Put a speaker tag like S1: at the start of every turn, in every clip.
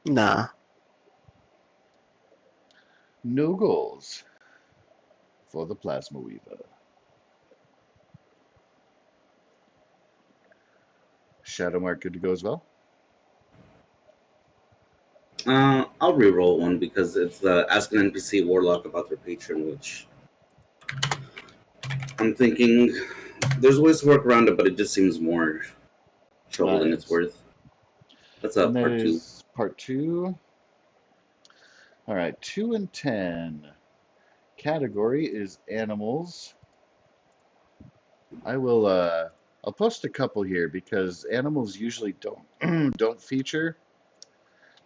S1: Nah.
S2: No goals for the Plasma Weaver. Shadow Mark good to go as well?
S3: I'll reroll one because it's the ask an NPC warlock about their patron, which I'm thinking there's ways to work around it, but it just seems more trouble than it's worth. That's
S2: And that
S3: part 2.
S2: is part 2. All right, 2 and 10. Category is animals. I will I'll post a couple here because animals usually don't don't feature,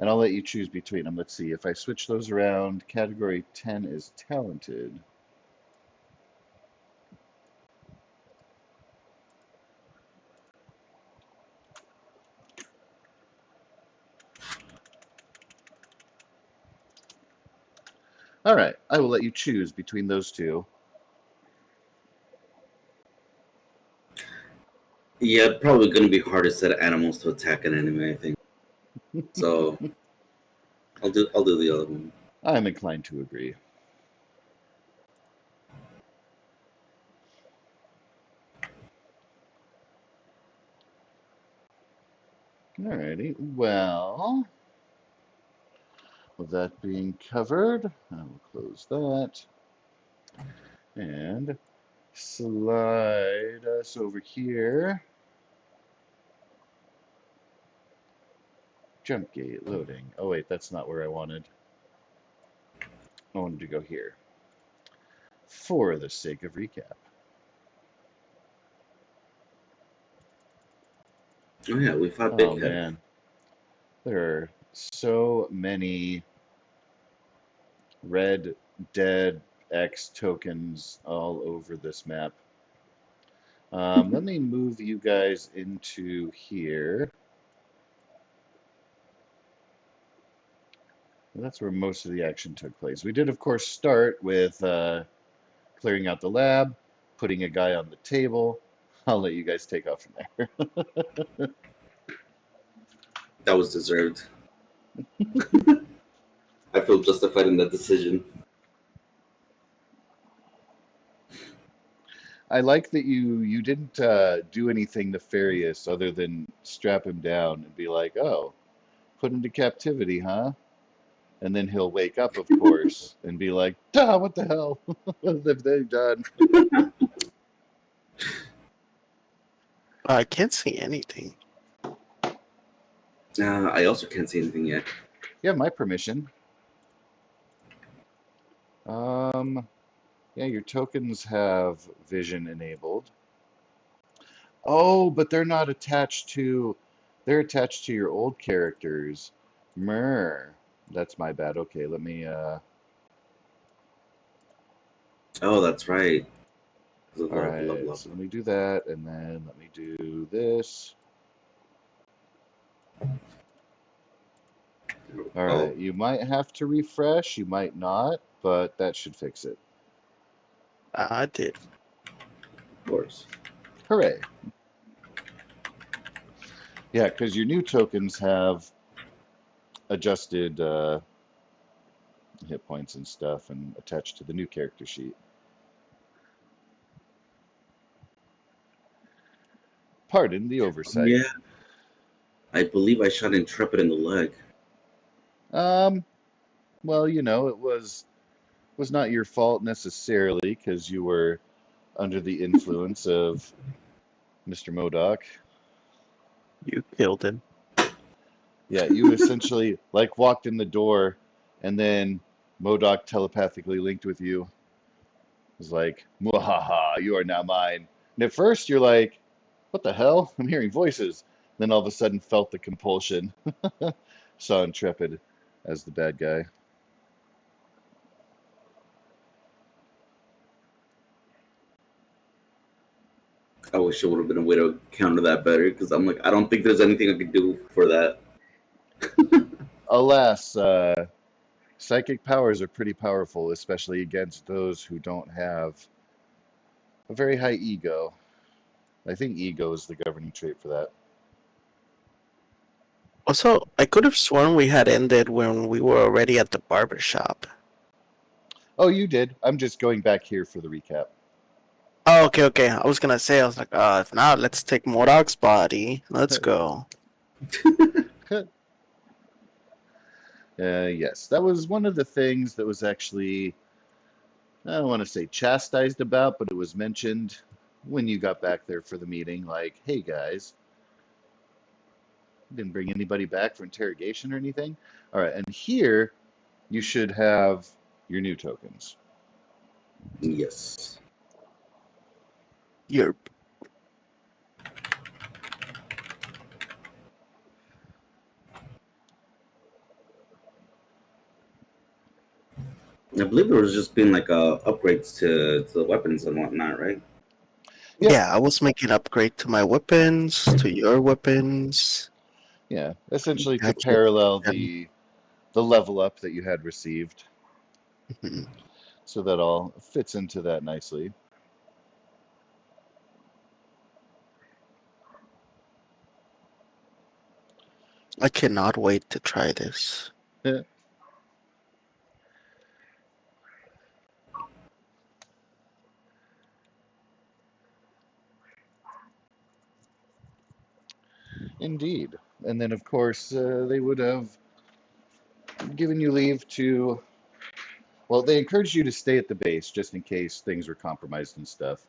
S2: and I'll let you choose between them. Let's see if I switch those around. Category 10 is talented. All right, I will let you choose between those two.
S3: Yeah, probably going to be hard to set animals to attack an enemy, I think. So I'll do the other one.
S2: I'm inclined to agree. Alrighty, well, with that being covered, I will close that and slide us over here. Jump gate loading. Oh wait, that's not where I wanted. I wanted to go here. For the sake of recap.
S3: Oh yeah, we fought
S2: Oh
S3: Big Head.
S2: man. There are so many red dead X tokens all over this map. Let me move you guys into here. That's where most of the action took place. We did, of course, start with clearing out the lab, putting a guy on the table. I'll let you guys take off from there.
S3: That was deserved. I feel justified in that decision.
S2: I like that you didn't do anything nefarious other than strap him down and be like, oh, put him to captivity, huh? And then he'll wake up, of course, and be like, duh, what the hell? What have they done?
S1: I can't see anything.
S3: I also can't see anything yet.
S2: You have my permission. Yeah, your tokens have vision enabled. Oh, but they're not attached to, they're attached to your old characters. Mer. That's my bad. Okay, let me,
S3: Oh, that's right.
S2: all right, so let me do that, and then let me do this. All right, you might have to refresh, you might not, but that should fix it.
S1: I did.
S3: Of course.
S2: Hooray. Yeah, because your new tokens have adjusted hit points and stuff and attached to the new character sheet. Pardon the oversight.
S3: Yeah. I believe I shot Intrepid in the leg.
S2: Well, you know, it was not your fault necessarily because you were under the influence of Mr. Modoc.
S1: You killed him.
S2: Yeah, you essentially like walked in the door and then Modoc telepathically linked with you. It was like, "Mwahaha, you are now mine." And at first you're like, "What the hell? I'm hearing voices." Then all of a sudden felt the compulsion. Saw Intrepid as the bad guy.
S3: I wish there would have been a way to counter that better because I'm like, I don't think there's anything I could do for that.
S2: Alas, psychic powers are pretty powerful, especially against those who don't have a very high ego. I think ego is the governing trait for that.
S1: Also, I could have sworn we had ended when we were already at the barber shop.
S2: Oh, you did. I'm just going back here for the recap.
S1: Oh, okay. I was gonna say, I was like, if not, let's take Modok's body. Let's go.
S2: Yes, that was one of the things that was actually, I don't want to say chastised about, but it was mentioned when you got back there for the meeting. Like, hey guys, didn't bring anybody back for interrogation or anything. All right, and here you should have your new tokens.
S3: Yes.
S1: You're
S3: I believe it was just being like upgrades to the weapons and whatnot, right?
S2: Yep.
S1: Yeah, I was making upgrade to my weapons, to your weapons.
S2: Yeah, essentially to
S1: Actually,
S2: parallel the level up that you had received.
S1: mhm.
S2: So that all fits into that nicely.
S1: I cannot wait to try this.
S2: Indeed. And then, of course, they would have given you leave to, well, they encouraged you to stay at the base just in case things were compromised and stuff.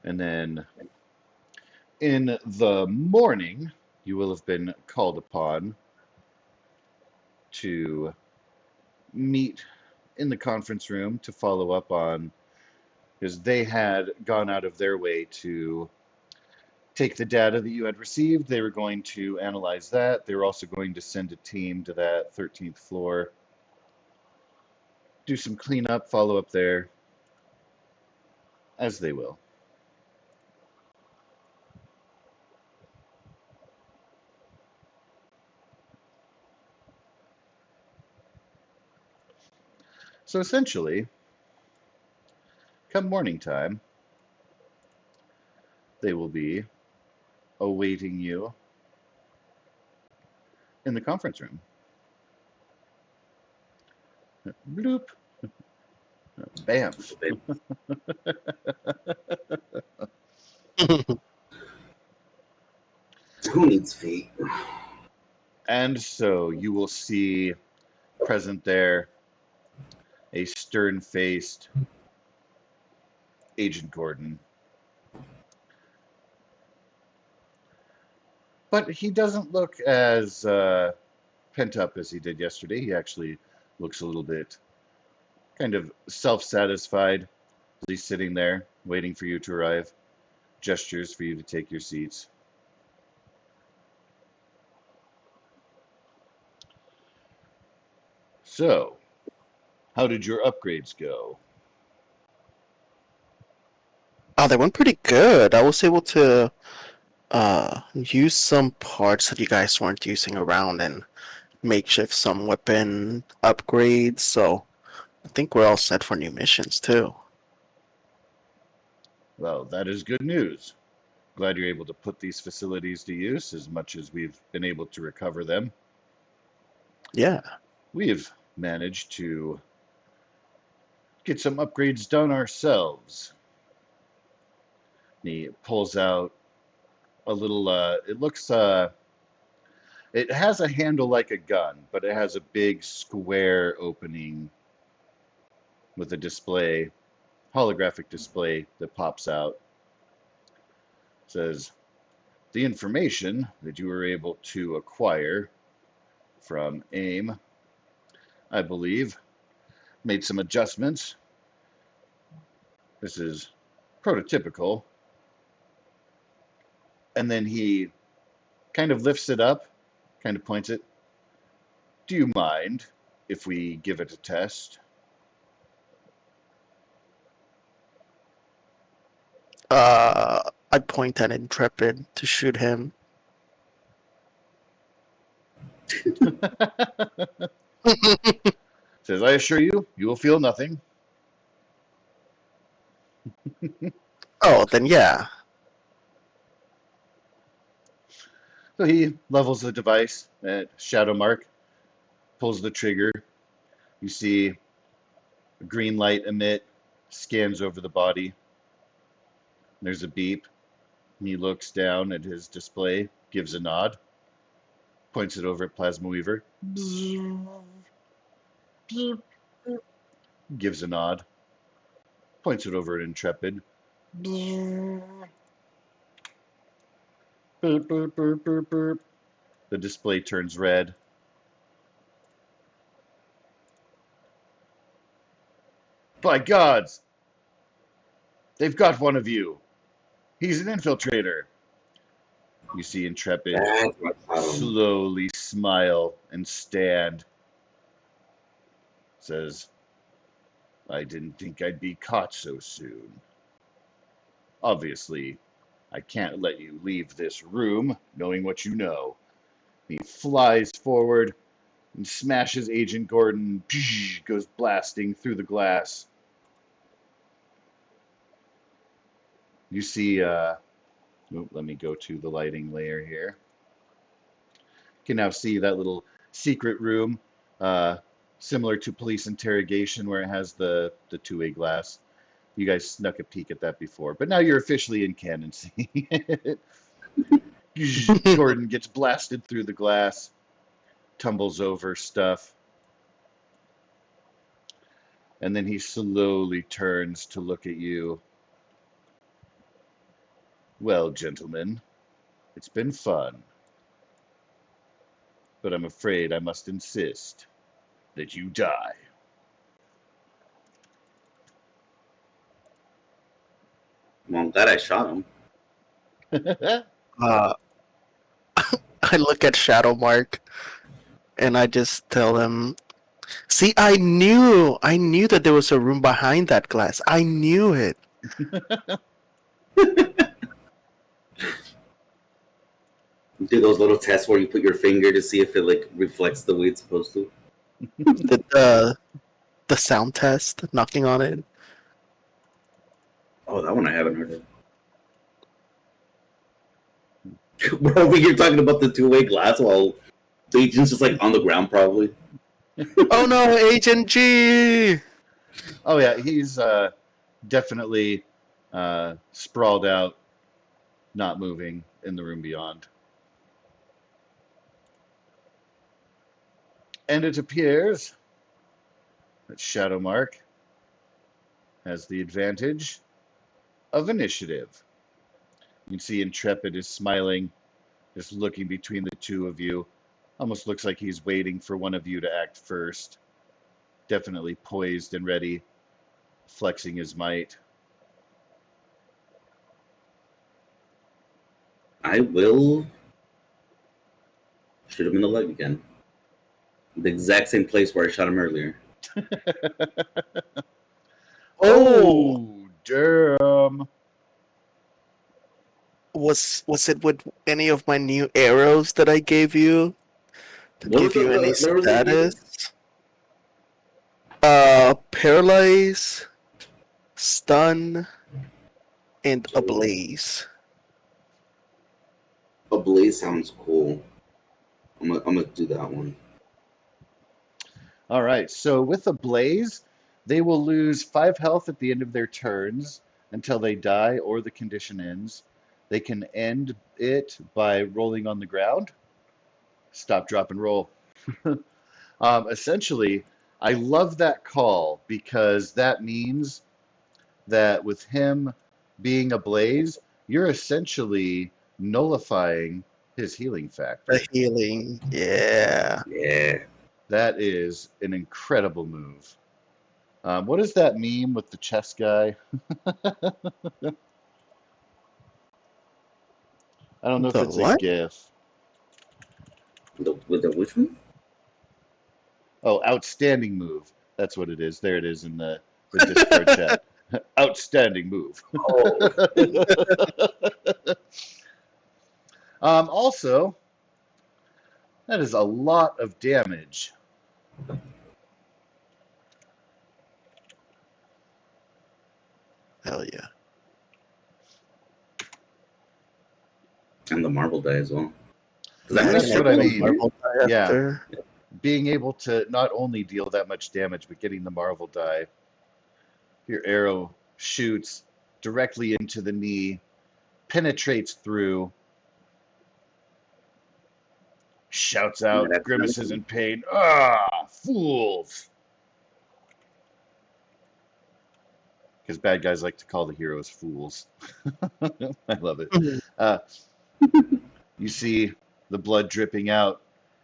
S2: And then in the morning, you will have been called upon to meet in the conference room to follow up on, because they had gone out of their way to take the data that you had received. They were going to analyze that. They were also going to send a team to that 13th floor, do some cleanup, follow up there, as they will. So essentially, come morning time, they will be awaiting you in the conference room. Bloop. Bamf.
S3: Who needs feet?
S2: And so you will see present there a stern faced Agent Gordon. But he doesn't look as pent up as he did yesterday. He actually looks a little bit kind of self satisfied. He's sitting there waiting for you to arrive, gestures for you to take your seats. So, how did your upgrades go?
S1: Oh, they went pretty good. I was able to use some parts that you guys weren't using around and makeshift some weapon upgrades, so I think we're all set for new missions too.
S2: Well, that is good news. Glad you're able to put these facilities to use as much as we've been able to recover them.
S1: Yeah.
S2: We have managed to get some upgrades done ourselves. He pulls out a little, it has a handle like a gun, but it has a big square opening with a display, holographic display that pops out. It says, the information that you were able to acquire from AIM, I believe, made some adjustments. This is prototypical. And then he kind of lifts it up, kind of points it. Do you mind if we give it a test?
S1: I point at Intrepid to shoot him.
S2: Says, I assure you, you will feel nothing.
S1: Oh, then yeah.
S2: So he levels the device at Shadow Mark, pulls the trigger. You see a green light emit, scans over the body. There's a beep. He looks down at his display, gives a nod, points it over at Plasma Weaver, gives a nod, points it over at Intrepid. Burp, burp, burp, burp, burp. The display turns red. By gods! They've got one of you. He's an infiltrator. You see Intrepid
S3: That's my problem.
S2: slowly smile and stand. Says, I didn't think I'd be caught so soon. Obviously, I can't let you leave this room knowing what you know. He flies forward and smashes Agent Gordon, goes blasting through the glass. You see, let me go to the lighting layer here. You can now see that little secret room, similar to police interrogation, where it has the two-way glass. You guys snuck a peek at that before, but now you're officially in canon seeing it. Gordon gets blasted through the glass, tumbles over stuff, and then he slowly turns to look at you. Well, gentlemen, it's been fun, but I'm afraid I must insist that you die.
S3: Well, I'm glad I shot him.
S1: Uh, I look at Shadow Mark and I just tell him, see, I knew that there was a room behind that glass. I knew it.
S3: Do those little tests where you put your finger to see if it like reflects the way it's supposed to.
S1: The sound test, knocking on it.
S3: Oh, that one I haven't heard of. We're over here talking about the two-way glass while the agent's just like on the ground, probably.
S1: Oh no, Agent G!
S2: Oh yeah, he's definitely sprawled out, not moving in the room beyond. And it appears that Shadow Mark has the advantage of initiative. You can see Intrepid is smiling, just looking between the two of you. Almost looks like he's waiting for one of you to act first. Definitely poised and ready, flexing his might.
S3: I will shoot him in the leg again. The exact same place where I shot him earlier.
S2: Oh, damn.
S1: Was it with any of my new arrows that I gave you? To
S3: What
S1: give
S3: was
S1: you
S3: the
S1: any
S3: arrows that you gave me?
S1: status? Paralyze, stun, and ablaze.
S3: A blaze sounds cool. I'm gonna do that one.
S2: All right, so with a blaze, they will lose 5 health at the end of their turns until they die or the condition ends. They can end it by rolling on the ground. Stop, drop, and roll. Essentially, I love that call because that means that with him being a blaze, you're essentially nullifying his healing factor.
S1: The healing, yeah.
S3: Yeah.
S2: That is an incredible move. What is that meme with the chess guy? I don't know if
S1: The
S2: it's a
S1: what?
S2: GIF.
S3: With the which one?
S2: Oh, outstanding move. That's what it is. There it is in the Discord chat. Outstanding move.
S3: Oh.
S2: Also, That is a lot of damage.
S1: Hell yeah.
S3: And the marble die as well. Does
S1: Yeah,
S3: that
S2: That's
S3: make
S2: what I
S3: sense?
S2: mean.
S1: Marble die
S2: Yeah.
S1: after.
S2: Being able to not only deal that much damage, but getting the marvel die. Your arrow shoots directly into the knee, penetrates through, shouts
S3: Yeah,
S2: out,
S3: that's another
S2: grimaces
S3: thing.
S2: in pain. Ah, fools! Because bad guys like to call the heroes fools. I love it. Uh, you see the blood dripping out.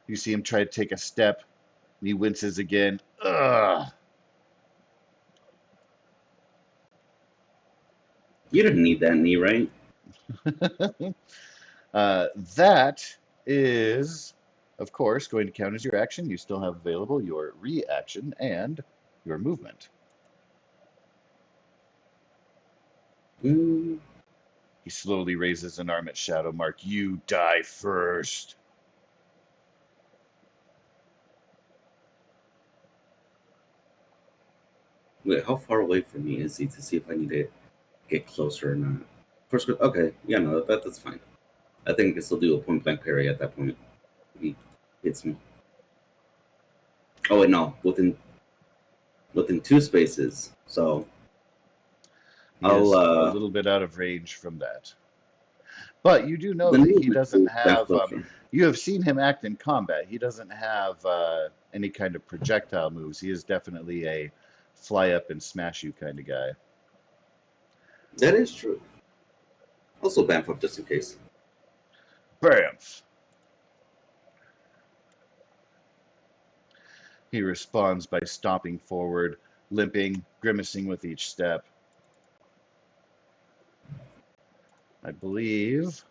S2: You see him try to take a step. And he winces again. Ugh.
S3: You didn't need that knee, right?
S2: That is, of course, going to count as your action. You still have available your reaction and your movement.
S3: Mm,
S2: He slowly raises an arm at Shadow Mark. You die first.
S3: wait, how far away from me is he to see if I need to get closer or not? First, okay, yeah, no, that's fine. I think I can still do a point blank parry at that point. He hits me. Oh wait, no, within two spaces. So
S2: He
S3: I'll
S2: is a little bit out of range from that. But you do know
S3: the
S2: that he
S3: movement
S2: doesn't
S3: then
S2: have,
S3: closer.
S2: you have seen him act in combat. He doesn't have any kind of projectile moves. He is definitely a fly up and smash you kind of guy.
S3: That is true. Also, Bamf up just in case.
S2: Bamf! He responds by stomping forward, limping, grimacing with each step. I believe.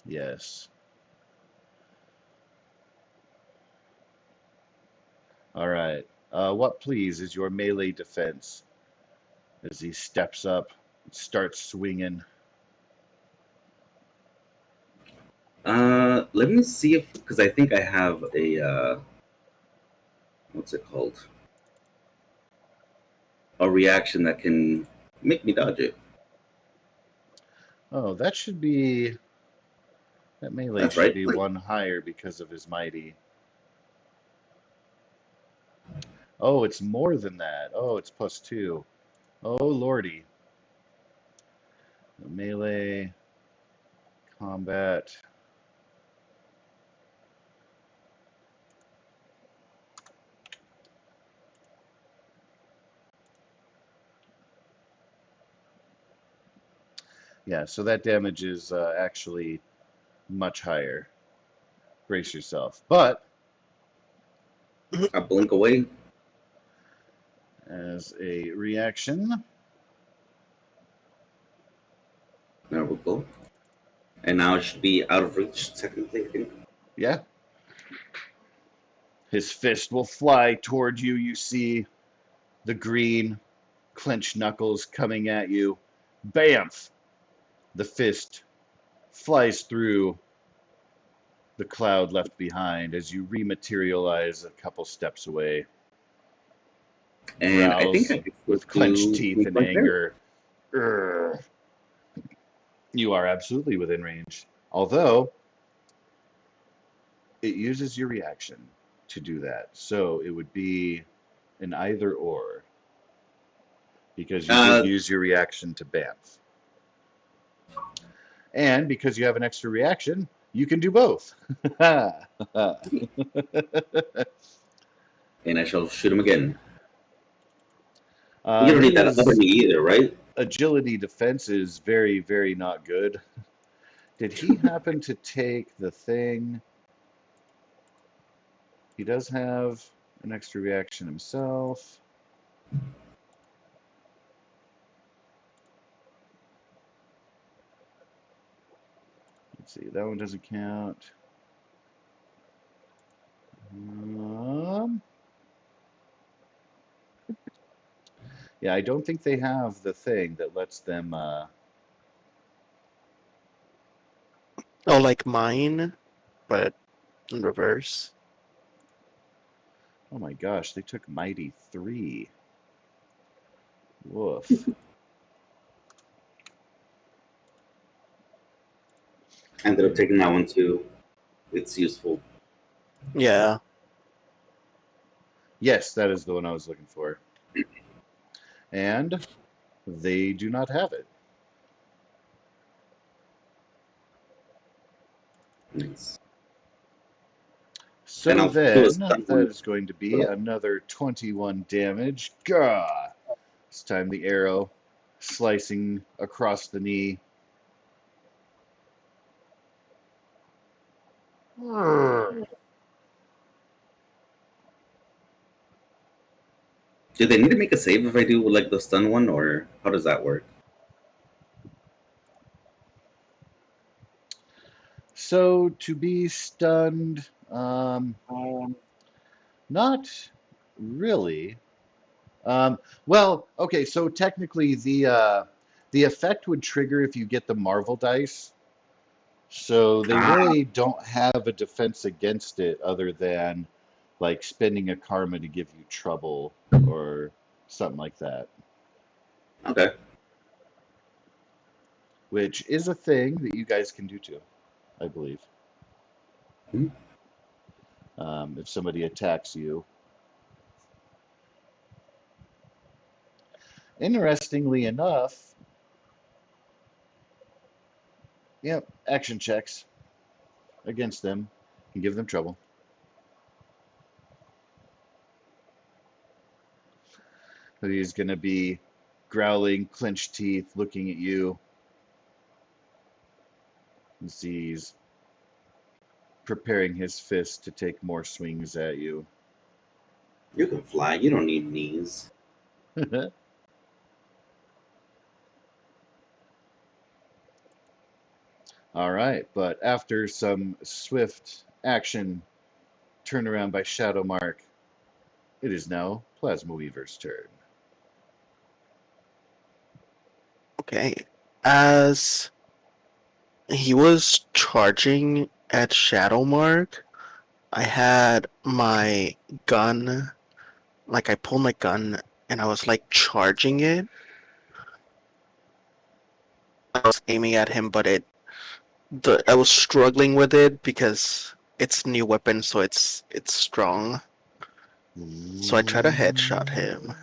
S2: Yes. All right. What, please, is your melee defense as he steps up and starts swinging?
S3: Let me see if because I think I have a what's it called? A reaction that can make me dodge it.
S2: Oh, that should be. That melee
S3: That's
S2: should
S3: right.
S2: be
S3: Like,
S2: one higher because of his mighty. Oh, it's more than that. Oh, it's +2. Oh, lordy. Melee, combat. Yeah, so that damage is actually much higher. Brace yourself. But
S3: I blink away.
S2: as a reaction,
S3: There we go. And now it should be out of reach technically. I think.
S2: yeah, his fist will fly toward you. You see the green clenched knuckles coming at you. Bamf! The fist flies through the cloud left behind as you rematerialize a couple steps away.
S3: And I think I
S2: Growls
S3: can still
S2: with clenched
S3: do
S2: teeth
S3: point
S2: in
S3: blank parry.
S2: anger. Urgh. You are absolutely within range. Although it uses your reaction to do that. So it would be an either or because you did
S3: Uh,
S2: use your reaction to Banff. And because you have an extra reaction, you can do both.
S3: and I shall shoot him again. You don't need that other
S2: His
S3: knee either, right?
S2: agility defense is very, very not good. Did he happen to take the thing? He does have an extra reaction himself. Let's see, that one doesn't count. Um, yeah, I don't think they have the thing that lets them.
S1: Oh, like mine, but in reverse.
S2: Oh my gosh, they took Mighty 3. Woof.
S3: I ended up taking that one too. It's useful.
S1: Yeah.
S2: Yes, that is the one I was looking for. And they do not have it.
S3: Nice.
S2: So
S3: And it was
S2: then,
S3: done
S2: that
S3: one.
S2: is going to be another 21 damage. Gah! This time the arrow slicing across the knee.
S3: Do they need to make a save if I do like the stun one, or how does that work?
S2: So to be stunned, not really. Well, okay, so technically the effect would trigger if you get the Marvel dice. So they
S3: Ah,
S2: really don't have a defense against it other than like spending a karma to give you trouble or something like that,
S3: okay.
S2: which is a thing that you guys can do too, I believe.
S3: Mhm.
S2: If somebody attacks you. Interestingly enough, yep, action checks against them can give them trouble. So he's going to be growling, clenched teeth, looking at you. And he's preparing his fist to take more swings at you.
S3: You can fly. You don't need knees.
S2: All right, but after some swift action turnaround by Shadow Mark, it is now Plasma Weaver's turn.
S1: Okay. As he was charging at Shadow Mark, I had my gun, like I pulled my gun and I was like charging it. I was aiming at him, but I was struggling with it because it's new weapon, so it's strong. So I tried to headshot him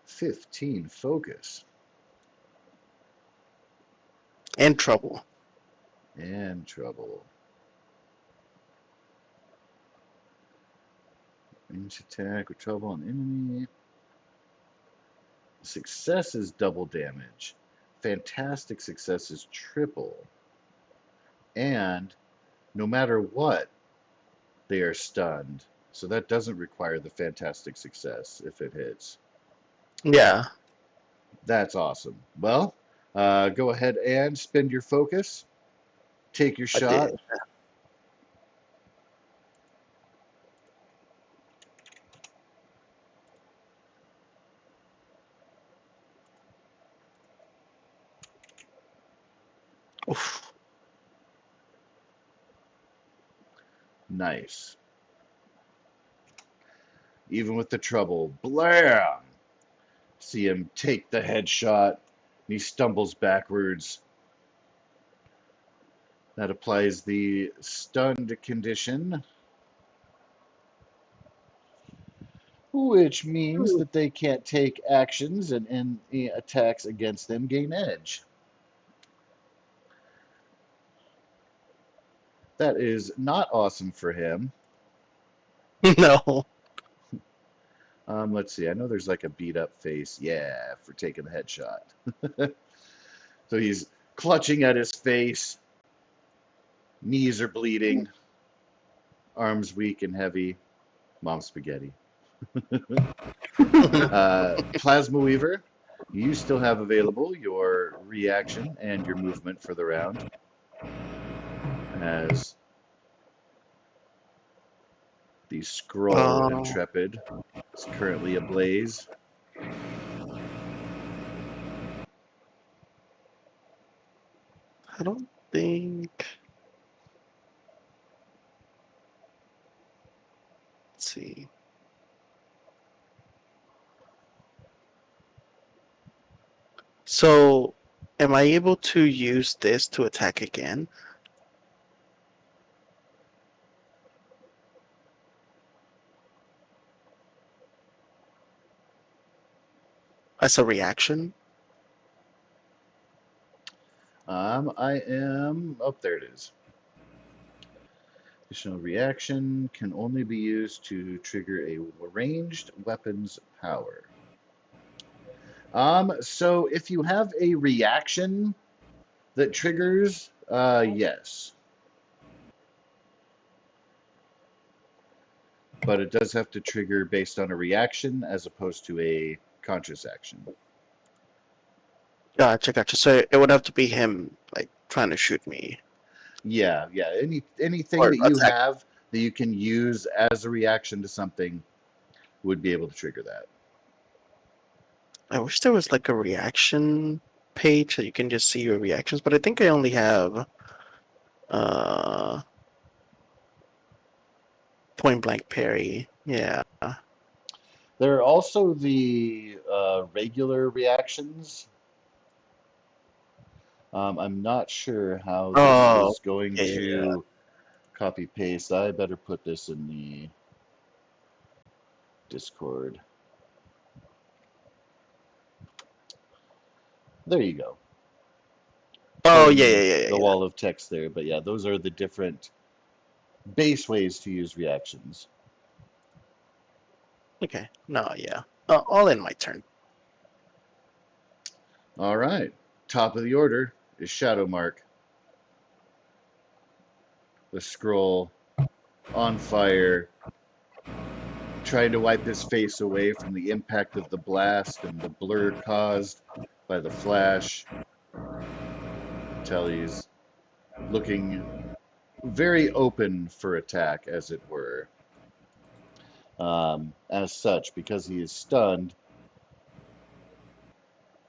S2: 15 focus
S1: and trouble.
S2: and trouble. Range attack with trouble on enemy. Success is double damage. Fantastic success is triple. And no matter what, they are stunned. So that doesn't require the fantastic success if it hits.
S1: Yeah,
S2: That's awesome. Well, go ahead and spend your focus. Take your
S1: I
S2: shot.
S1: did. Oof.
S2: Nice. Even with the trouble, blam! See him take the headshot, and he stumbles backwards. That applies the stunned condition, which means that they can't take actions and any attacks against them gain edge. That is not awesome for him.
S1: No.
S2: Let's see. I know there's like a beat up face. Yeah, for taking the headshot. So he's clutching at his face. Knees are bleeding. Arms weak and heavy. Mom spaghetti. Plasma Weaver, you still have available your reaction and your movement for the round. As the Skrull Intrepid is currently ablaze.
S1: I don't think. Let's see. So, am I able to use this to attack again? As a reaction?
S2: I am. Oh, there it is. Additional reaction can only be used to trigger a ranged weapon's power. So if you have a reaction that triggers, yes. But it does have to trigger based on a reaction as opposed to a conscious action.
S1: Gotcha. So it would have to be him, like, trying to shoot me.
S2: Yeah. Anything
S1: Or
S2: that you
S1: attack.
S2: have that you can use as a reaction to something would be able to trigger that.
S1: I wish there was, like, a reaction page that you can just see your reactions, but I think I only have uh point blank parry. Yeah.
S2: There are also the regular reactions. I'm not sure how this
S1: Oh,
S2: is going
S1: yeah.
S2: to copy paste. I better put this in the Discord. There you go.
S1: Oh,
S2: Putting
S1: yeah.
S2: the wall of text there. But yeah, those are the different base ways to use reactions.
S1: Okay. No, yeah. All in my turn.
S2: All right. Top of the order is Shadow Mark. The scroll on fire, trying to wipe his face away from the impact of the blast and the blur caused by the flash. Telly's looking very open for attack, as it were. As such, because he is stunned,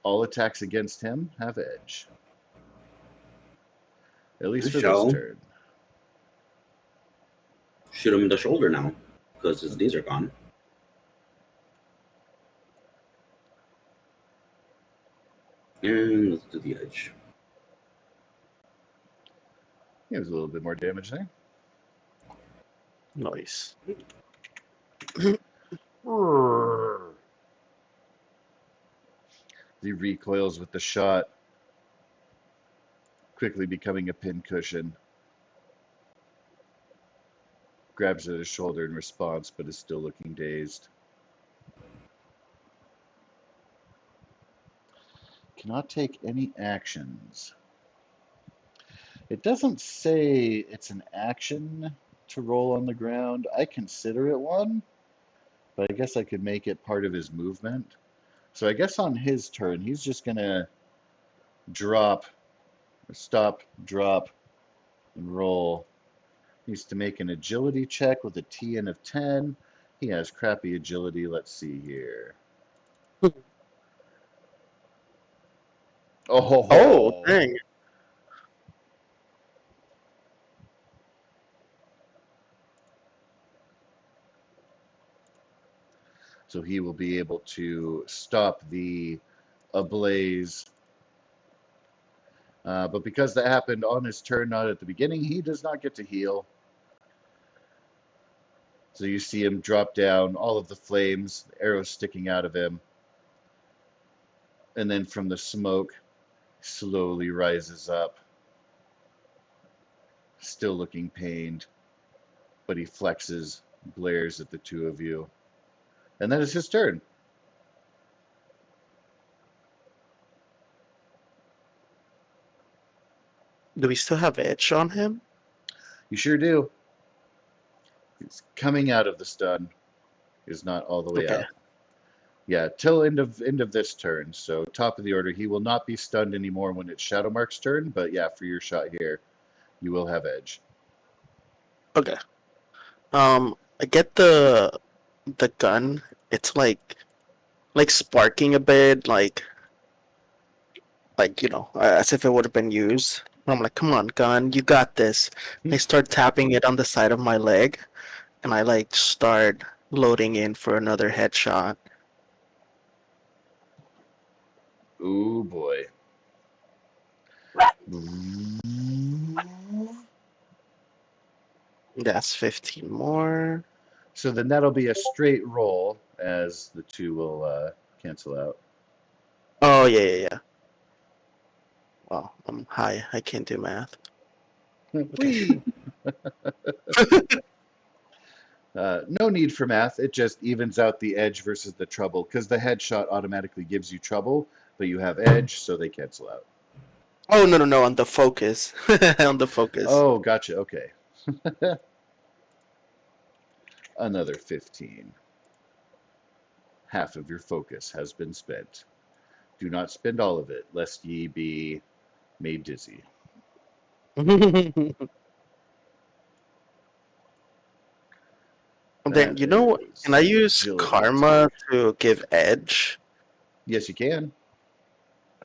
S2: all attacks against him have edge. At least for this
S3: Shall
S2: turn.
S3: shoot him in the shoulder now because his knees are gone. And let's do the edge.
S2: He was a little bit more damage there.
S1: Nice.
S2: He recoils with the shot, quickly becoming a pincushion. Grabs at his shoulder in response, but is still looking dazed. Cannot take any actions. It doesn't say it's an action to roll on the ground. I consider it one, but I guess I could make it part of his movement. So I guess on his turn, he's just going to stop, drop, and roll. Needs to make an agility check with a TN of 10. He has crappy agility. Let's see here.
S1: Oh,
S2: Oh,
S1: dang.
S2: so he will be able to stop the ablaze. But because that happened on his turn, not at the beginning, he does not get to heal. So you see him drop down, all of the flames, arrows sticking out of him. And then from the smoke, slowly rises up, still looking pained. But he flexes, glares at the two of you. And that is his turn.
S1: Do we still have edge on him?
S2: You sure do. He's coming out of the stun. Is not all the way
S1: Okay.
S2: out. Yeah, till end of this turn. So top of the order. He will not be stunned anymore when it's Shadowmark's turn, but yeah, for your shot here, you will have edge.
S1: Okay. I get the gun. It's like sparking a bit, like as if it would have been used. I'm like, come on, gun, you got this. I start tapping it on the side of my leg, and I like start loading in for another headshot.
S2: Ooh boy.
S1: That's 15 more.
S2: So then that'll be a straight roll, as the two will cancel out.
S1: Oh, yeah. Well, I'm high. I can't do math. Okay.
S2: Whee! No need for math. It just evens out the edge versus the trouble, because the headshot automatically gives you trouble, but you have edge, so they cancel out.
S1: Oh, no, on the focus. On the focus.
S2: Oh, gotcha. Okay. Another 15. Half of your focus has been spent. Do not spend all of it, lest ye be made dizzy.
S1: Then,
S2: That
S1: you know what?
S2: is
S1: Can I use
S2: agility
S1: karma
S2: attack.
S1: to give edge?
S2: Yes, you can.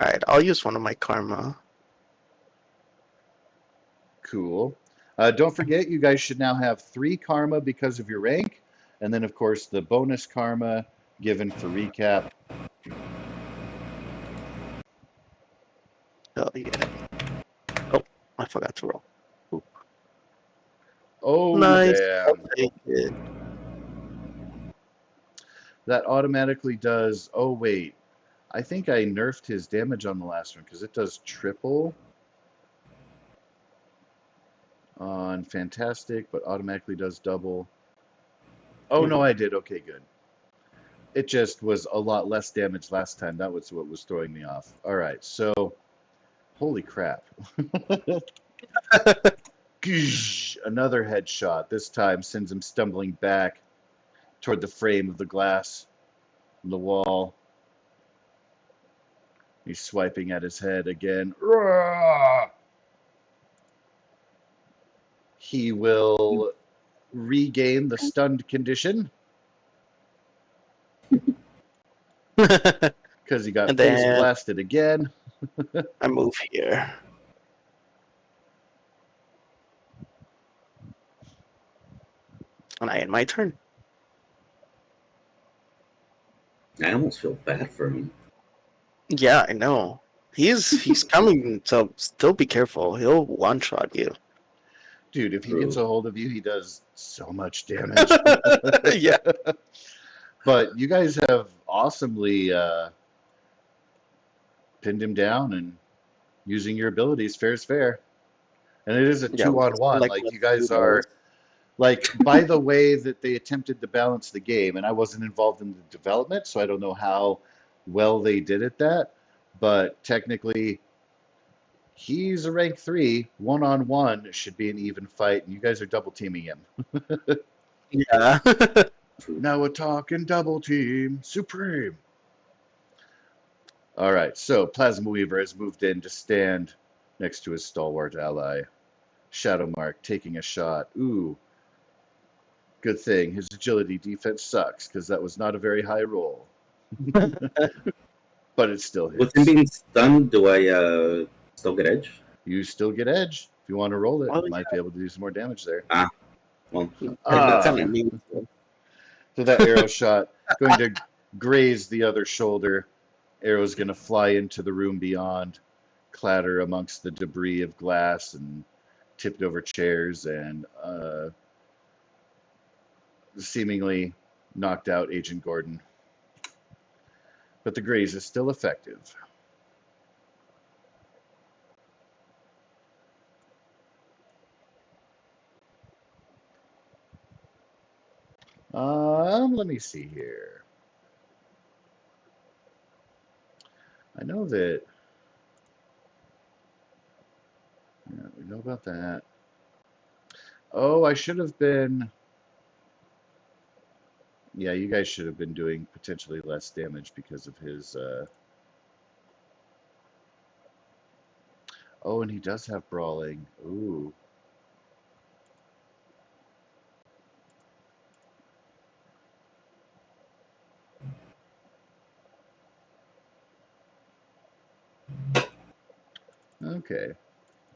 S1: Alright, I'll use one of my karma.
S2: Cool. Don't forget, you guys should now have 3 karma because of your rank, and then, of course, the bonus karma given for recap.
S1: Oh, yeah. Oh, I forgot to roll. Ooh.
S2: Oh,
S1: Nice. I'll
S2: damn.
S1: take it.
S2: That automatically does. Oh, wait. I think I nerfed his damage on the last one because it does triple on Fantastic, but automatically does double. Oh, no, I did. Okay, good. It just was a lot less damage last time. That was what was throwing me off. All right, so holy crap. Another headshot. This time sends him stumbling back toward the frame of the glass on the wall. He's swiping at his head again. He will regain the stunned condition because he got
S1: And
S2: face
S1: then
S2: blasted again.
S1: I move here. And I end my turn.
S3: I almost feel bad for him.
S1: Yeah, I know. He's coming, so still be careful. He'll one-shot you.
S2: Dude, if he gets
S3: True.
S2: a hold of you, he does so much damage.
S1: Yeah.
S2: But you guys have awesomely pinned him down and using your abilities fair is fair. And it is a
S1: Yeah, we
S2: two on
S1: just
S2: one.
S1: like
S2: Like you guys
S1: mosquitoes.
S2: are like by the way that they attempted to balance the game, and I wasn't involved in the development, so I don't know how well they did at that. But technically he's a rank 3, one on one should be an even fight, and you guys are double teaming him.
S1: Yeah.
S3: True.
S2: Now we're talking double team supreme. All right, so Plasma Weaver has moved in to stand next to his stalwart ally. Shadowmark taking a shot. Ooh, good thing his agility defense sucks because that was not a very high roll, but it still
S3: With him
S2: hits.
S3: being stunned, do I still get edge?
S2: You still get edge. If you want to roll it,
S1: Oh
S2: might be able to do some more damage there.
S3: Ah, well,
S1: yeah.
S3: that's
S1: Kind of
S2: Ah,
S3: fine.
S1: mean.
S2: so that arrow shot going to graze the other shoulder. Arrow's going to fly into the room beyond, clatter amongst the debris of glass and tipped over chairs, and seemingly knocked out Agent Gordon. But the graze is still effective. Let me see here. I know that. Yeah, we know about that. Oh, I should have been. Yeah, you guys should have been doing potentially less damage because of his. Oh, and he does have brawling. Ooh. Okay.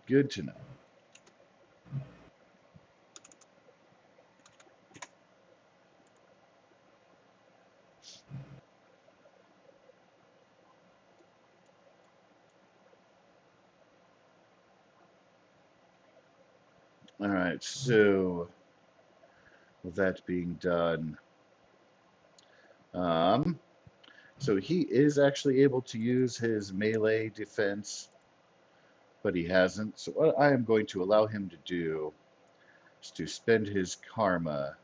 S2: Good to know. All right, so with that being done, um, so he is actually able to use his melee defense, but he hasn't. So what I am going to allow him to do is to spend his karma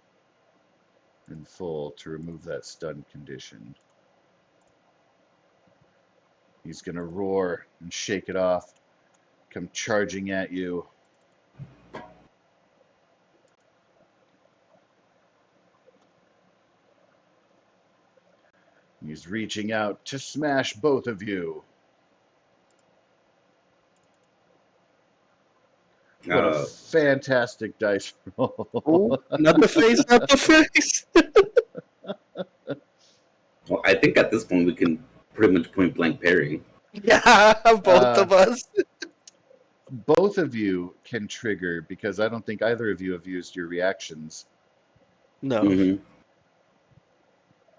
S2: in full to remove that stun condition. He's going to roar and shake it off, come charging at you. He's reaching out to smash both of you. What a fantastic dice roll.
S1: Oh, not the face, not the face.
S3: Well, I think at this point we can pretty much point blank parry.
S1: Yeah, both of us.
S2: Both of you can trigger because I don't think either of you have used your reactions.
S1: No.
S3: Mm-hmm.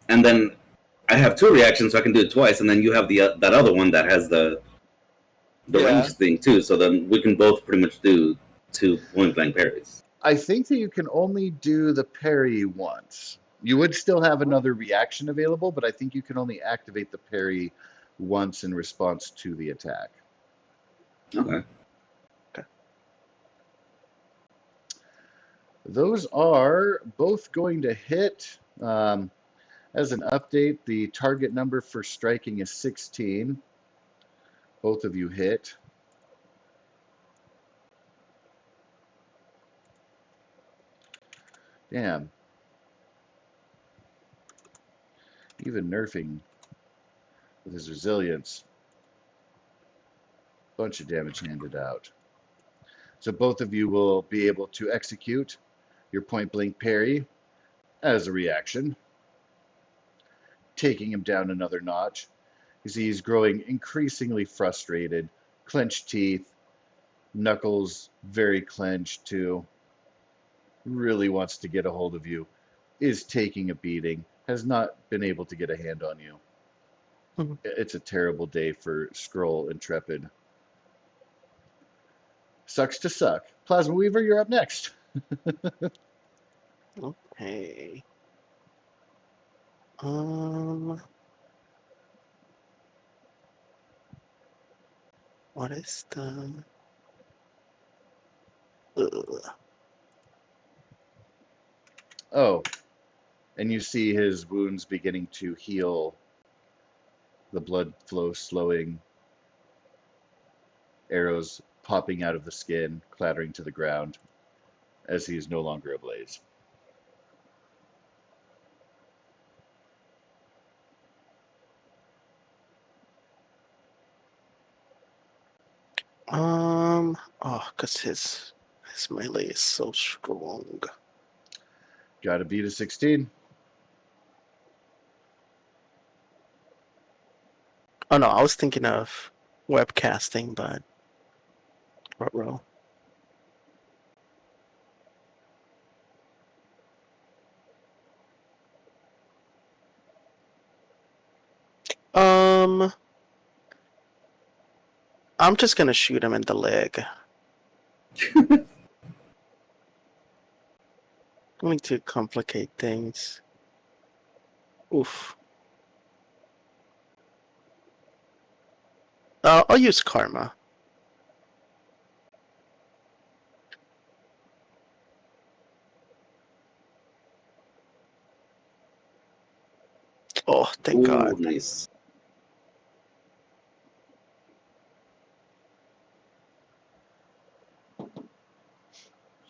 S3: And then I have 2 reactions, so I can do it twice. And then you have the that other one that has the range thing too. So then we can both pretty much do 2 point blank parries.
S2: I think that you can only do the parry once. You would still have another reaction available, but I think you can only activate the parry once in response to the attack.
S3: Okay.
S2: Those are both going to hit. As an update, the target number for striking is 16. Both of you hit. Damn. Even nerfing with his resilience. Bunch of damage handed out. So both of you will be able to execute your point blank parry as a reaction, taking him down another notch. You see he's growing increasingly frustrated, clenched teeth, knuckles very clenched too. Really wants to get a hold of you, is taking a beating, has not been able to get a hand on you.
S1: Mhm.
S2: It's a terrible day for Skrull Intrepid. Sucks to suck. Plasma Weaver, you're up next.
S1: Okay. What is the? Ugh.
S2: Oh, and you see his wounds beginning to heal, the blood flow slowing, arrows popping out of the skin, clattering to the ground as he is no longer ablaze.
S1: Cause his melee is so strong.
S2: Gotta beat a 16.
S1: Oh no, I was thinking of webcasting, but roll. I'm just gonna shoot him in the leg. Going to complicate things. Oof. I'll use karma. Oh, thank God.
S3: Nice.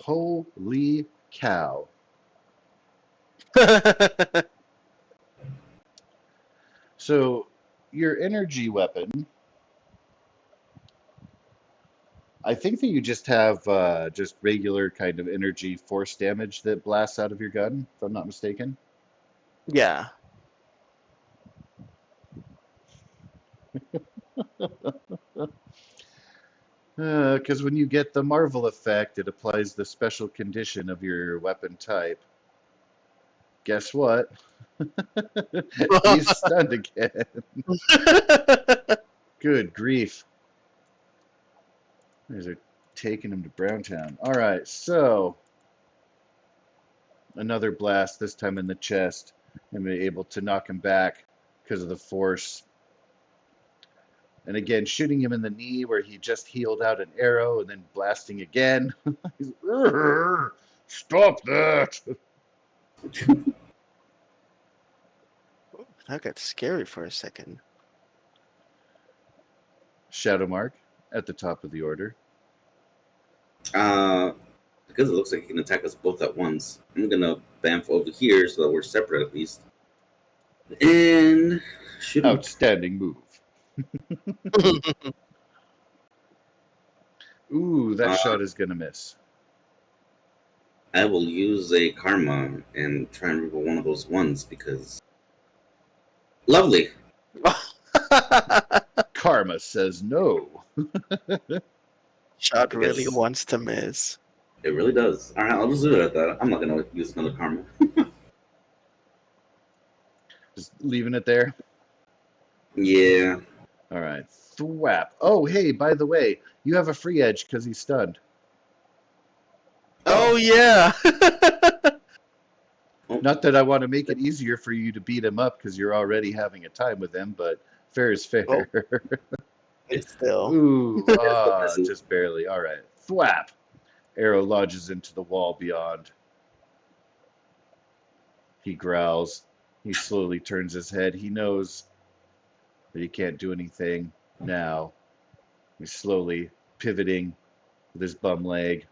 S2: Holy cow. So, your energy weapon, I think that you just have just regular kind of energy force damage that blasts out of your gun, if I'm not mistaken.
S1: Yeah.
S2: Because when you get the Marvel effect, it applies the special condition of your weapon type. Guess what? He's stunned again. Good grief. These are taking him to Browntown. All right, so another blast, this time in the chest. I'm able to knock him back because of the force. And again, shooting him in the knee where he just healed out an arrow and then blasting again. He's, stop that!
S1: That got scary for a second.
S2: Shadow Mark at the top of the order.
S3: Because it looks like he can attack us both at once, I'm gonna bamf over here so that we're separate at least. And shoot him.
S2: Outstanding move. Ooh, that shot is going to miss.
S3: I will use a karma and try and reroll one of those ones because lovely.
S2: Karma says no.
S1: Shot really
S3: Because-
S1: wants to miss.
S3: It really does. All right, I'll just do it at that. I'm not gonna use another karma.
S2: Just leaving it there.
S3: Yeah.
S2: All right. Thwap. Oh, hey, by the way, you have a free edge because he's stunned.
S1: Oh yeah.
S2: Not that I want to make it easier for you to beat him up because you're already having a time with him, but fair is fair.
S1: Oh. It's still.
S2: Ooh, just barely. All right. Thwap. Arrow lodges into the wall beyond. He growls. He slowly turns his head. He knows that he can't do anything now. He's slowly pivoting with his bum leg.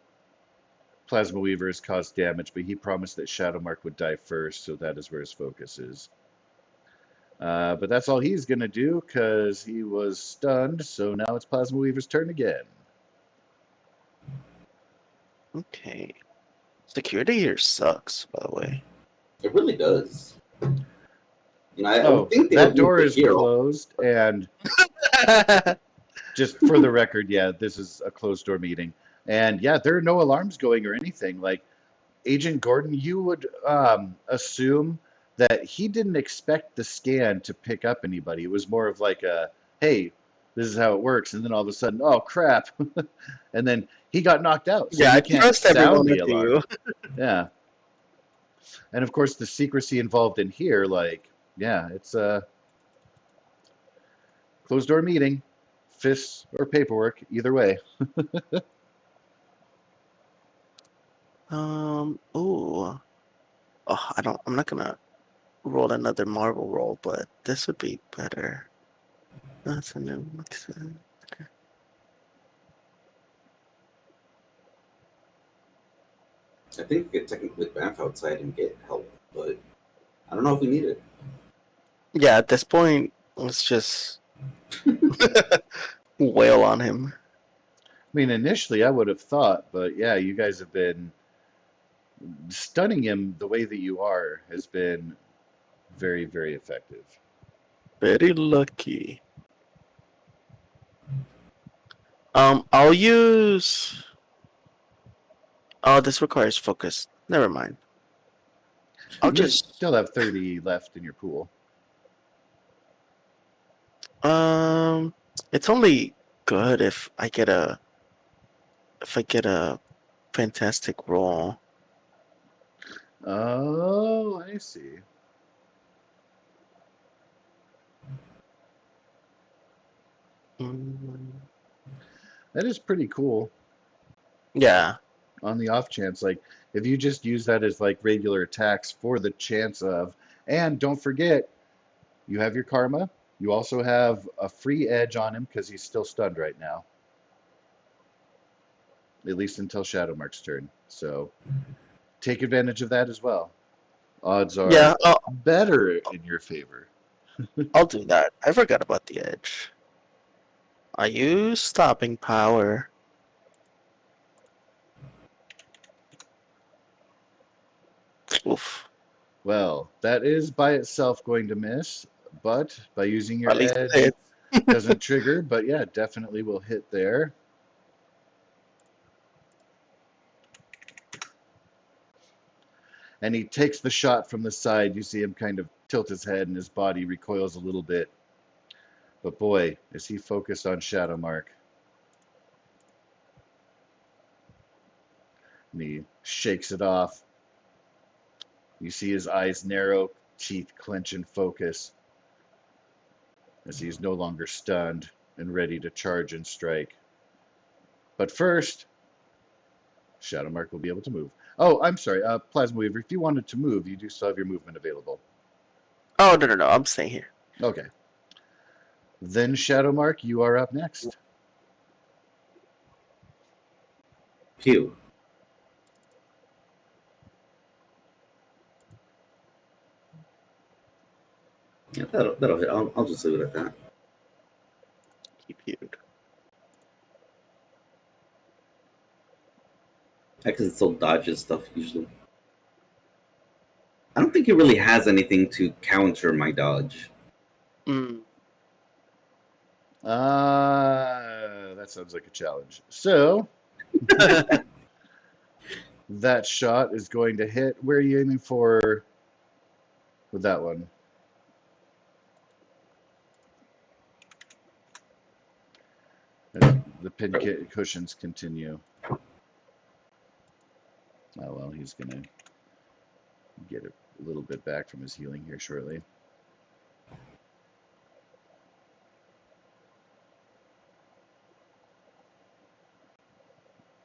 S2: Plasma Weaver has caused damage, but he promised that Shadow Mark would die first, so that is where his focus is. But that's all he's going to do because he was stunned, so now it's Plasma Weaver's turn again.
S1: Okay. Security here sucks, by the way.
S3: It really does. You know, I
S2: Oh,
S3: would think they
S2: that
S3: would
S2: door
S3: move
S2: is
S3: here.
S2: closed, and just for the record, yeah, this is a closed door meeting. And yeah, there are no alarms going or anything. Like, Agent Gordon, you would assume that he didn't expect the scan to pick up anybody. It was more of like a, hey, this is how it works. And then all of a sudden, oh, crap. And then he got knocked out. So
S1: Yeah,
S2: you
S1: I
S2: can't
S1: trust
S2: sound
S1: everyone
S2: the
S1: with
S2: alarm.
S1: you.
S2: Yeah. And of course, the secrecy involved in here, like, yeah, it's a closed door meeting, fists or paperwork, either way.
S1: Ooh. Oh, I'm not gonna roll another Marvel roll, but this would be better. That's a new mixer.
S3: I think we could technically bamf outside and get help, but I don't know if we need it.
S1: Yeah, at this point, let's just wail on him.
S2: I mean, initially I would have thought, but yeah, you guys have been stunning him the way that you are has been very, very effective.
S1: Very lucky. I'll use. Oh, this requires focus. Never mind. I'll
S2: You
S1: just.
S2: still have 30 left in your pool.
S1: It's only good if I get a fantastic roll.
S2: Oh, I see.
S1: Mm,
S2: That is pretty cool.
S1: Yeah.
S2: On the off chance, like if you just use that as like regular attacks for the chance of, and don't forget, you have your karma. You also have a free edge on him because he's still stunned right now. At least until Shadow Mark's turn. So take advantage of that as well. Odds are
S1: Yeah,
S2: better in your favor.
S1: I'll do that. I forgot about the edge. I use stopping power. Oof.
S2: Well, that is by itself going to miss, but by using your
S1: At least
S2: edge
S1: it hits.
S2: doesn't trigger. But yeah, definitely will hit there. And he takes the shot from the side. You see him kind of tilt his head and his body recoils a little bit. But boy, is he focused on Shadow Mark. And he shakes it off. You see his eyes narrow, teeth clench in focus, as he is no longer stunned and ready to charge and strike. But first, Shadow Mark will be able to move. Oh, I'm sorry, Plasma Weaver, if you wanted to move, you do still have your movement available.
S1: Oh, no, I'm staying here.
S2: Okay. Then, Shadow Mark, you are up next.
S3: Pew. Yeah, that'll hit. I'll just leave it at that.
S1: Keep you.
S3: Because it still dodges stuff usually. I don't think it really has anything to counter my dodge.
S2: That sounds like a challenge. So, that shot is going to hit. Where are you aiming for with that one? And the pin cushions continue. Oh, well, he's going to get a little bit back from his healing here shortly.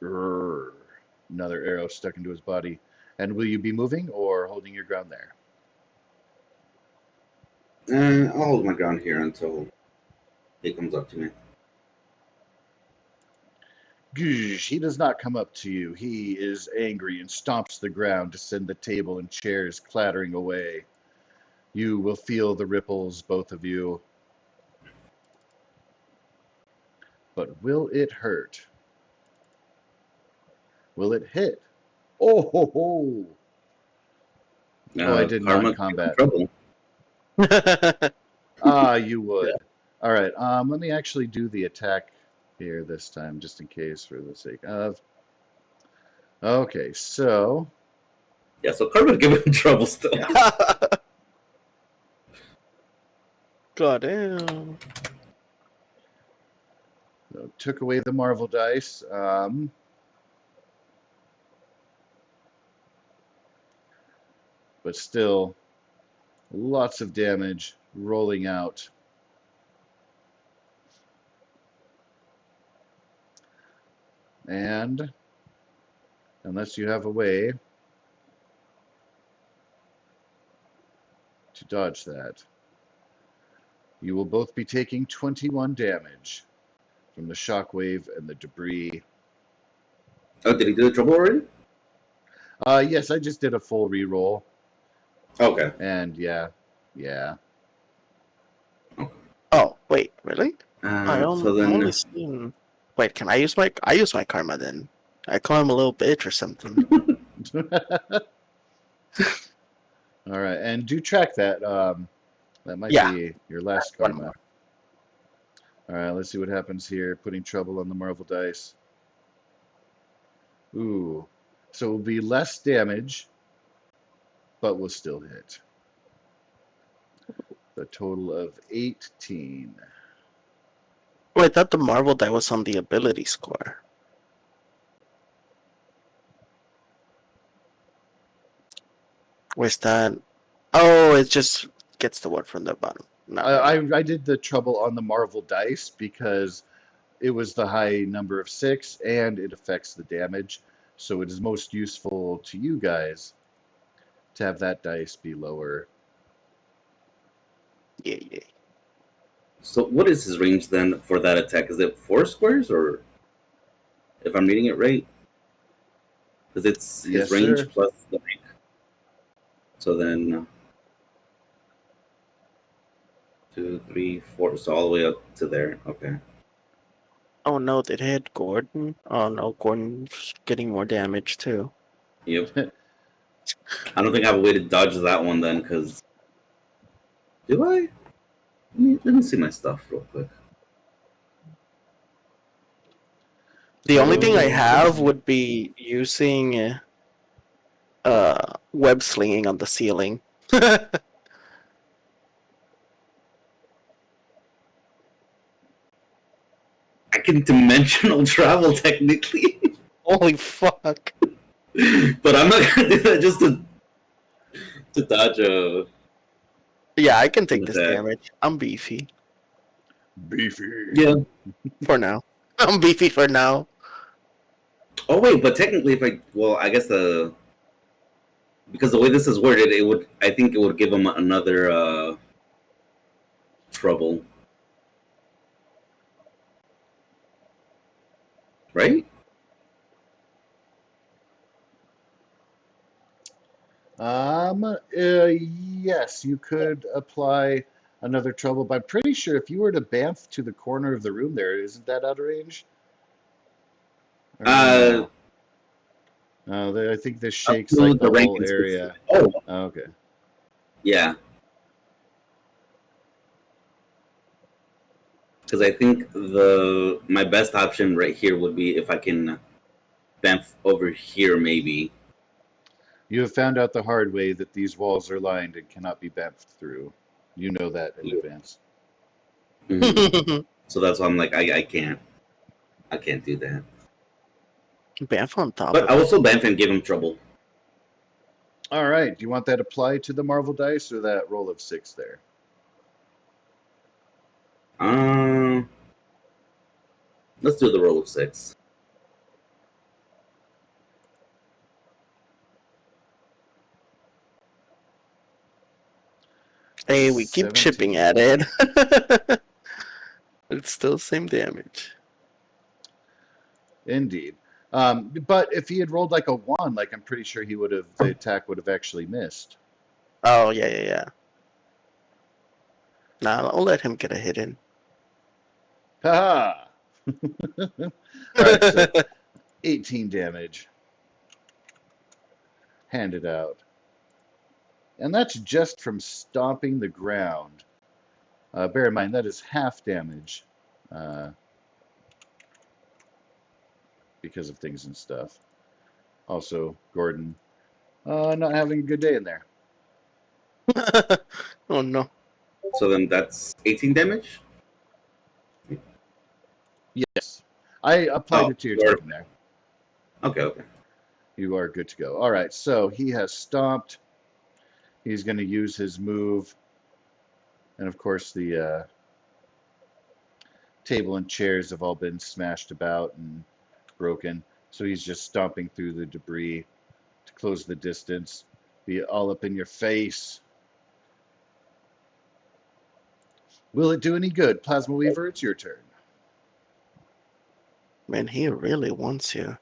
S2: Another arrow stuck into his body. And will you be moving or holding your ground there?
S3: I'll hold my ground here until he comes up to me.
S2: He does not come up to you. He is angry and stomps the ground to send the table and chairs clattering away. You will feel the ripples, both of you. But will it hurt? Will it hit? Oh, ho, ho. I did not combat.
S3: Trouble.
S2: You would. Yeah. All right, let me actually do the attack here this time, just in case, for the sake of. Okay, so.
S3: Yeah, so Karma's giving him trouble still.
S1: God damn.
S2: So, took away the Marvel dice. But still, lots of damage rolling out. And unless you have a way to dodge that, you will both be taking 21 damage from the shockwave and the debris.
S3: Oh, did he do the trouble already?
S2: Yes, I just did a full reroll.
S3: Okay.
S2: And yeah.
S1: Oh, wait, really?
S3: So then,
S1: only seen... Wait, can I use my karma then? I call him a little bitch or something.
S2: All right, and do track that. That might be your last karma. All right, let's see what happens here. Putting trouble on the Marvel dice. Ooh, so it will be less damage, but will still hit. A total of 18.
S1: Wait, I thought the Marvel die was on the ability score. Where's that? Oh, it just gets the one from the bottom. No,
S2: I did the trouble on the Marvel dice because it was the high number of 6 and it affects the damage. So it is most useful to you guys to have that dice be lower.
S1: Yeah.
S3: So what is his range then for that attack? Is it 4 squares, or if I'm reading it right? Because it's his range plus the rank. So then 2, 3, 4, so all the way up to there. Okay.
S1: Oh no, they hit Gordon. Oh no, Gordon's getting more damage too.
S3: Yep. I don't think I have a way to dodge that one then, because... Do I? Let me see my stuff real quick. The
S1: only thing I have would be using web slinging on the ceiling.
S3: I can dimensional travel technically,
S1: Holy fuck.
S3: but I'm not gonna do that just to dodge a.
S1: Yeah, I can take
S3: With
S1: this
S3: that.
S1: damage. I'm beefy.
S2: Beefy.
S3: Yeah.
S1: For now. I'm beefy for now.
S3: Oh wait, but technically, I guess because the way this is worded, I think it would give him another trouble, right?
S2: Yes, you could apply another trouble, but I'm pretty sure if you were to bamf to the corner of the room there, isn't that out of range? Or
S3: Uh,
S2: no? I think this
S3: up
S2: shakes
S3: to
S2: like
S3: the
S2: the
S3: rank
S2: whole
S3: and space.
S2: area.
S3: Oh,
S2: Oh, okay.
S3: yeah. Because I think my best option right here would be if I can bamf over here, maybe.
S2: You have found out the hard way that these walls are lined and cannot be bamfed through. You know that in advance.
S3: Mhm. So that's why I'm like, I can't do that.
S1: Banff on top
S3: But
S1: of
S3: I
S1: it.
S3: will still bamf and give him trouble.
S2: All right. Do you want that applied to the Marvel dice or that roll of 6 there?
S3: Let's do the roll of 6.
S1: Hey, we keep
S2: 17.
S1: chipping at it. It's still same damage.
S2: Indeed. But if he had rolled like a 1, like I'm pretty sure the attack would have actually missed.
S1: Oh, yeah. Nah, I'll let him get a hit in.
S2: Ha All right, so 18 damage. Handed out. And that's just from stomping the ground. Bear in mind, that is half damage because of things and stuff. Also, Gordon not having a good day in there.
S1: Oh, no.
S3: So then that's 18 damage?
S2: Yes. I applied
S3: Oh,
S2: it to your
S3: or,
S2: turn there.
S3: okay.
S2: You are good to go. All right, so he has stomped. He's going to use his move. And of course, the table and chairs have all been smashed about and broken. So he's just stomping through the debris to close the distance. Be all up in your face. Will it do any good? Plasma Weaver, it's your turn.
S1: Man, he really wants you.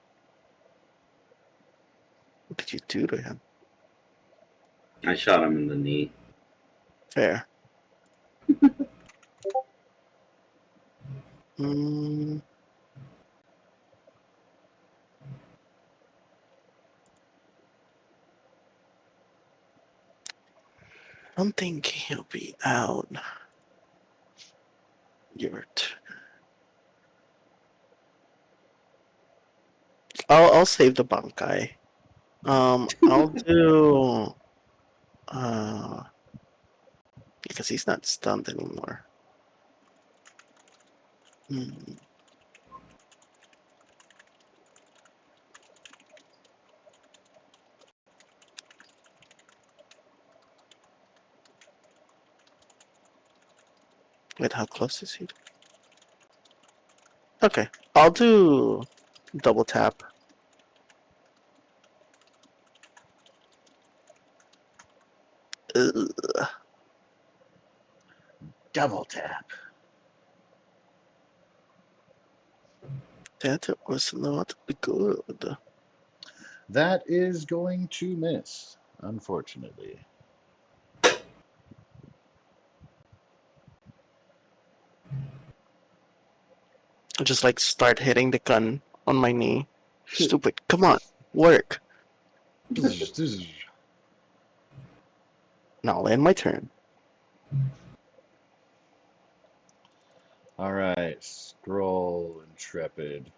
S1: What did you do to him?
S3: I shot him in the knee.
S1: Fair. Mm, I don't think he'll be out. I'll save the Bankai. I'll do because he's not stunned anymore. Hmm. Wait, how close is he? Okay, I'll do double tap. Ugh,
S2: Double tap.
S1: that was not good.
S2: That is going to miss, unfortunately.
S1: I just like start hitting the gun on my knee. Stupid. Come on, work. Now I'll end my turn.
S2: All right, Skrull Intrepid.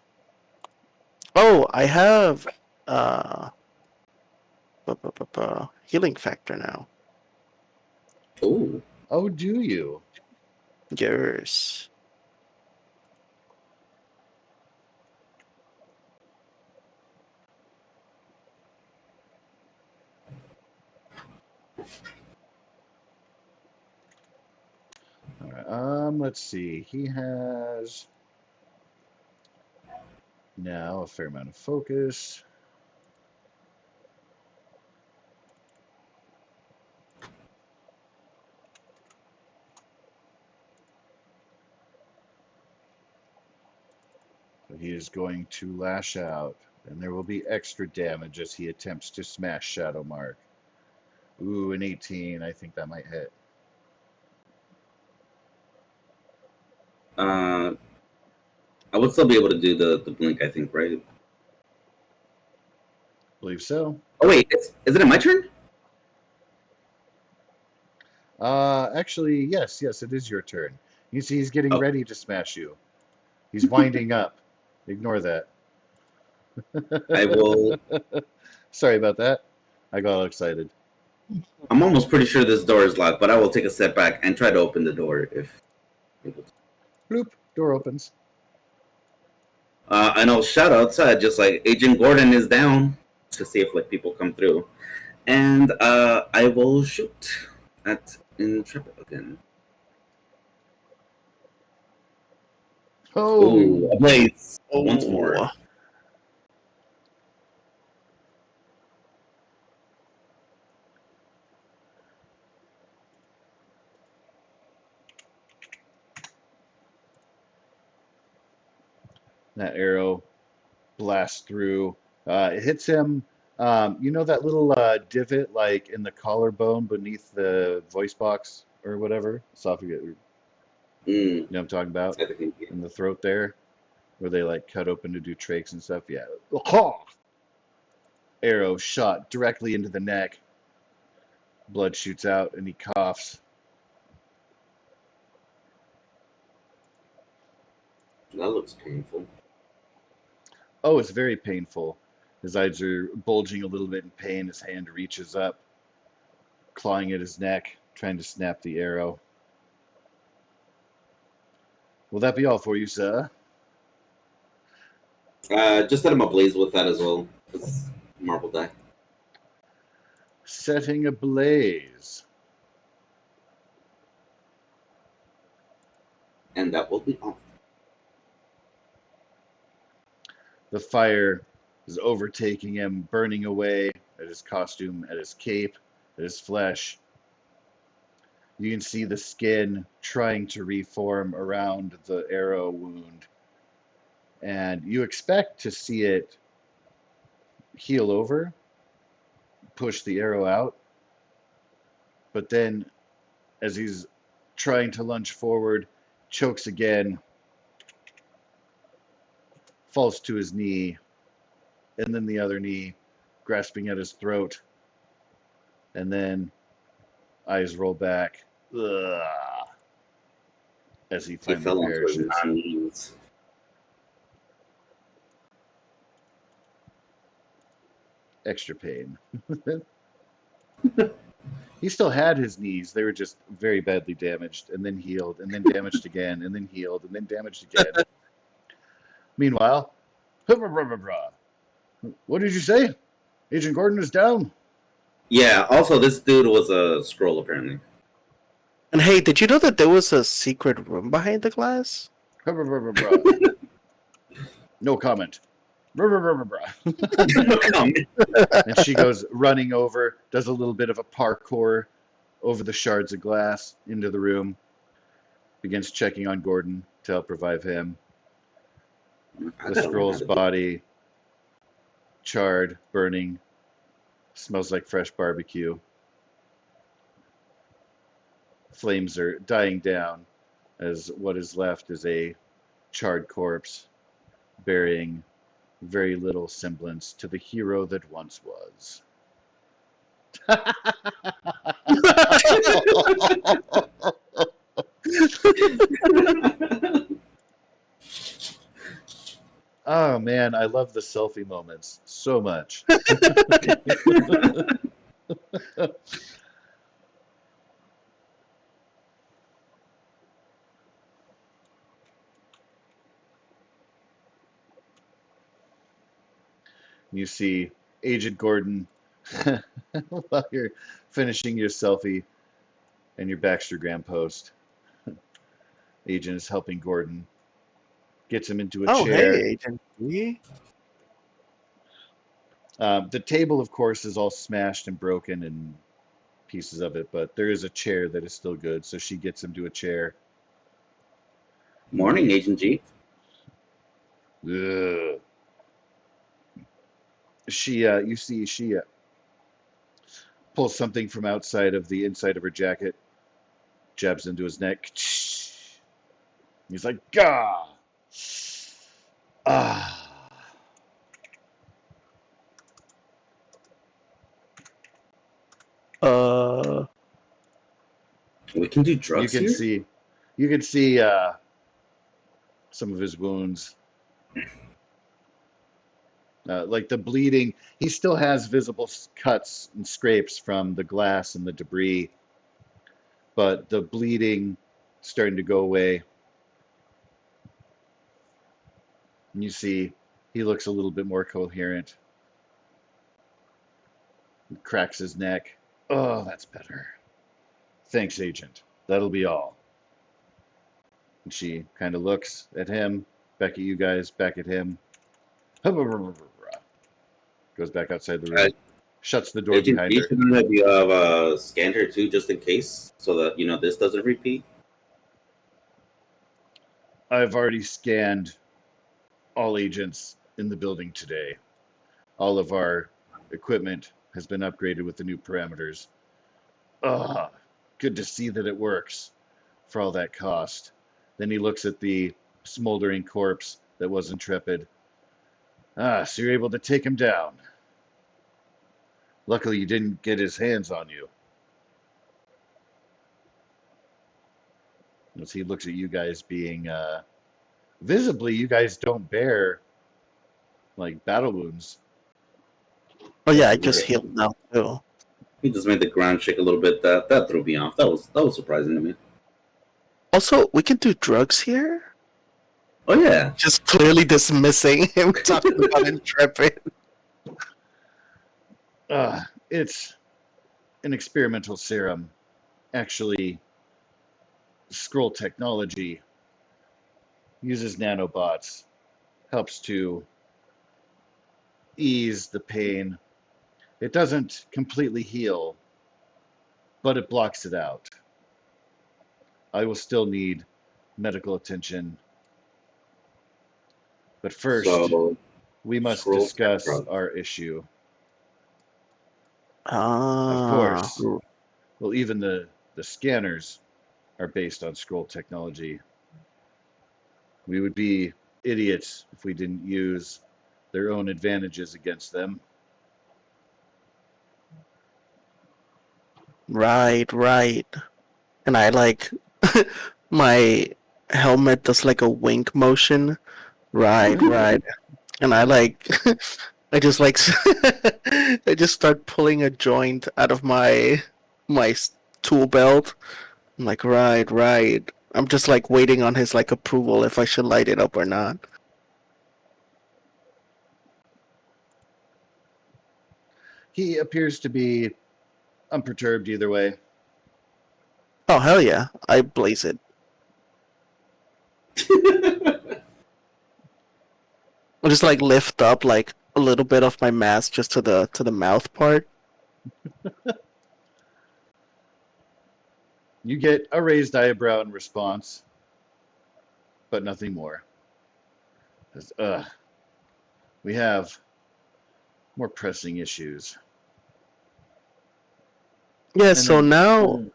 S1: Oh, I have uh Healing factor now.
S3: Ooh.
S2: Oh, do you?
S1: Yes.
S2: All right. Let's see. He has now a fair amount of focus. So he is going to lash out, and there will be extra damage as he attempts to smash Shadow Mark. Ooh, an 18. I think that might hit.
S3: I would still be able to do the blink, I think, right?
S2: Believe so.
S3: Oh wait, is it my turn?
S2: Actually, yes, it is your turn. You see, he's getting
S3: Oh,
S2: ready to smash you. He's winding up. Ignore that.
S3: I will.
S2: Sorry about that. I got all excited.
S3: I'm almost pretty sure this door is locked, but I will take a step back and try to open the door if able to.
S2: Bloop, door opens.
S3: And I'll shout outside, just like Agent Gordon is down, to see if like people come through, and I will shoot at Intrepid again. Ooh,
S2: Oh,
S3: a blaze once
S1: Oh,
S3: more.
S2: that arrow blasts through. It hits him. You know that little divot, like in the collarbone beneath the voice box or whatever, esophagus. You
S3: Mm,
S2: know what I'm talking about?
S3: I think
S2: In the throat there, where they like cut open to do trachs and stuff. Yeah. Arrow shot directly into the neck. Blood shoots out and he coughs.
S3: that looks painful.
S2: Oh, it's very painful. His eyes are bulging a little bit in pain. His hand reaches up, clawing at his neck, trying to snap the arrow. Will that be all for you, sir?
S3: Just set him ablaze with that as well. It's Marvel die,
S2: Setting ablaze.
S3: and that will be all.
S2: The fire is overtaking him, burning away at his costume, at his cape, at his flesh. You can see the skin trying to reform around the arrow wound. And you expect to see it heal over, push the arrow out. But then, as he's trying to lunge forward, chokes again, falls to his knee, and then the other knee, grasping at his throat. And then eyes roll back. Ugh, as he
S3: He
S2: finally
S3: fell onto his
S2: perishes.
S3: knees.
S2: Extra pain. He still had his knees. They were just very badly damaged, and then healed, and then damaged again, and then healed, and then damaged again. Meanwhile, what did you say? Agent Gordon is down.
S3: Yeah. Also, this dude was a scroll apparently.
S1: and hey, did you know that there was a secret room behind the glass?
S2: No comment. And
S3: Come.
S2: she goes running over, does a little bit of a parkour over the shards of glass into the room, begins checking on Gordon to help revive him. The Skrull's body, charred, burning, smells like fresh barbecue. Flames are dying down as what is left is a charred corpse, bearing very little semblance to the hero that once was. Oh man, I love the selfie moments so much. You see Agent Gordon while you're finishing your selfie and your Baxtergram post. Agent is helping Gordon, gets him into a
S1: Oh, hey,
S2: chair.
S1: Agent G.
S2: The table, of course, is all smashed and broken and pieces of it, but there is a chair that is still good, so she gets him to a chair.
S3: Morning, Agent G.
S2: Ugh. You see, she pulls something from outside of the inside of her jacket, jabs into his neck. He's like, "Gah, ah."
S1: Uh,
S3: We can do
S2: You
S3: drugs
S2: can
S3: here?
S2: see, you can see some of his wounds, like the bleeding. He still has visible cuts and scrapes from the glass and the debris, but the bleeding starting to go away. And you see he looks a little bit more coherent. He cracks his neck. Oh, that's better. Thanks, Agent. That'll be all. And she kind of looks at him, back at you guys, back at him. Goes back outside the
S3: Uh,
S2: room, shuts the door
S3: Agent
S2: behind
S3: G,
S2: her.
S3: shouldn't have you have scanned her too, just in case, so that this doesn't repeat?
S2: I've already scanned all agents in the building today. All of our equipment has been upgraded with the new parameters. Ah, good to see that it works for all that cost. Then he looks at the smoldering corpse that was Intrepid. Ah, so you're able to take him down. Luckily, you didn't get his hands on you. As he looks at you guys being, visibly, you guys don't bear, like, battle wounds.
S1: oh yeah, I just
S3: Yeah.
S1: healed now too.
S3: He just made the ground shake a little bit. That threw me off. That was surprising to me.
S1: Also, we can do drugs here.
S3: Oh yeah.
S1: Just clearly dismissing him talking about Intrepid.
S2: It's an experimental serum. Actually, Skrull technology uses nanobots, helps to ease the pain. It doesn't completely heal, but it blocks it out. I will still need medical attention. But first,
S3: So
S2: we must
S3: scroll tech
S2: discuss
S3: drugs.
S2: our issue. Of
S1: Ah,
S2: course, well, even the scanners are based on scroll technology. We would be idiots if we didn't use their own advantages against them.
S1: right, right. And I like my helmet does like a wink motion. Right, right. And I like I just like I just start pulling a joint out of my tool belt. I'm like, right, right. I'm just like waiting on his like approval if I should light it up or not.
S2: He appears to be unperturbed either way.
S1: Oh hell yeah, I blaze it. I just like lift up like a little bit of my mask just to the mouth part.
S2: You get a raised eyebrow in response, but nothing more. Says, we have more pressing issues.
S1: Yeah,
S2: And
S1: so
S2: then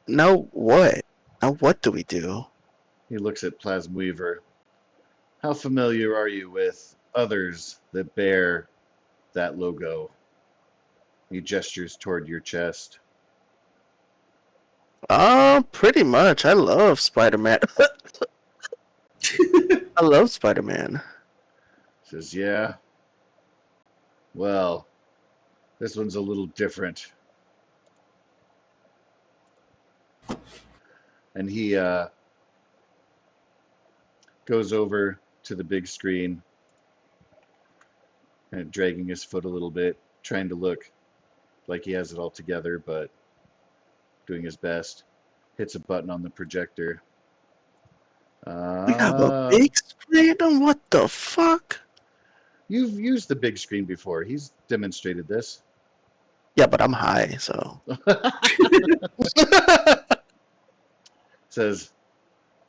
S1: now what? Now what do we do?
S2: he looks at Plasm Weaver. How familiar are you with others that bear that logo? He gestures toward your chest.
S1: Pretty much. I love Spider-Man. I love Spider-Man.
S2: Says, yeah, well, this one's a little different. And he goes over to the big screen, kind of dragging his foot a little bit, trying to look like he has it all together, but doing his best. Hits a button on the projector.
S1: We have a big screen? What the fuck?
S2: You've used the big screen before. He's demonstrated this.
S1: Yeah, but I'm high, so.
S2: Says,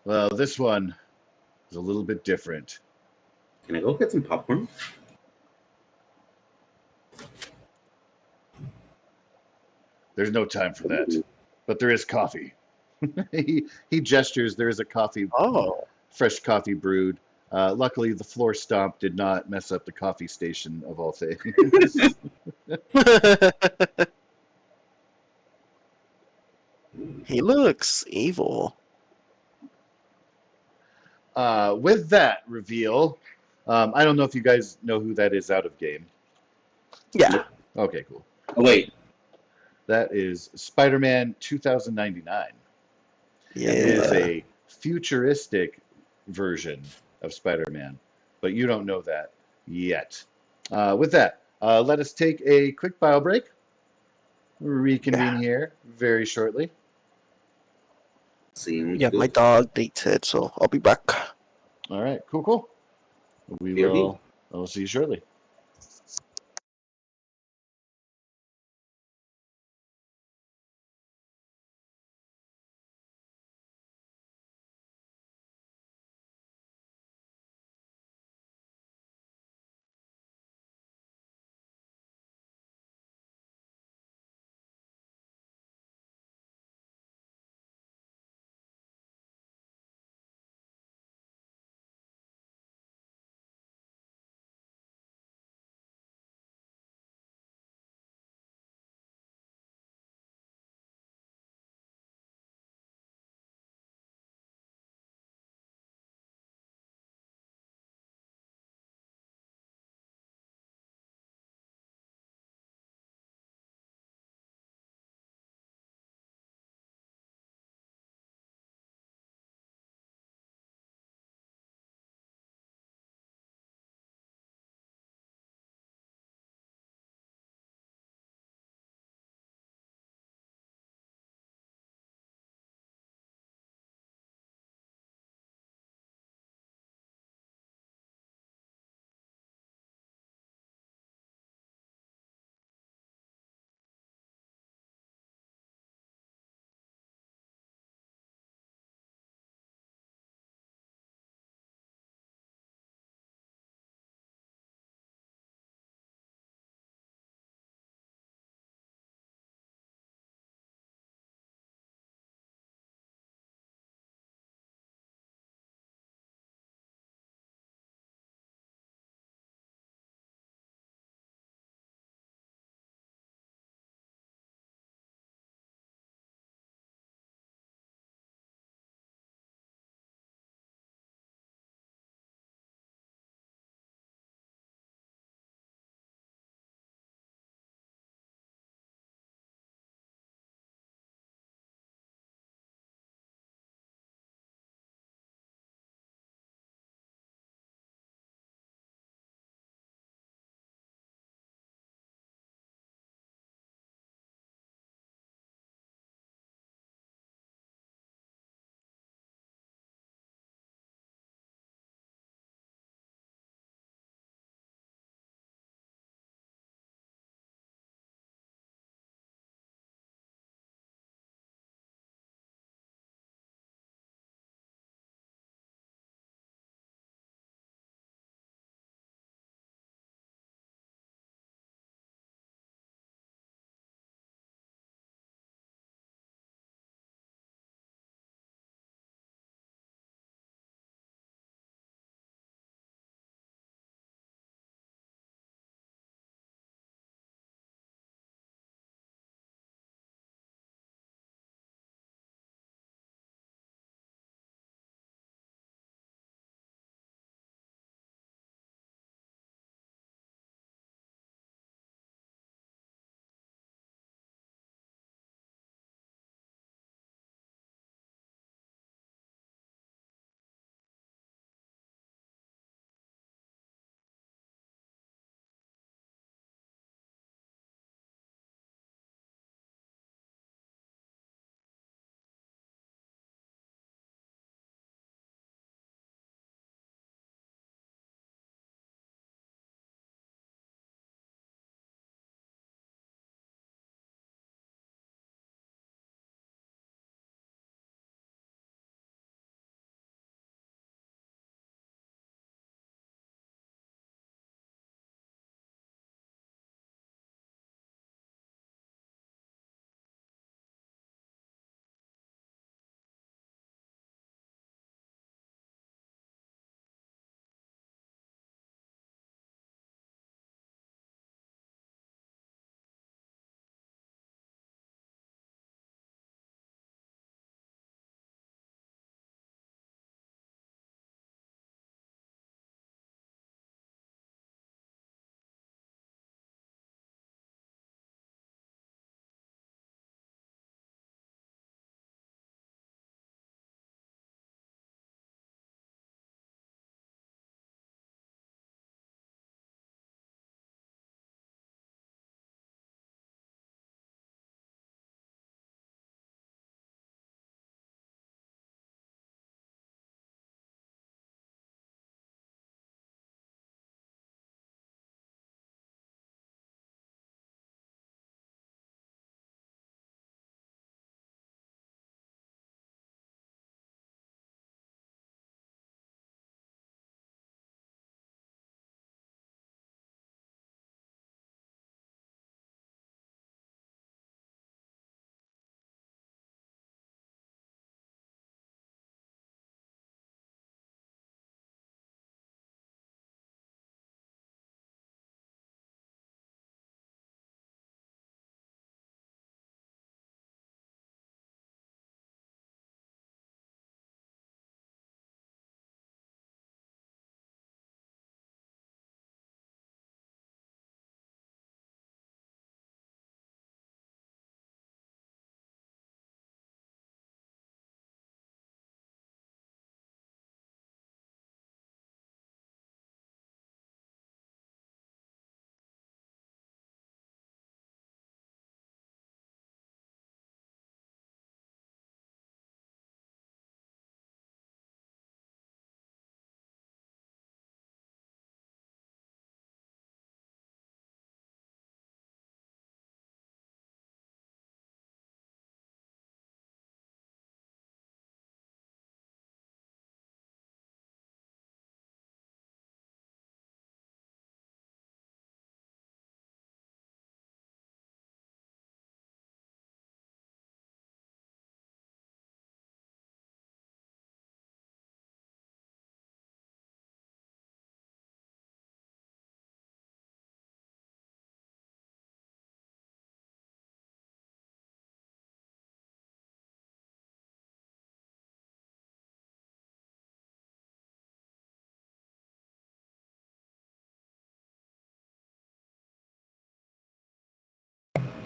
S2: well, this one is a little bit different.
S3: Can I go get some popcorn?
S2: There's no time for that, but there is coffee. he gestures. There is a coffee,
S1: Oh.
S2: fresh coffee brewed. Luckily, the floor stomp did not mess up the coffee station of all things.
S1: He looks evil.
S2: With that reveal, I don't know if you guys know who that is out of game.
S1: Yeah.
S2: Okay, cool.
S3: Oh, wait.
S2: That is Spider-Man 2099.
S1: Yeah.
S2: It is a futuristic version of Spider-Man, but you don't know that yet. With that, let us take a quick bio break. Reconvene here very shortly.
S3: Seems
S1: Yeah, my
S3: good.
S1: dog dates it, so I'll be back.
S2: All right, cool. We
S3: BRB.
S2: will see you shortly.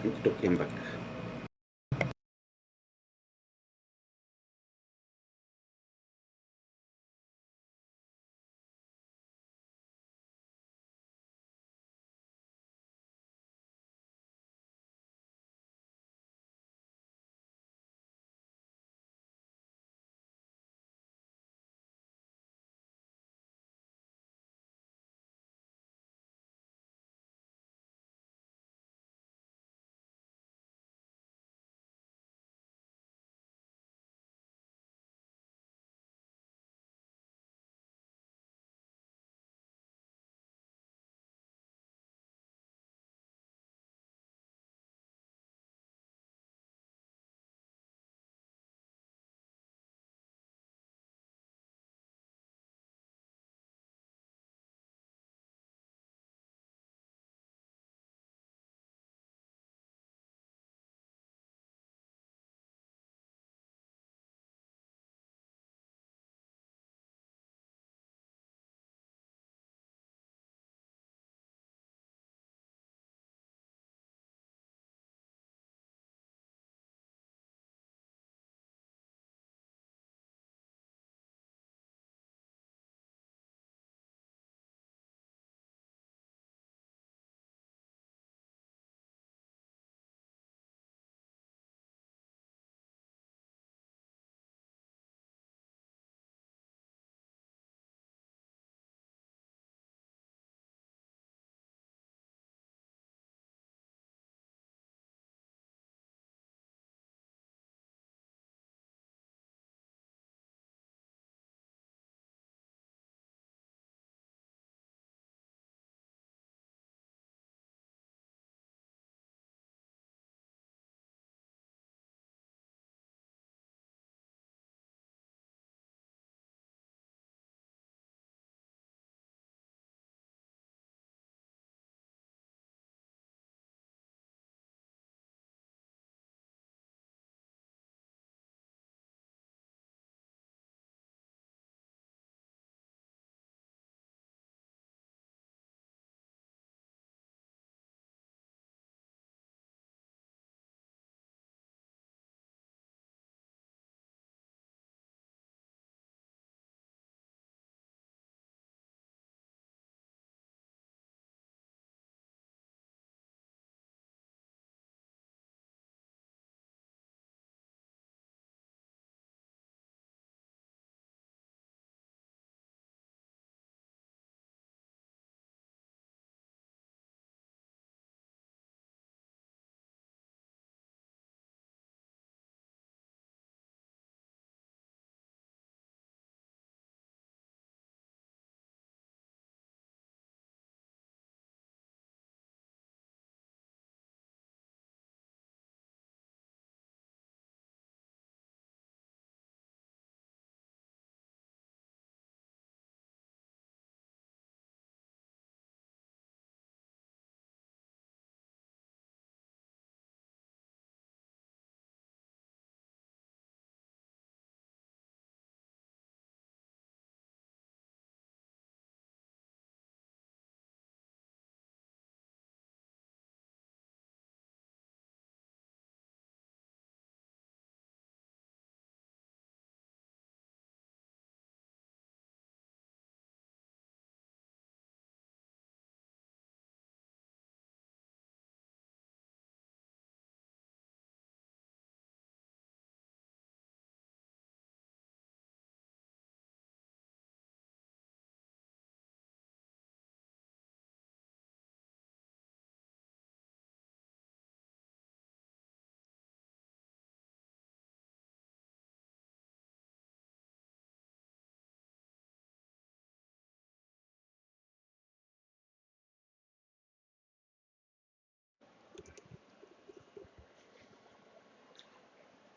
S3: Okay, I'm back.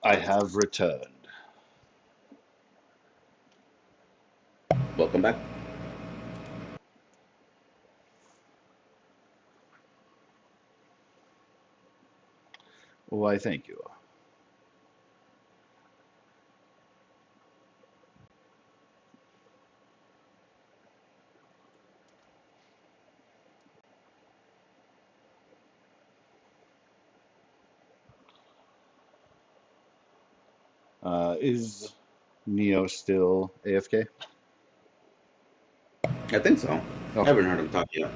S2: I have returned.
S3: Welcome back.
S2: Why, thank you. Is Neo still AFK?
S3: I think so.
S2: Oh,
S3: I haven't heard him talk yet.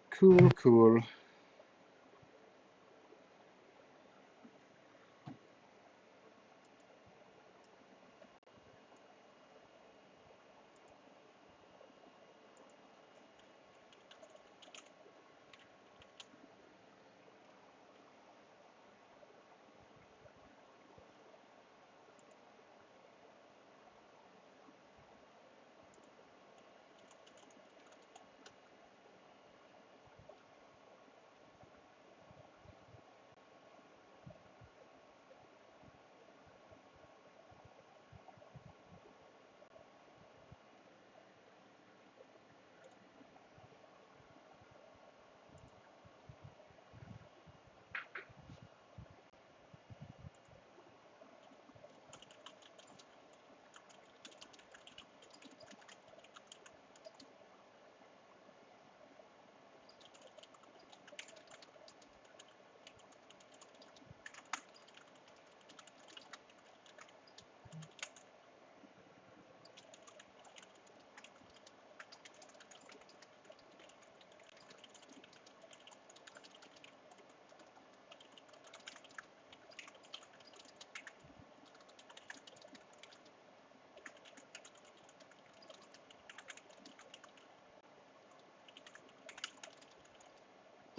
S2: cool, cool.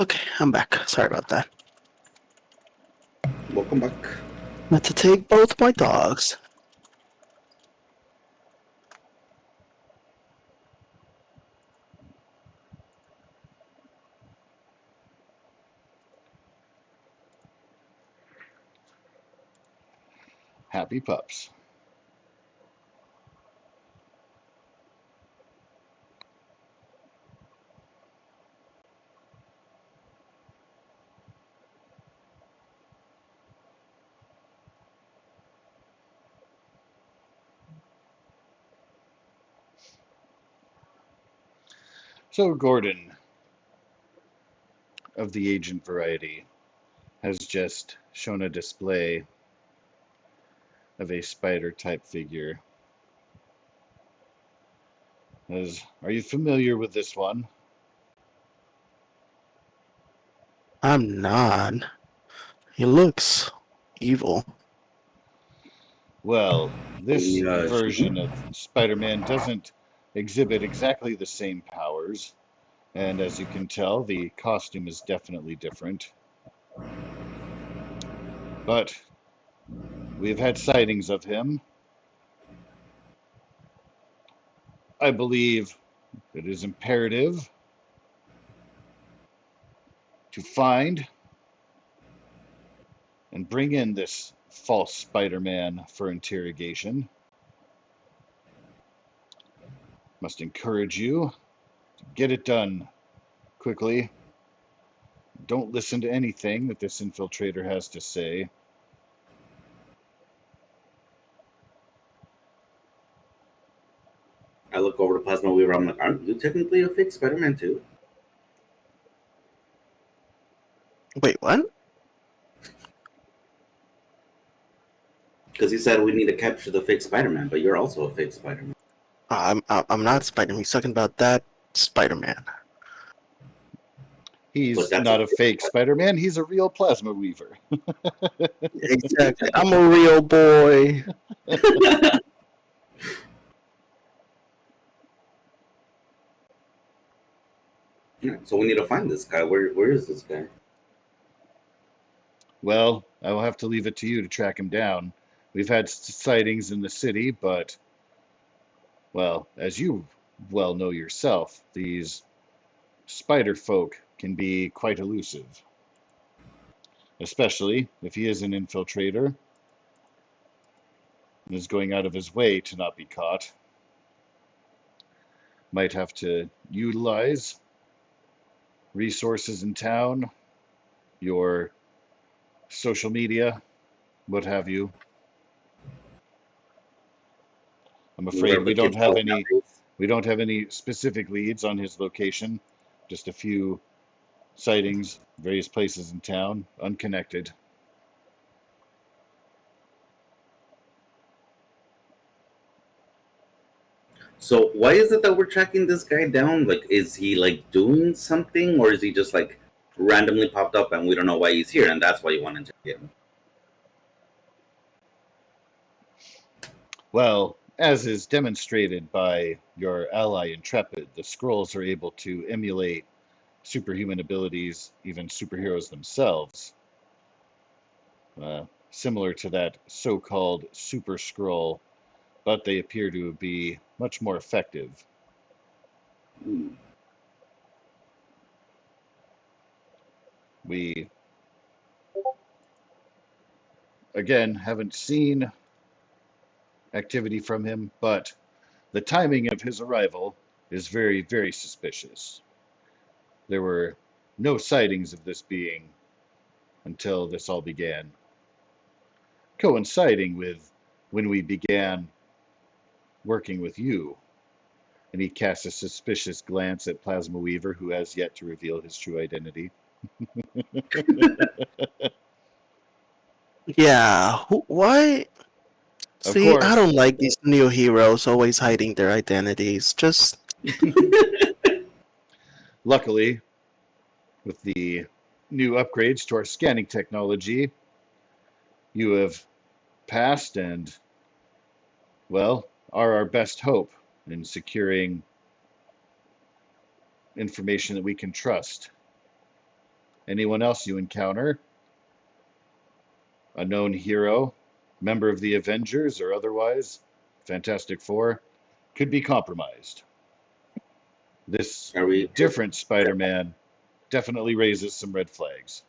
S1: Okay, I'm back. Sorry about that.
S3: Welcome back.
S1: Had to take both my dogs.
S2: Happy pups. So Gordon, of the agent variety, has just shown a display of a spider type figure. Are you familiar with this one?
S1: I'm not. He looks evil.
S2: Well, this
S3: Shoot.
S2: version of Spider-Man doesn't exhibit exactly the same powers, and as you can tell, the costume is definitely different. But we've had sightings of him. I believe it is imperative to find and bring in this false Spider-Man for interrogation. Must encourage you to get it done quickly. Don't listen to anything that this infiltrator has to say.
S3: I look over to Plasma Weaver. I'm like, aren't you technically a fake Spider-Man too?
S1: Wait, what?
S3: Because he said we need to capture the fake Spider-Man, but you're also a fake Spider-Man.
S1: I'm not Spider-Man. He's talking about that Spider-Man.
S3: But
S2: He's
S3: that's a
S2: not a
S3: fake
S2: fake Spider-Man, he's a real plasma weaver.
S1: Exactly. I'm a real boy.
S3: Yeah, so we need to find this guy. Where is this guy?
S2: Well, I will have to leave it to you to track him down. We've had sightings in the city, but, well, as you well know yourself, these spider folk can be quite elusive, especially if he is an infiltrator and is going out of his way to not be caught. Might have to utilize resources in town, your social media, what have you. I'm afraid
S3: Whatever the kids call it nowadays.
S2: we don't have any specific leads on his location, just a few sightings, various places in town, unconnected.
S3: So why is it that we're tracking this guy down? Like, is he like doing something, or is he just like randomly popped up and we don't know why he's here, and that's why you want to get him?
S2: Well, as is demonstrated by your ally Intrepid, the Skrulls are able to emulate superhuman abilities, even superheroes themselves, similar to that so-called Super Skrull, but they appear to be much more effective.
S3: Hmm.
S2: We, again, haven't seen activity from him, but the timing of his arrival is very, very suspicious. There were no sightings of this being until this all began, coinciding with when we began working with you. And he casts a suspicious glance at Plasma Weaver, who has yet to reveal his true identity.
S1: Yeah, why?
S2: Of
S1: See, I
S2: course,
S1: don't like these new heroes always hiding their identities. Just
S2: luckily, with the new upgrades to our scanning technology, you have passed and, well, are our best hope in securing information that we can trust. Anyone else you encounter, a known hero, member of the Avengers or otherwise, Fantastic Four, could be compromised. This
S3: Are we?
S2: different Spider-Man definitely raises some red flags.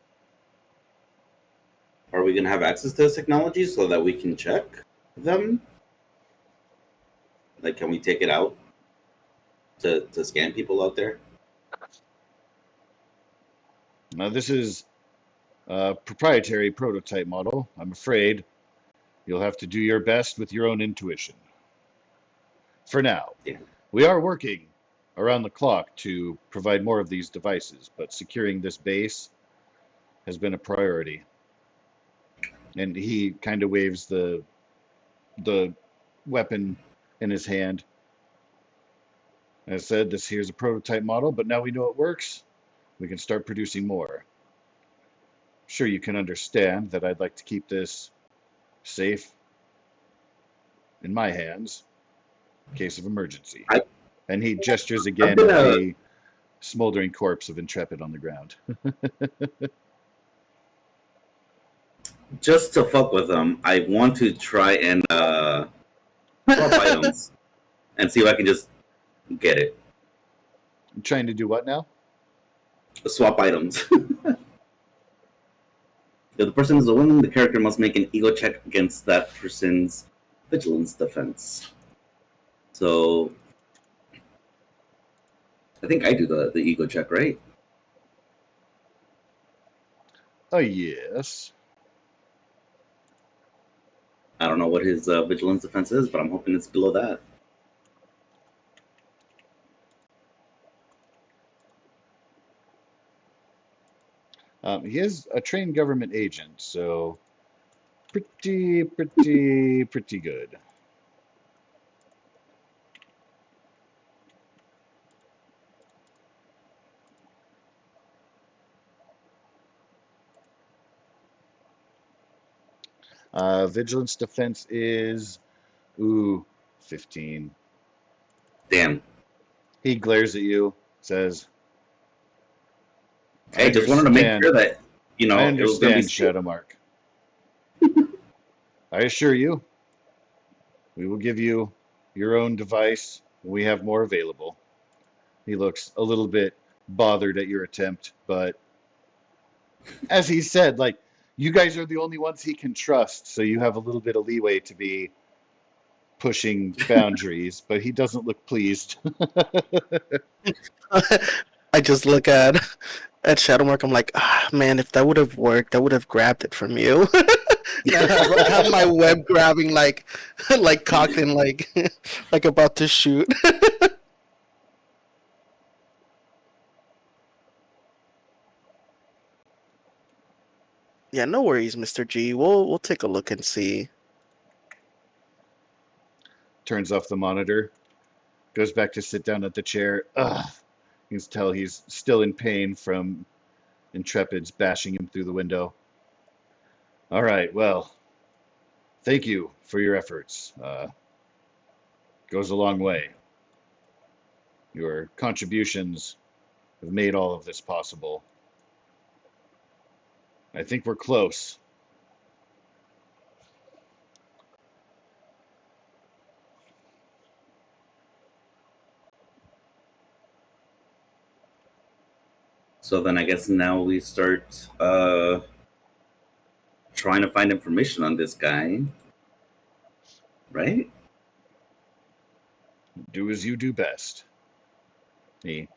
S3: Are we gonna have access to this technology so that we can check them? Like, can we take it out to scan people out there?
S2: Now, this is a proprietary prototype model. I'm afraid you'll have to do your best with your own intuition. For now,
S3: Yeah.
S2: we are working around the clock to provide more of these devices, but securing this base has been a priority. And he kind of waves the weapon in his hand. As I said, this here's a prototype model, but now we know it works. We can start producing more. Sure, you can understand that I'd like to keep this safe in my hands in case of emergency.
S3: I
S2: And he gestures
S3: I'm
S2: again at
S3: gonna
S2: the smoldering corpse of Intrepid on the ground.
S3: just to fuck with them. I want to try and swap items and see if I can just get it.
S2: I'm trying to do what now?
S3: Swap items. If the person is a woman, the character must make an ego check against that person's vigilance defense. So I think I do the ego check, right?
S2: Oh, yes.
S3: I don't know what his vigilance defense is, but I'm hoping it's below that.
S2: He is a trained government agent, so pretty good. Vigilance defense is, 15.
S3: Damn.
S2: He glares at you, says, I
S3: Hey, just wanted to make
S2: understand.
S3: sure that
S2: I
S3: it was gonna be
S2: understand,
S3: safe.
S2: Shadowmark. I assure you, we will give you your own device when we have more available. He looks a little bit bothered at your attempt, but as he said, like, you guys are the only ones he can trust, so you have a little bit of leeway to be pushing boundaries, but he doesn't look pleased.
S1: I just look at Shadowmark. I'm like, ah, man, if that would have worked, I would have grabbed it from you. And I have my web grabbing like like cocked and like like about to shoot. Yeah, no worries, Mr. G. We'll take a look and see.
S2: Turns off the monitor. Goes back to sit down at the chair. Ugh. You can tell he's still in pain from Intrepid's bashing him through the window. All right, well, thank you for your efforts. Goes a long way. Your contributions have made all of this possible. I think we're close.
S3: So then I guess now we start trying to find information on this guy, right?
S2: Do as you do best. He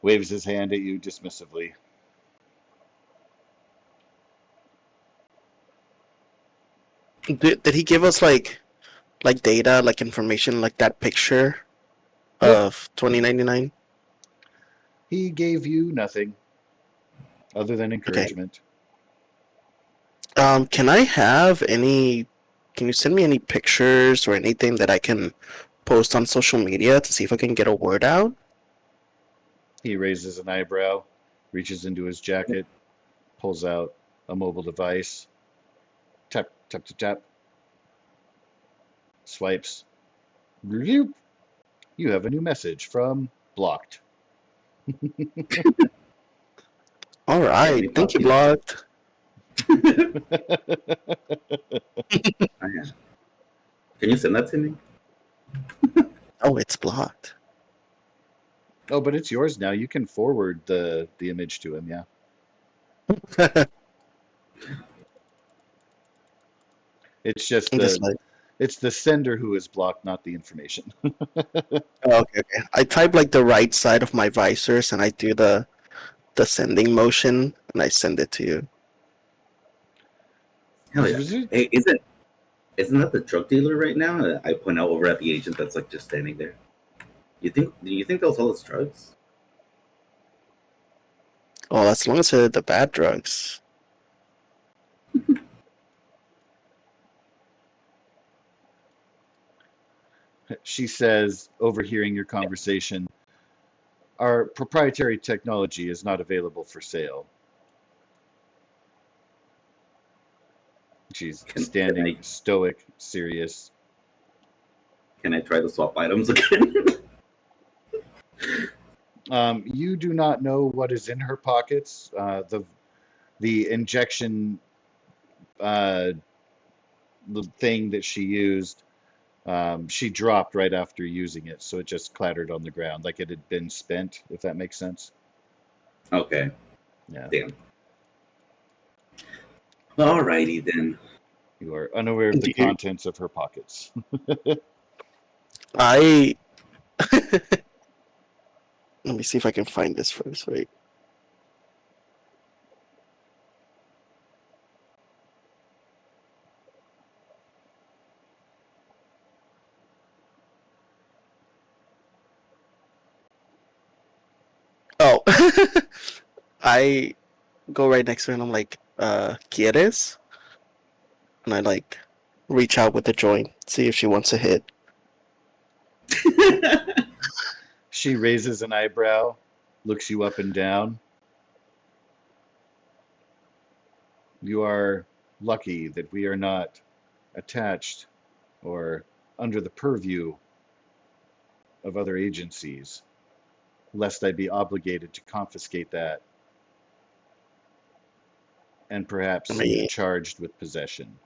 S2: waves his hand at you dismissively.
S1: Did he give us like data, like information, like that picture
S2: Nope.
S1: of 2099?
S2: He gave you nothing other than
S1: Okay.
S2: encouragement.
S1: Can I have any? Can you send me any pictures or anything that I can post on social media to see if I can get a word out?
S2: He raises an eyebrow, reaches into his jacket, pulls out a mobile device. Tap, tap, tap, tap. Swipes. Bloop. You have a new message from Blocked.
S1: All
S3: Yeah,
S1: right,
S3: we
S1: thank you,
S3: probably.
S1: blocked.
S3: Oh, yeah. Can you send that to me?
S1: Oh, it's blocked.
S2: Oh, but it's yours now. You can forward the image to him, yeah. It's just
S1: Just like,
S2: it's the sender who is blocked, not the information.
S1: oh, okay, okay. I type like the right side of my visors and I do the sending motion and I send it to you.
S3: Hell yeah. Hey, isn't that the drug dealer right now? I point out over at the agent that's like just standing there. Do you think they'll sell us drugs?
S1: Oh, as long as they're the bad drugs.
S2: She says, overhearing your conversation, our proprietary technology is not available for sale. She's
S3: Can
S2: standing stoic, serious.
S3: I try to swap items again?
S2: You do not know what is in her pockets. The injection the thing that she used, she dropped right after using it, so it just clattered on the ground like it had been spent, if that makes sense.
S3: Okay.
S2: Yeah.
S3: Damn. Alrighty then.
S2: You are unaware of the
S1: Do you,
S2: contents of her pockets.
S1: I let me see if I can find this first. Wait. Oh, I go right next to her and I'm like, ¿Quieres? And I like reach out with the joint, see if she wants a hit.
S2: She raises an eyebrow, looks you up and down. You are lucky that we are not attached or under the purview of other agencies, lest I be obligated to confiscate that and perhaps
S1: I
S2: see you
S1: mean,
S2: charged with possession.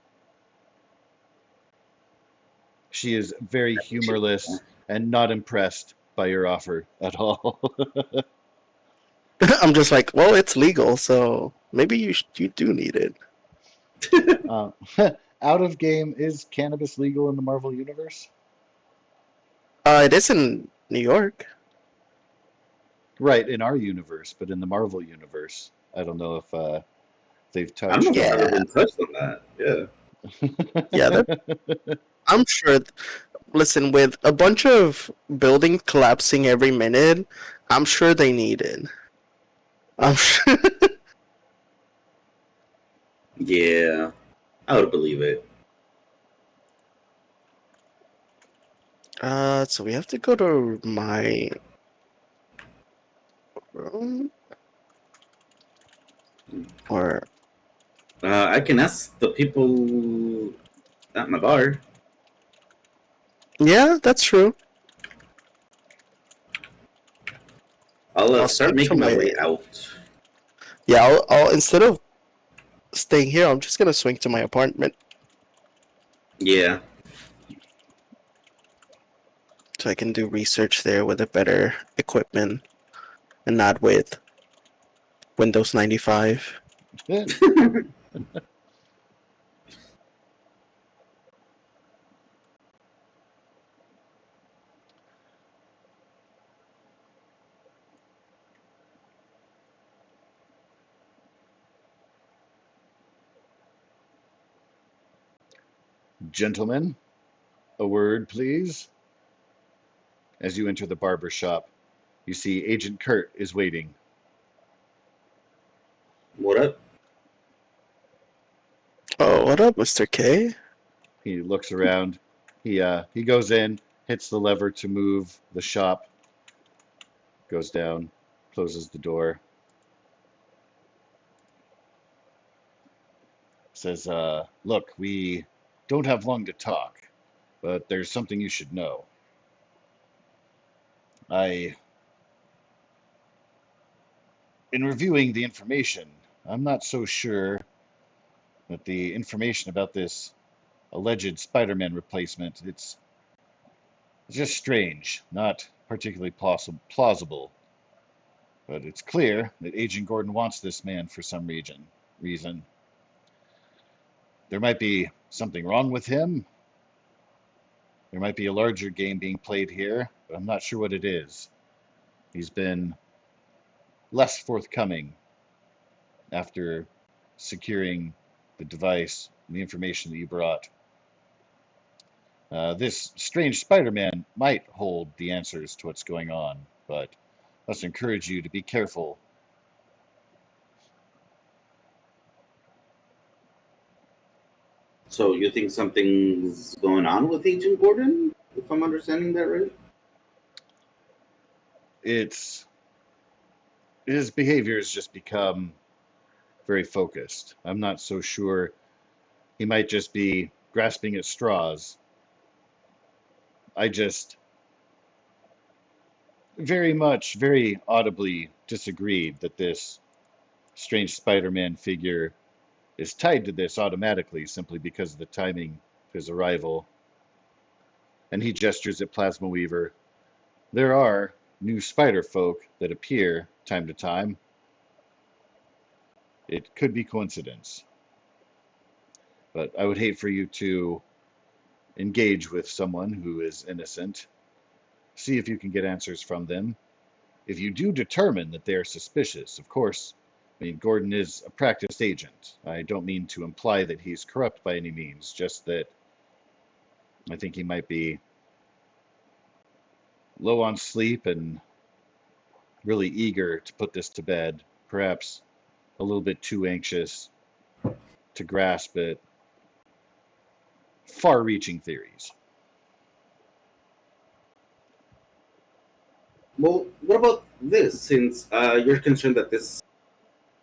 S2: She is very humorless and not impressed by your offer at all.
S1: I'm just like, well, it's legal, so maybe you do need it.
S2: uh, Out of game, is cannabis legal in the Marvel Universe?
S1: It is in New York.
S2: Right, in our universe, but in the Marvel Universe, I don't know if they've
S3: I don't know
S2: touched
S3: if I've ever
S1: Yeah,
S3: been touched on that.
S1: yeah. I'm sure. Listen, with a bunch of buildings collapsing every minute, I'm sure they need it. I'm sure.
S3: Yeah, I would believe it.
S1: So we have to go to my room, or
S3: I can ask the people at my bar.
S1: yeah, that's true.
S3: I'll
S1: I'll
S3: start
S1: swing to
S3: making my
S1: my
S3: way out.
S1: yeah. I'll instead of staying here, I'm just gonna swing to my apartment
S3: Yeah.
S1: so I can do research there with a better equipment and not with Windows 95.
S2: Gentlemen, a word, please. As you enter the barber shop, you see Agent Kurt is waiting.
S3: What up?
S1: Oh, what up, Mr. K?
S2: He looks around. He goes in, hits the lever to move the shop, goes down, closes the door, says, "Look, we don't have long to talk, but there's something you should know. I, in reviewing the information, I'm not so sure that the information about this alleged Spider-Man replacement, it's just strange, not particularly plausible. But it's clear that Agent Gordon wants this man for some reason. There might be something wrong with him. There might be a larger game being played here, but I'm not sure what it is. He's been less forthcoming after securing the device and the information that you brought. This strange Spider-Man might hold the answers to what's going on, but I must encourage you to be careful.
S3: So you think something's going on with Agent Gordon? If I'm understanding that right?
S2: It's his behavior has just become very focused. I'm not so sure. He might just be grasping at straws. I just very audibly disagreed that this strange Spider-Man figure is tied to this automatically simply because of the timing of his arrival. And he gestures at Plasma Weaver. There are new spider folk that appear time to time. It could be coincidence, but I would hate for you to engage with someone who is innocent. See if you can get answers from them. If you do determine that they are suspicious, of course, I mean, Gordon is a practiced agent. I don't mean to imply that he's corrupt by any means, just that I think he might be low on sleep and really eager to put this to bed, perhaps a little bit too anxious to grasp at far reaching theories.
S3: Well, what about this? Since you're concerned that this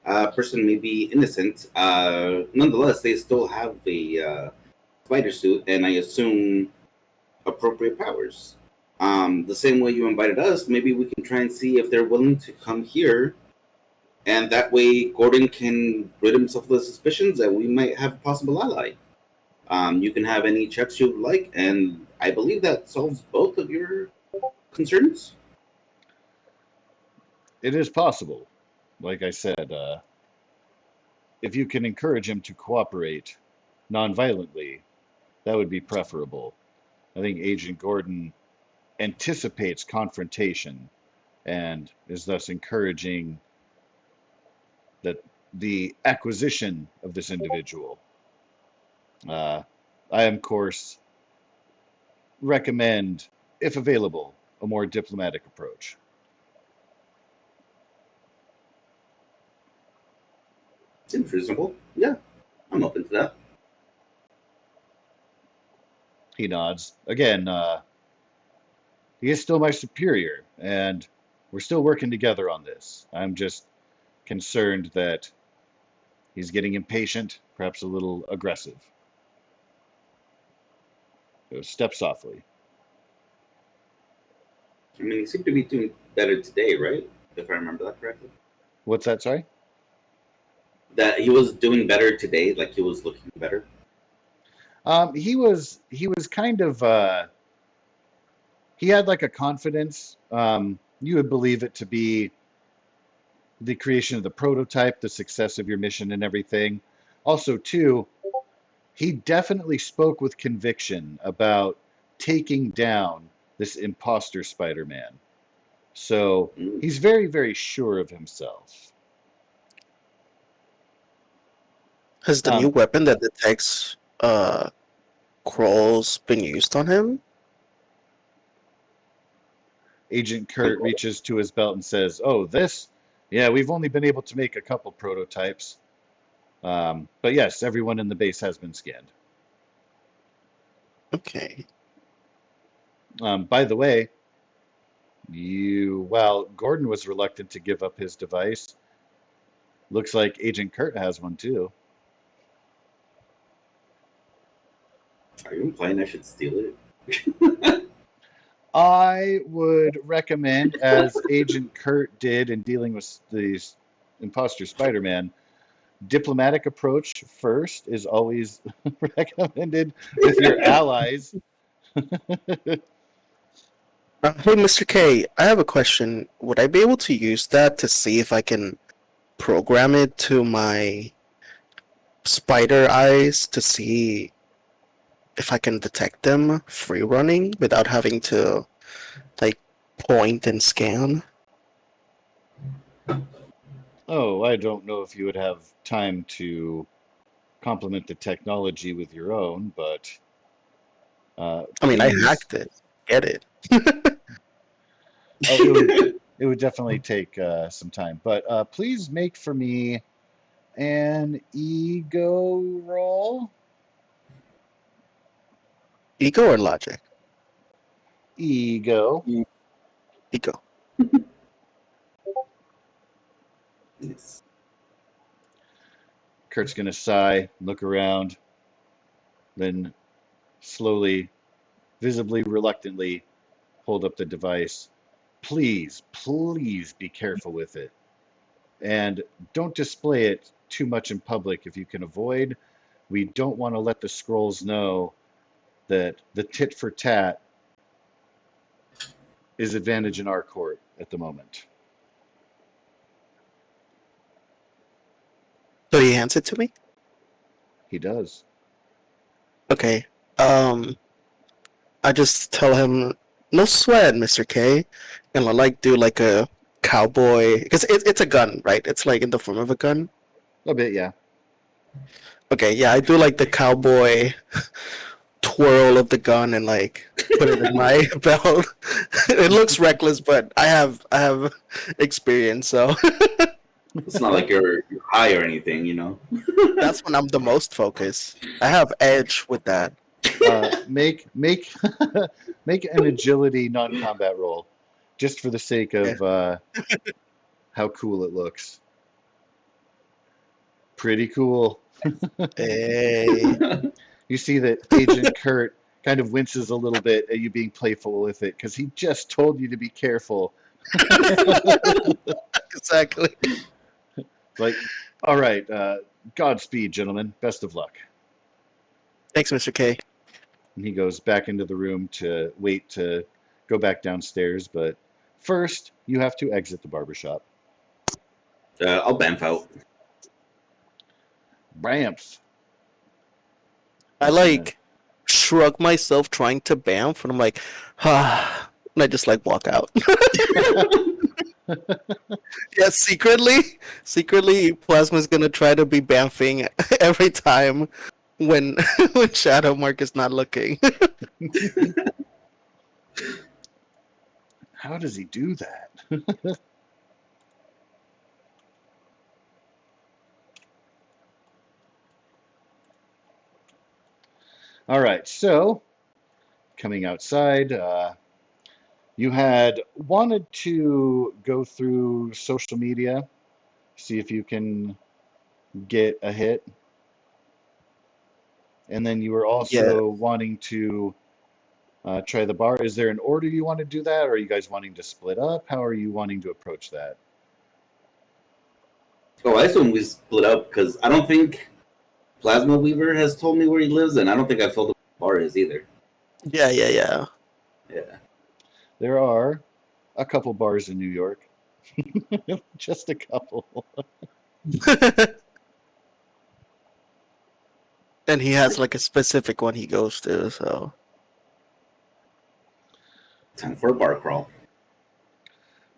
S3: person may be innocent, nonetheless, they still have a spider suit, and I assume appropriate powers. The same way you invited us, maybe we can try and see if they're willing to come here, and that way Gordon can rid himself of the suspicions that we might have a possible ally. You can have any checks you would like, and I believe that solves both of your concerns.
S2: It is possible, like I said, if you can encourage him to cooperate nonviolently, that would be preferable. I think Agent Gordon anticipates confrontation and is thus encouraging that the acquisition of this individual. Uh, I, of course, recommend, if available, a more diplomatic approach.
S3: Seems reasonable. Yeah, I'm open to that.
S2: He nods. Again, he is still my superior, and we're still working together on this. I'm just concerned that he's getting impatient, perhaps a little aggressive. So step softly.
S3: I mean, he seemed to be doing better today, right? If I remember that correctly.
S2: What's that, sorry?
S3: That he was doing better today, like he was looking better.
S2: He was kind of he had like a confidence. You would believe it to be the creation of the prototype, the success of your mission and everything. Also, too, he definitely spoke with conviction about taking down this imposter Spider-Man. So
S3: Mm.
S2: he's very, very sure of himself.
S1: Has the new
S2: Um,
S1: weapon that detects crawls been used on him?
S2: Agent Kurt reaches to his belt and says, "Oh, this? Yeah, we've only been able to make a couple prototypes. But yes, everyone in the base has been scanned.
S1: Okay.
S2: By the way, while Gordon was reluctant to give up his device, looks like Agent Kurt has one too.
S3: Are you implying I should steal it?
S2: I would recommend, as Agent Kurt did in dealing with these imposter Spider-Man, diplomatic approach first is always recommended with your allies.
S1: Hey, Mr. K, I have a question. Would I be able to use that to see if I can program it to my spider eyes to see if I can detect them free running without having to like point and scan?
S2: Oh, I don't know if you would have time to complement the technology with your own, but
S1: I mean, I
S2: please.
S1: hacked it. Get it?
S2: Oh, it would definitely take some time, but please make for me an ego roll.
S1: Ego or logic?
S2: Ego.
S1: Ego.
S3: Yes.
S2: Kurt's gonna sigh, look around, then slowly, visibly reluctantly hold up the device. Please, please be careful with it. And don't display it too much in public if you can avoid. We don't want to let the Skrulls know that the tit for tat is advantage in our court at the moment.
S1: So he hands it to me?
S2: He does.
S1: Okay. Um, I just tell him, no sweat, Mr. K. And I like do like a cowboy, because it's a gun, right? It's like in the form of a gun.
S2: A bit, yeah.
S1: Okay, yeah, I do like the cowboy twirl of the gun and like put it in my belt. It looks reckless, but I have experience, so
S3: It's not like you're high or anything, you know.
S1: that's when I'm the most focused. I have edge with that.
S2: Make make an agility non-combat roll, just for the sake
S1: Yeah.
S2: of how cool it looks. Pretty cool.
S1: Hey.
S2: You see that Agent Kurt kind of winces a little bit at you being playful with it because he just told you to be careful.
S1: Exactly.
S2: Like, all right, Godspeed, gentlemen. Best of luck.
S1: Thanks, Mr. K.
S2: And he goes back into the room to wait to go back downstairs. But first, you have to exit the barbershop.
S3: I'll bamf out.
S2: Bramf.
S1: I like shrug myself trying to bamf, and I'm like, ah, and I just like walk out. Yeah, secretly, Plasma's gonna try to be bamfing every time when when Shadow Mark is not looking.
S2: How does he do that? All right, so coming outside, You had wanted to go through social media, see if you can get a hit, and then you were
S1: Yeah,
S2: also wanting to try the bar. Is there an order you want to do that, or are you guys wanting to split up? How are you wanting to approach that?
S3: Oh, I assume we split up because I don't think Plasma Weaver has told me where he lives, and I don't think I've told him where the bar is either.
S1: yeah.
S3: Yeah.
S2: There are a couple bars in New York, just a couple.
S1: And he has like a specific one he goes to, so
S3: Time for a bar crawl.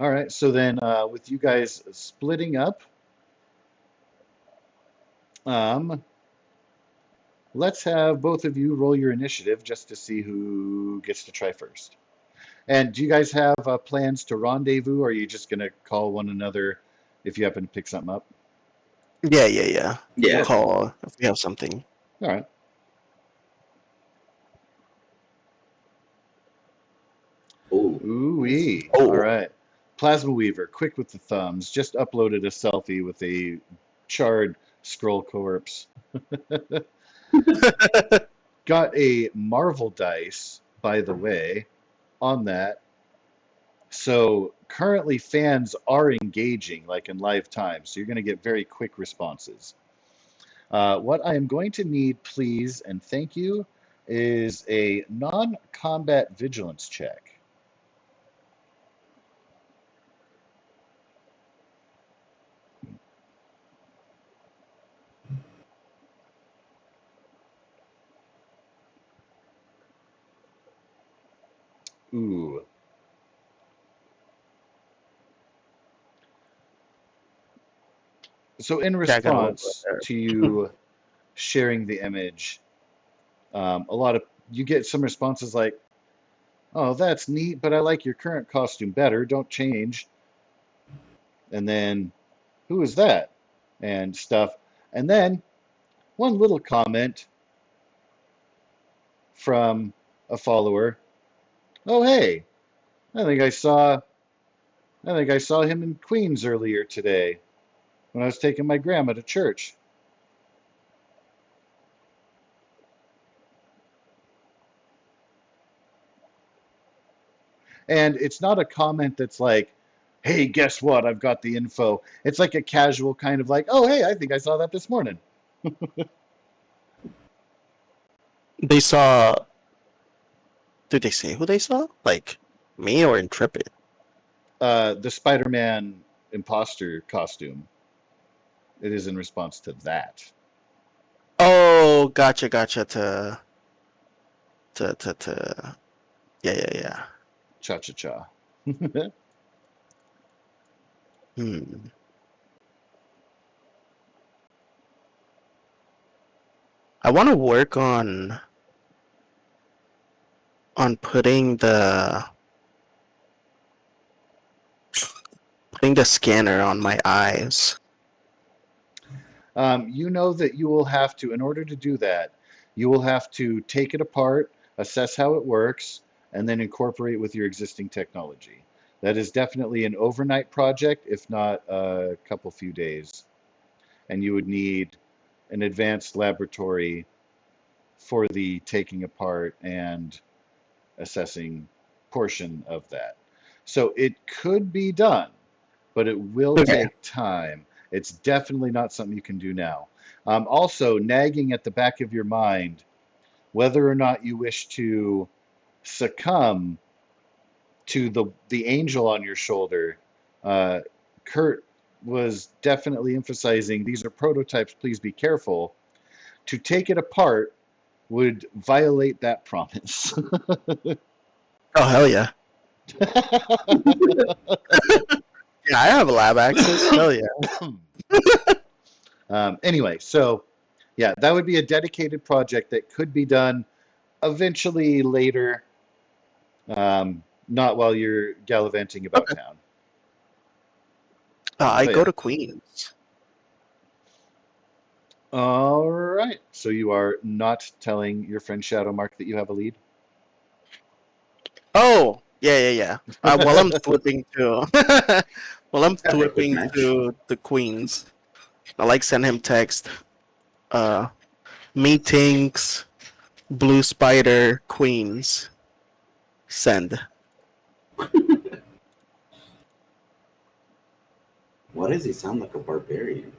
S2: All right, so then with you guys splitting up, um, let's have both of you roll your initiative just to see who gets to try first. And do you guys have plans to rendezvous, or are you just going to call one another if you happen to pick something up?
S1: yeah. We'll
S3: Yeah.
S1: call if we have something.
S2: All right.
S3: Oh, nice.
S2: Ooh-wee. All
S1: Oh.
S2: right. Plasma Weaver, quick with the thumbs, just uploaded a selfie with a charred Skrull corpse. Got a Marvel dice, by the way, on that. So currently fans are engaging like in live time, so you're going to get very quick responses. What I am going to need, please, and thank you, is a non-combat vigilance check. Ooh. So in
S1: Yeah, I got a little bit
S2: response
S1: there.
S2: to you sharing the image, a lot of you get some responses like, "Oh, that's neat, but I like your current costume better. Don't change." And then, "Who is that?" and stuff. And then one little comment from a follower. "Oh, hey, I think I saw him in Queens earlier today when I was taking my grandma to church." And it's not a comment that's like, "Hey, guess what? I've got the info." It's like a casual kind of like, "Oh, hey, I think I saw that this morning."
S1: They saw. Did they say who they saw? Like me or Intrepid?
S2: The Spider-Man imposter costume. It is in response to that.
S1: Oh, gotcha. To. Yeah.
S2: Cha cha cha.
S1: Hmm. I want to work on putting the scanner on my eyes.
S2: You know that you will have to, in order to do that, you will have to take it apart, assess how it works, and then incorporate with your existing technology. That is definitely an overnight project, if not a couple few days. And you would need an advanced laboratory for the taking apart and assessing portion of that. So it could be done, but it will
S1: Okay.
S2: take time. It's definitely not something you can do now. Also, nagging at the back of your mind whether or not you wish to succumb to the angel on your shoulder. Uh, Kurt was definitely emphasizing these are prototypes. Please be careful. To take it apart would violate that promise.
S1: Oh hell yeah. Yeah, I have lab access. Hell yeah.
S2: Anyway, so yeah, that would be a dedicated project that could be done eventually later, not while you're gallivanting about
S1: Okay.
S2: town.
S1: I
S2: So
S1: go
S2: yeah.
S1: to Queens.
S2: All right. So you are not telling your friend Shadow Mark that you have a lead?
S1: Oh Yeah. While I'm flipping to, while I'm
S3: Yeah, for a quick
S1: flipping
S3: match.
S1: to the queens, I like send him text. Uh, meetings, blue spider, queens, send.
S3: Why does he sound like a barbarian?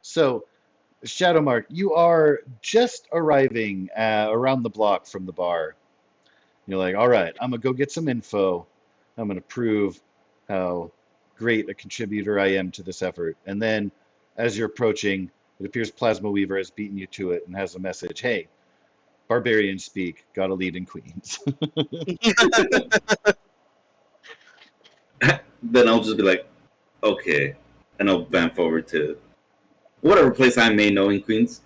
S2: So Shadowmark, you are just arriving around the block from the bar. You're like, all right, I'm gonna go get some info. I'm gonna prove how great a contributor I am to this effort. And then, as you're approaching, it appears Plasma Weaver has beaten you to it and has a message. Hey, barbarians speak. Got a lead in Queens.
S3: Then I'll just be like, okay, and I'll vamp over to whatever place I may know in Queens.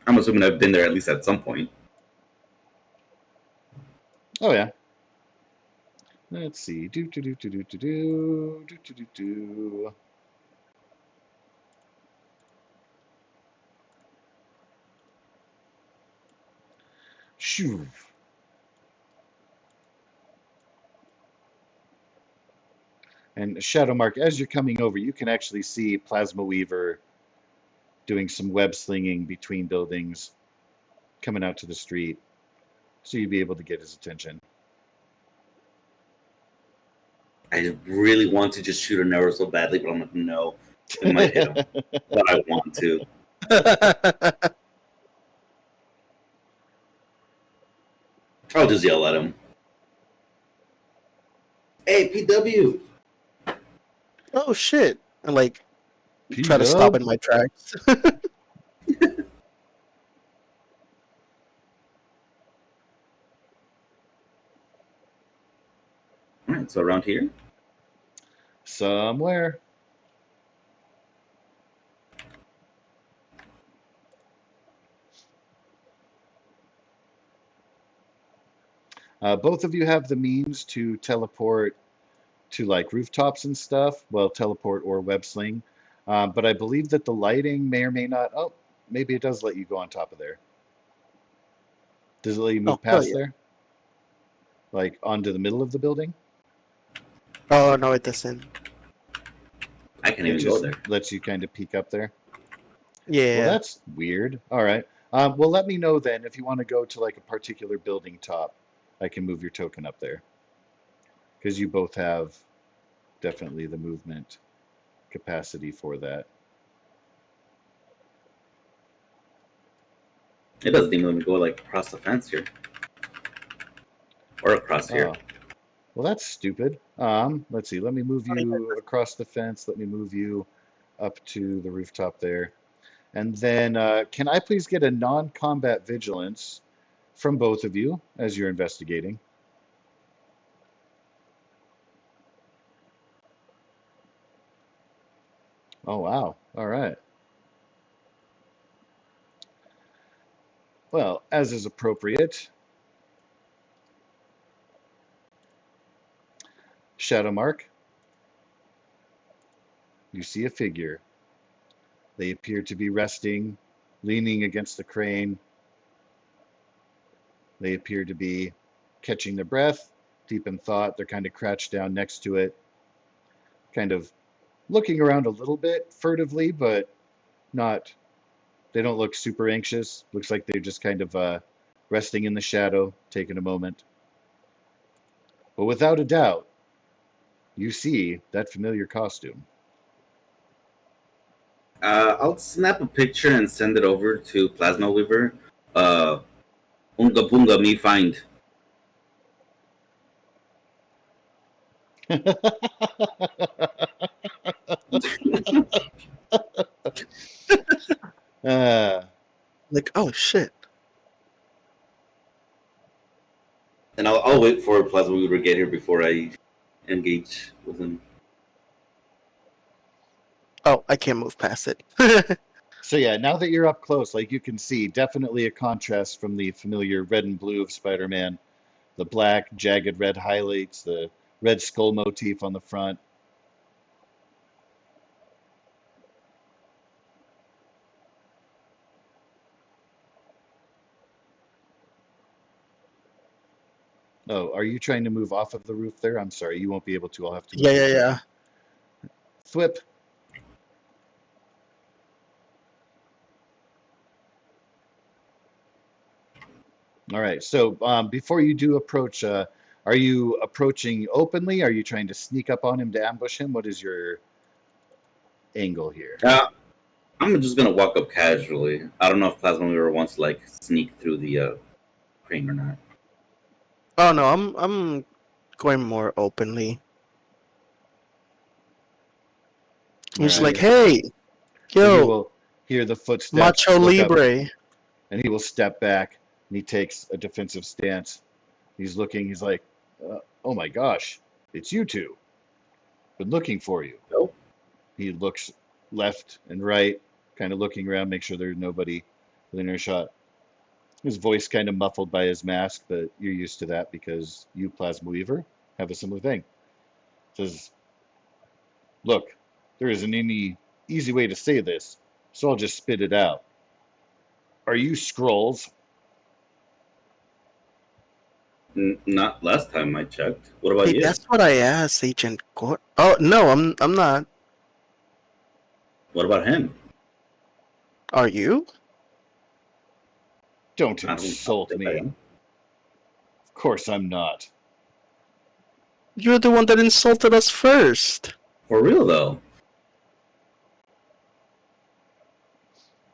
S3: I'm assuming I've been there at least at some point.
S2: Oh yeah. Let's see. Do. Shoo. And Shadowmark, as you're coming over, you can actually see Plasma Weaver doing some web slinging between buildings, coming out to the street, so you'd be able to get his attention.
S3: I really want to just shoot an arrow so badly, but I'm like, no, it might hit him. But I want to. I'll just yell at him. Hey, PW!
S1: Oh shit! And like try to stop
S2: P-Dub?
S1: in my tracks.
S3: Alright, so around here?
S2: Somewhere. Both of you have the means to teleport to like rooftops and stuff. Well, teleport or web sling. But I believe that the lighting may or may not. Oh, maybe it does let you go on top of there. Does it let you
S1: Oh
S2: move
S1: hell
S2: past
S1: yeah!
S2: there? Like onto the middle of the building?
S1: Oh no, it doesn't.
S3: I can't
S2: It
S3: even go
S2: just
S3: there.
S2: lets you kind of peek up there. Well,
S1: Yeah.
S2: that's weird. All right. Well, let me know then if you want to go to like a particular building top. I can move your token up there because you both have definitely the movement capacity for that.
S3: It doesn't even let me go like across the fence here. Or across here.
S2: Oh, well, that's stupid. Let's see. Let me move you across the fence. Let me move you up to the rooftop there. And then, can I please get a non-combat vigilance from both of you as you're investigating? Oh, wow. All right. Well, as is appropriate, Shadowmark, you see a figure. They appear to be resting, leaning against the crane. They appear to be catching their breath, deep in thought. They're kind of crouched down next to it, kind of looking around a little bit furtively, but not, they don't look super anxious. Looks like they're just kind of resting in the shadow, taking a moment. But without a doubt, you see that familiar costume.
S3: I'll snap a picture and send it over to Plasma Weaver. Unga Bunga me find.
S2: uh,
S1: Like oh shit.
S3: And I'll wait for Plasma Weaver to get here before I engage with him.
S1: Oh, I can't move past it.
S2: so yeah, now that you're up close, like you can see, definitely a contrast from the familiar red and blue of Spider-Man. The black, jagged red highlights, the red skull motif on the front. Oh, are you trying to move off of the roof there? I'm sorry, you won't be able to. I'll have to
S1: Yeah,
S2: move you
S1: yeah,
S2: for
S1: yeah.
S2: now. Flip. All right. So before you do approach, are you approaching openly? Are you trying to sneak up on him to ambush him? What is your angle here?
S3: I'm just gonna walk up casually. I don't know if Plasma Weaver wants to like sneak through the crane or not.
S1: Oh no, I'm going more openly.
S2: All
S1: I'm just like,
S2: right.
S1: hey,
S2: So he
S1: yo,
S2: will hear the footsteps,
S1: Macho
S2: look up,
S1: Libre.
S2: and he will step back and he takes a defensive stance. He's looking, he's like, oh my gosh, it's you two. Been looking for you.
S3: Nope.
S2: He looks left and right, kind of looking around, make sure there's nobody within earshot. His voice kind of muffled by his mask, but you're used to that because you, Plasma Weaver, have a similar thing. Says, look, there isn't any easy way to say this, so I'll just spit it out. Are you Skrulls?
S3: Not last time I checked. What about
S1: Hey,
S3: you?
S1: that's what I asked, Agent Gord. Oh no, I'm not.
S3: What about him?
S1: Are you?
S2: Don't
S3: I don't
S2: insult
S3: think I
S2: me.
S3: am.
S2: Of course I'm not.
S1: You're the one that insulted us first.
S3: For real though.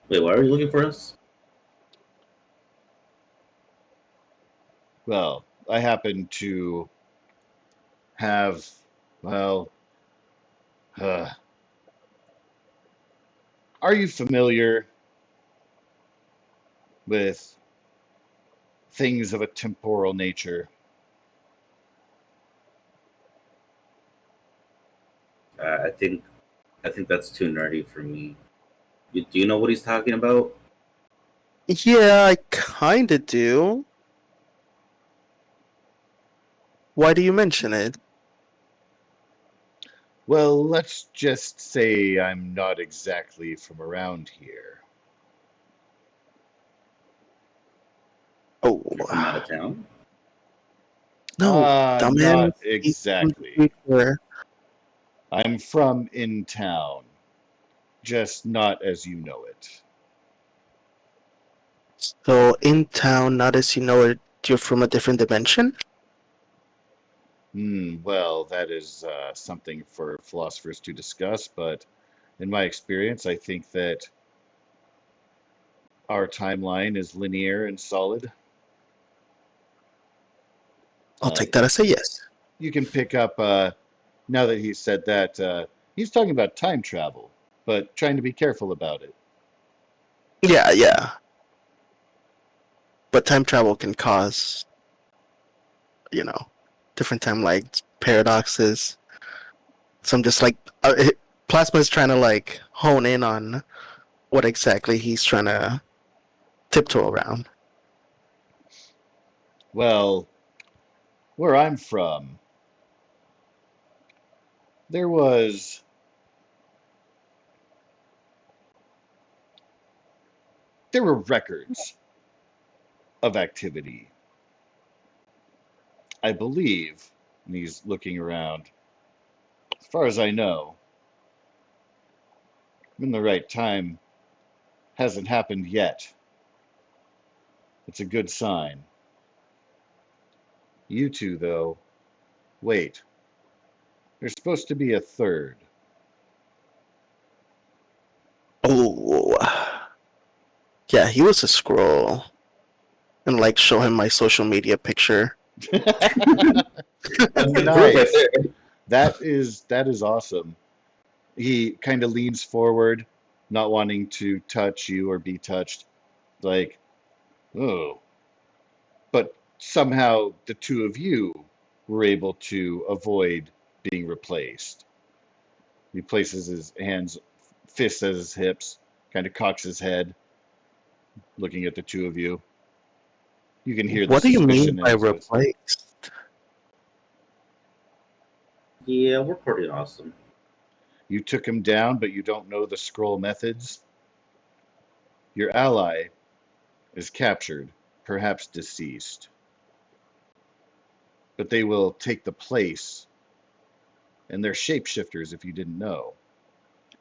S3: Wait, why are you looking for us?
S2: Well, I happen to have, well, uh, are you familiar with things of a temporal nature?
S3: I think that's too nerdy for me. Do you know what he's talking about?
S1: Yeah, I kinda do. Why do you mention it?
S2: Well, let's just say I'm not exactly from around here.
S1: Oh,
S3: You're from out of town?
S1: no,
S2: Not
S1: dumbass. He's from the
S2: exactly.
S1: future.
S2: I'm from in town, just not as you know it.
S1: So in town, not as you know it, you're from a different dimension?
S2: Well, that is something for philosophers to discuss, but in my experience, I think that our timeline is linear and solid.
S1: I'll
S2: Uh,
S1: take that as a yes.
S2: you can pick up, now that he said that, he's talking about time travel, but trying to be careful about it.
S1: Yeah, yeah. But time travel can cause, you know, different time like paradoxes. So I'm just like, Plasma is trying to like hone in on what exactly he's trying to tiptoe around.
S2: Well, where I'm from, there was there were records of activity. I believe, and he's looking around, as far as I know, in the right time hasn't happened yet. It's a good sign. You two, though, wait. There's supposed to be a third.
S1: Oh, yeah, he was a scroll. And like show him my social media picture.
S3: That's good proof right
S2: Nice.
S3: there.
S2: That is awesome. He kind of leans forward, not wanting to touch you or be touched. Like, oh, but somehow the two of you were able to avoid being replaced. He places his hands, fists at his hips, kind of cocks his head, looking at the two of you. You can hear the
S1: What do you mean
S2: suspicion in
S1: by
S2: his voice.
S1: replaced?
S3: Yeah, we're pretty awesome.
S2: You took him down, but you don't know the scroll methods. Your ally is captured, perhaps deceased. but they will take the place, and they're shapeshifters if you didn't know.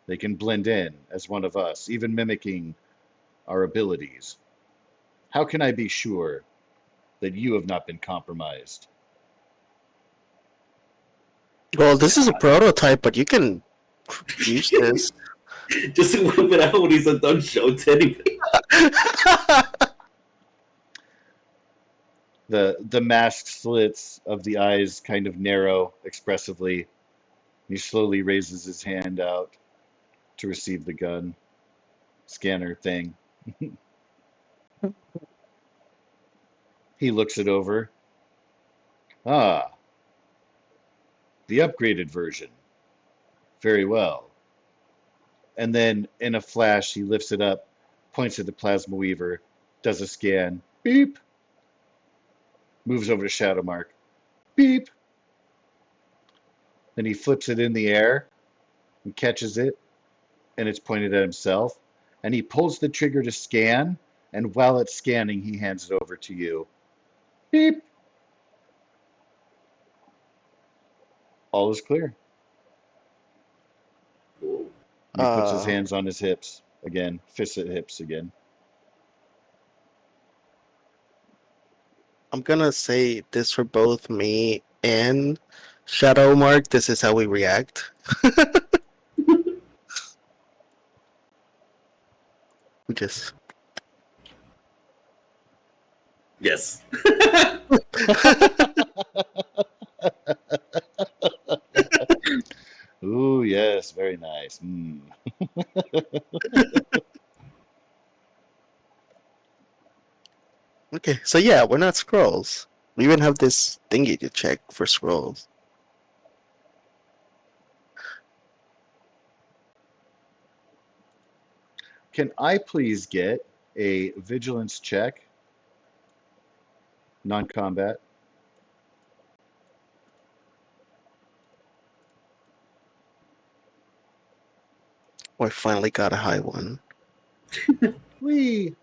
S2: They can blend in as one of us, even mimicking our abilities. How can I be sure that you have not been compromised?
S1: Well, this is a prototype, but you can use this.
S3: Just whip it out when he's like, don't show it to anybody.
S2: The mask slits of the eyes kind of narrow expressively. He slowly raises his hand out to receive the gun scanner thing. He looks it over. Ah, the upgraded version. Very well. And then in a flash, he lifts it up, points at the plasma weaver, does a scan. Beep. Moves over to Shadow Mark. Beep. Then he flips it in the air and catches it, and it's pointed at himself. And he pulls the trigger to scan, and while it's scanning, he hands it over to you. Beep. All is clear.
S3: Cool.
S2: And he puts his hands on his hips again, fists at hips again.
S1: I'm gonna say this for both me and Shadow Mark. This is how we react. We just
S3: Yes.
S2: Ooh, yes, very nice.
S1: okay. So yeah, we're not scrolls. We even have this thingy to check for scrolls.
S2: Can I please get a vigilance check? Non-combat.
S1: Oh, I finally got a high one.
S2: Whee!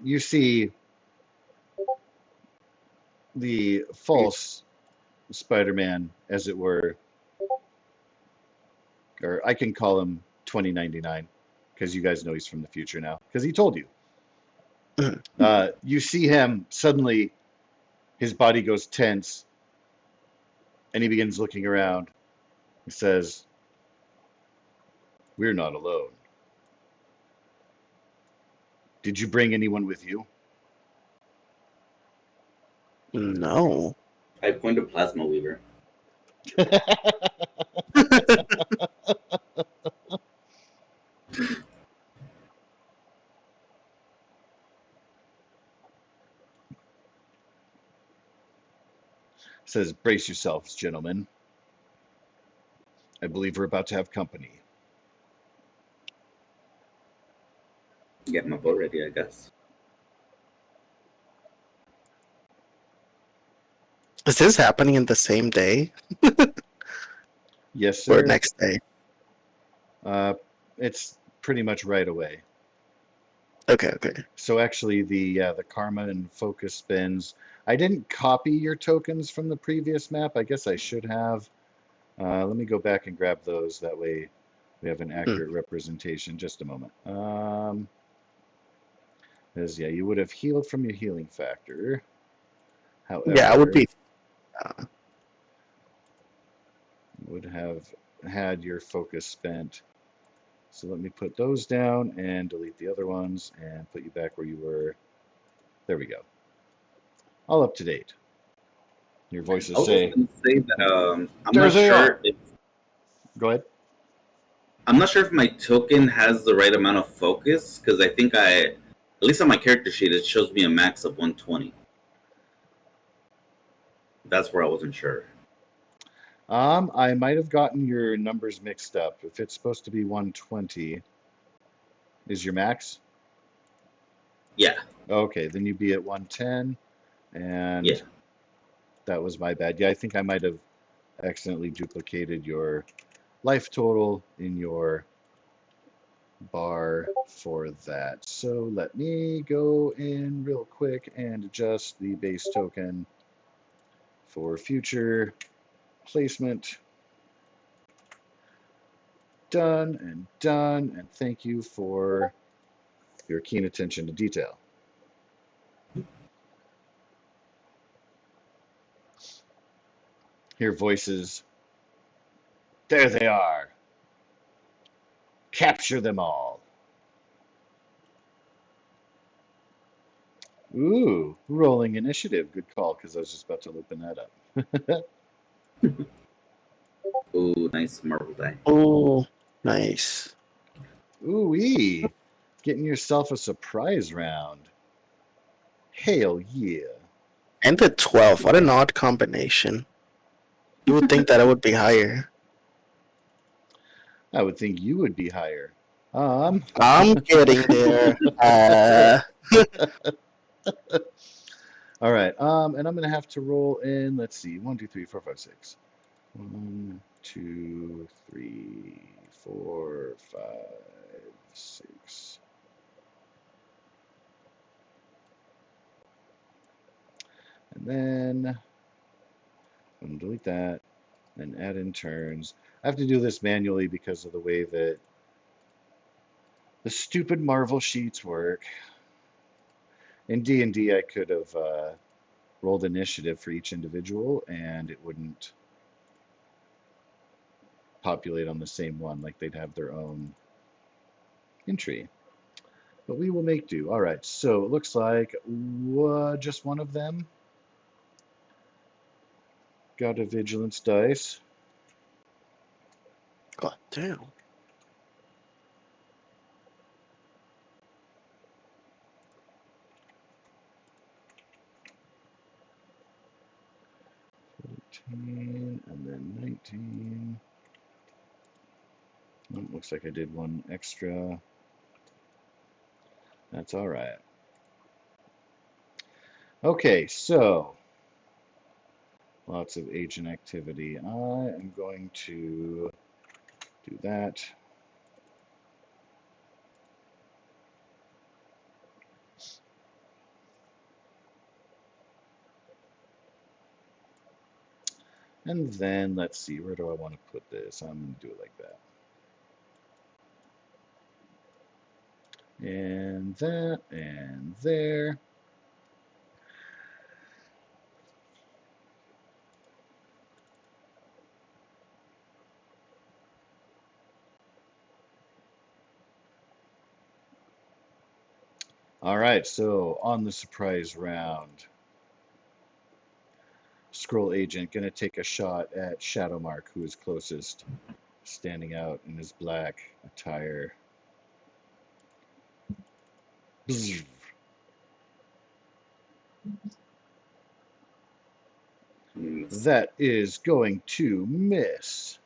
S2: You see the false Spider-Man, as it were, or I can call him 2099 because you guys know he's from the future now because he told you. You see him suddenly, his body goes tense, and he begins looking around. He says, "We're not alone. Did you bring anyone with you?"
S1: No.
S3: I point to Plasma Weaver.
S2: Says, "Brace yourselves, gentlemen. I believe we're about to have company."
S3: Get my boat ready, I guess.
S1: Is this happening in the same day
S2: Yes,
S1: or
S2: sir.
S1: next day?
S2: It's pretty much right away.
S1: Okay, okay.
S2: So actually, the karma and focus spins. I didn't copy your tokens from the previous map. I guess I should have. Let me go back and grab those. That way, we have an accurate representation. Just a moment. Because yeah, you would have healed from your healing factor. However,
S1: Yeah, I would be.
S2: would have had your focus spent. So let me put those down and delete the other ones and put you back where you were. There we go. All up to date. Your
S3: I
S2: voices
S3: was
S2: say,
S3: just gonna say that I'm
S2: "There's
S3: not
S2: they
S3: sure
S2: are."
S3: if
S2: Go ahead.
S3: my token has the right amount of focus because I think at least on my character sheet it shows me a max of 120. That's where I wasn't sure.
S2: I might have gotten your numbers mixed up. If it's supposed to be 120, is your max?
S3: Yeah,
S2: Okay, then you'd be at 110, and
S3: yeah.
S2: that was my bad. Yeah, I think I might have accidentally duplicated your life total in your bar for that. So let me go in real quick and adjust the base token for future placement. Done and done, and thank you for your keen attention to detail. Hear voices. There they are. Capture them all. Ooh, rolling initiative. Good call, because I was just about to open that up.
S3: Oh, nice Marvel die.
S1: Oh, nice.
S2: Ooh-wee. Getting yourself a surprise round. Hell yeah.
S1: And the 12. What an odd combination. You would think that it would be higher.
S2: I would think you would be higher.
S1: I'm getting there.
S2: All right. And I'm gonna have to roll in. Let's see. 1, 2, 3, 4, 5, 6. 1, 2, 3, 4, 5, 6. And then I'm gonna delete that and add in turns. I have to do this manually because of the way that the stupid Marvel sheets work. In D&D, I could have rolled initiative for each individual, and it wouldn't populate on the same one. Like they'd have their own entry. But we will make do. All right, so it looks like just one of them got a vigilance dice.
S1: God damn.
S2: 14 and then 19. Oh, looks like I did one extra. That's all right. Okay, so lots of agent activity. I am going to do that. And then let's see, where do I want to put this? I'm going to do it like that. And that, and there. All right, so on the surprise round, Skrull agent gonna take a shot at Shadowmark, who is closest, standing out in his black attire. Bzz. That is going to miss.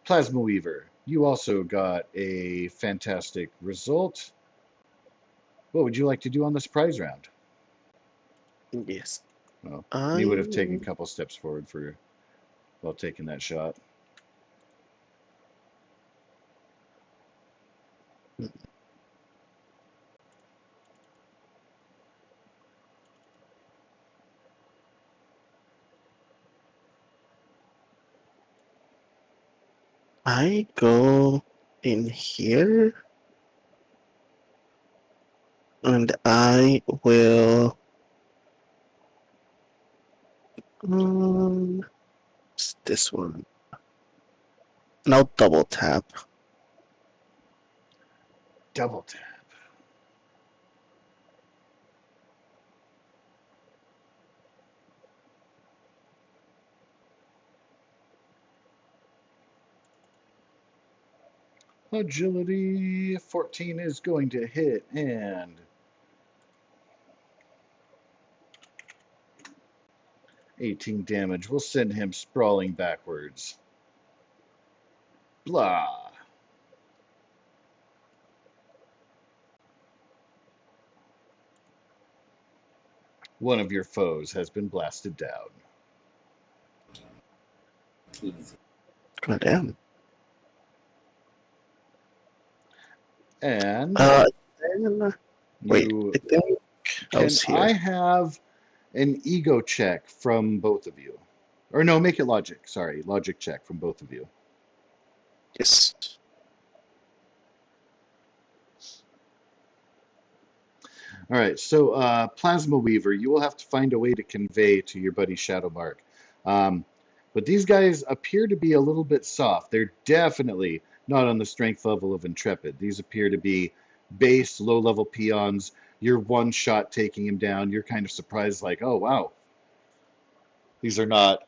S2: Plasma Weaver, you also got a fantastic result. What would you like to do on the surprise round?
S1: Yes.
S2: Well,
S1: I
S2: you would have taken a couple steps forward for while taking that shot.
S1: I go in here and I will it's this one. And I'll double tap.
S2: Double tap. Agility 14 is going to hit, and 18 damage will send him sprawling backwards. Blah. One of your foes has been blasted down.
S3: Easy.
S1: God damn.
S2: And
S1: Then, wait,
S2: you
S1: I think I
S2: can
S1: was
S2: I
S1: here.
S2: have an ego check from both of you? Or no, make it logic. Sorry, logic check from both of you.
S1: Yes.
S2: All right, so Plasma Weaver, you will have to find a way to convey to your buddy Shadowmark. Um, but these guys appear to be a little bit soft. They're definitely not on the strength level of Intrepid. These appear to be base, low-level peons. You're one shot taking him down. You're kind of surprised, like, oh, wow. These are not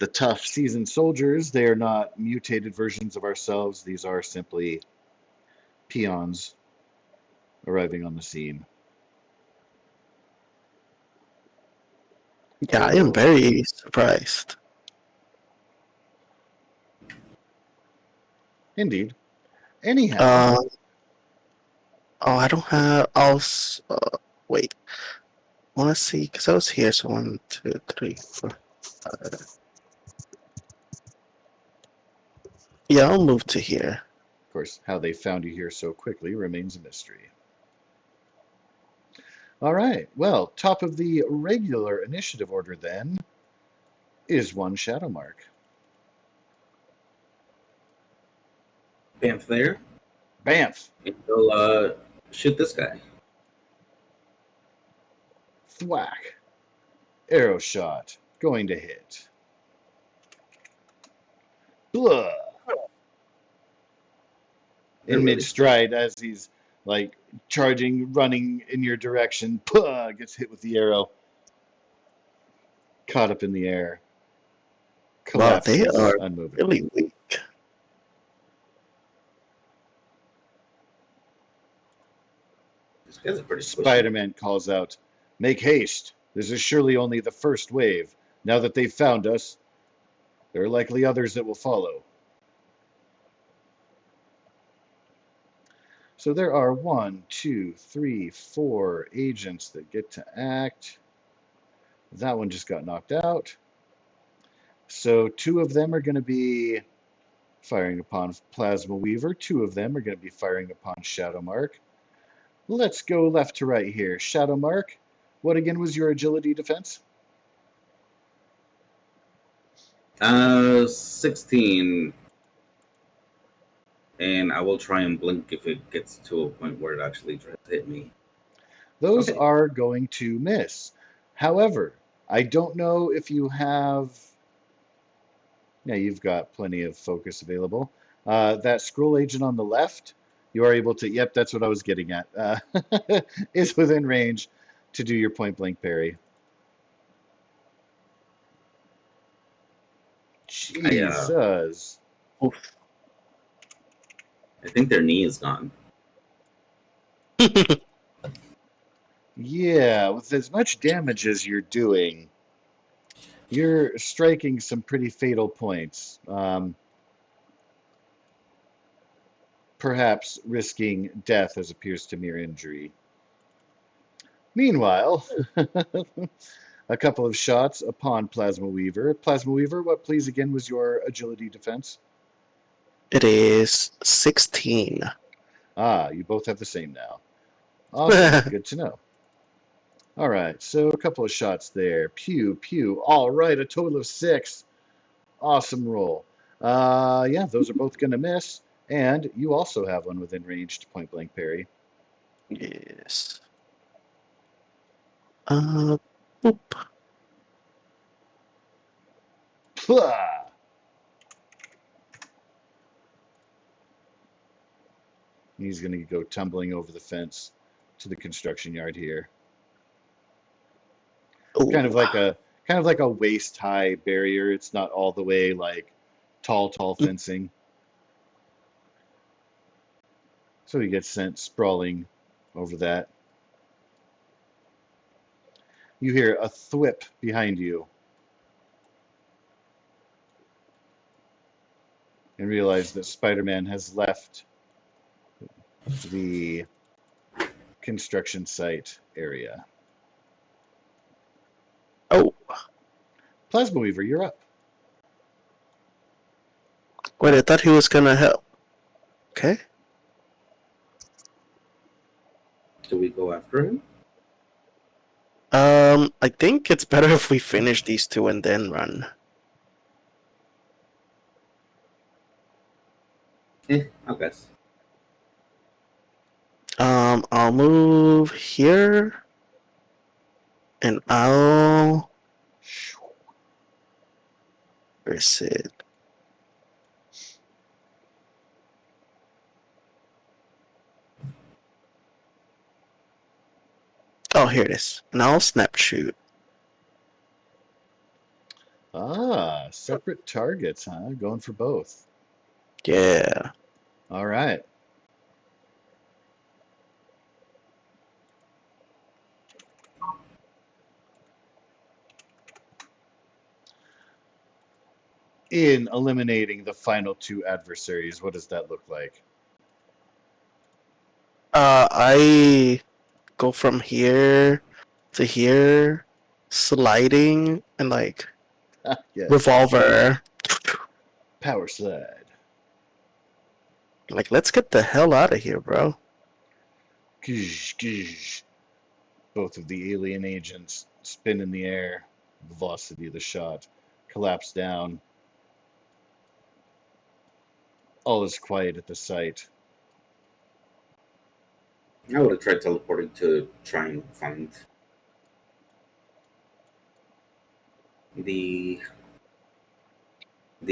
S2: the tough seasoned soldiers. They are not mutated versions of ourselves. These are simply peons arriving on the scene.
S1: Yeah, I am very surprised.
S2: Indeed. Anyhow,
S1: Uh, oh, I don't have. Wait. I want to see because I was here. So 1, 2, 3, 4. Yeah, I'll move to here.
S2: of course, how they found you here so quickly remains a mystery. All right. Well, top of the regular initiative order then is one Shadowmark.
S3: Bamf there.
S2: Bamf.
S3: And he'll shoot this guy.
S2: Thwack. Arrow shot. Going to hit. Blah.
S3: They're
S2: In
S3: really
S2: mid stride as he's like charging, running in your direction. Puh, gets hit with the arrow. Caught up in the air.
S1: Wow, they
S2: Collapses
S1: are
S2: unmoving.
S1: really weak.
S3: These guys are pretty squishy.
S2: Spider-Man calls out, "Make haste. This is surely only the first wave. Now that they've found us, there are likely others that will follow." So there are 1, 2, 3, 4 agents that get to act. That one just got knocked out. So 2 of them are going to be firing upon Plasma Weaver. 2 of them are going to be firing upon Shadowmark. Let's go left to right here. Shadowmark, what again was your agility defense?
S3: 16. And I will try and blink if it gets to a point where it actually tries to hit me.
S2: Those
S3: Okay.
S2: are going to miss. However, I don't know if you have. Yeah, you've got plenty of focus available. That scroll agent on the left, you are able to. Yep, that's what I was getting at. Is within range to do your point blank parry.
S3: I
S2: Jesus.
S1: Oof.
S3: I think their knee is gone.
S2: Yeah, with as much damage as you're doing, you're striking some pretty fatal points. Perhaps risking death as appears to mere injury. Meanwhile, a couple of shots upon Plasma Weaver. Plasma Weaver, what please again was your agility defense?
S1: It is 16.
S2: Ah, you both have the same now. Awesome, good to know. All right, so a couple of shots there. Pew, pew. All right, a total of 6. Awesome roll. Yeah, those are both going to miss. And you also have one within range to point blank parry.
S1: Yes. Boop.
S2: Plah! He's going to go tumbling over the fence to the construction yard here. Kind of
S1: Ooh.
S2: like a waist high barrier. It's not all the way like tall fencing. So he gets sent sprawling over that. You hear a thwip behind you and realize that Spider-Man has left the construction site area.
S1: Oh,
S2: Plasma Weaver, you're up.
S1: wait, I thought he was gonna help. Okay.
S3: Should we go after him?
S1: I think it's better if we finish these two and then run.
S3: I guess.
S1: I'll move here, and I'll. Where is it? Oh, here it is. And I'll snap shoot.
S2: Ah, separate targets, huh? Going for both.
S1: Yeah.
S2: All right. In eliminating the final two adversaries, what does that look like?
S1: I go from here to here, sliding, and like
S2: Yes.
S1: revolver.
S2: Power slide.
S1: Like, let's get the hell out of here, bro.
S2: Ksh, ksh. Both of the alien agents spin in the air. Velocity of the shot. Collapse down. All is quiet at the site.
S3: I would have tried teleporting to try and find the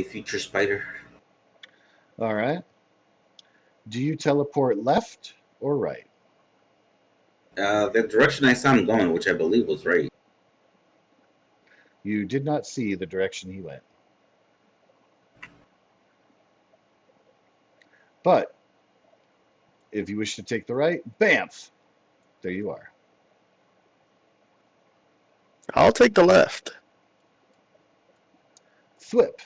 S3: future spider.
S2: All right. Do you teleport left or right?
S3: The direction I saw him going, which I believe was right.
S2: You did not see the direction he went. But if you wish to take the right, bamf! There you are.
S1: I'll take the left.
S2: Thwip.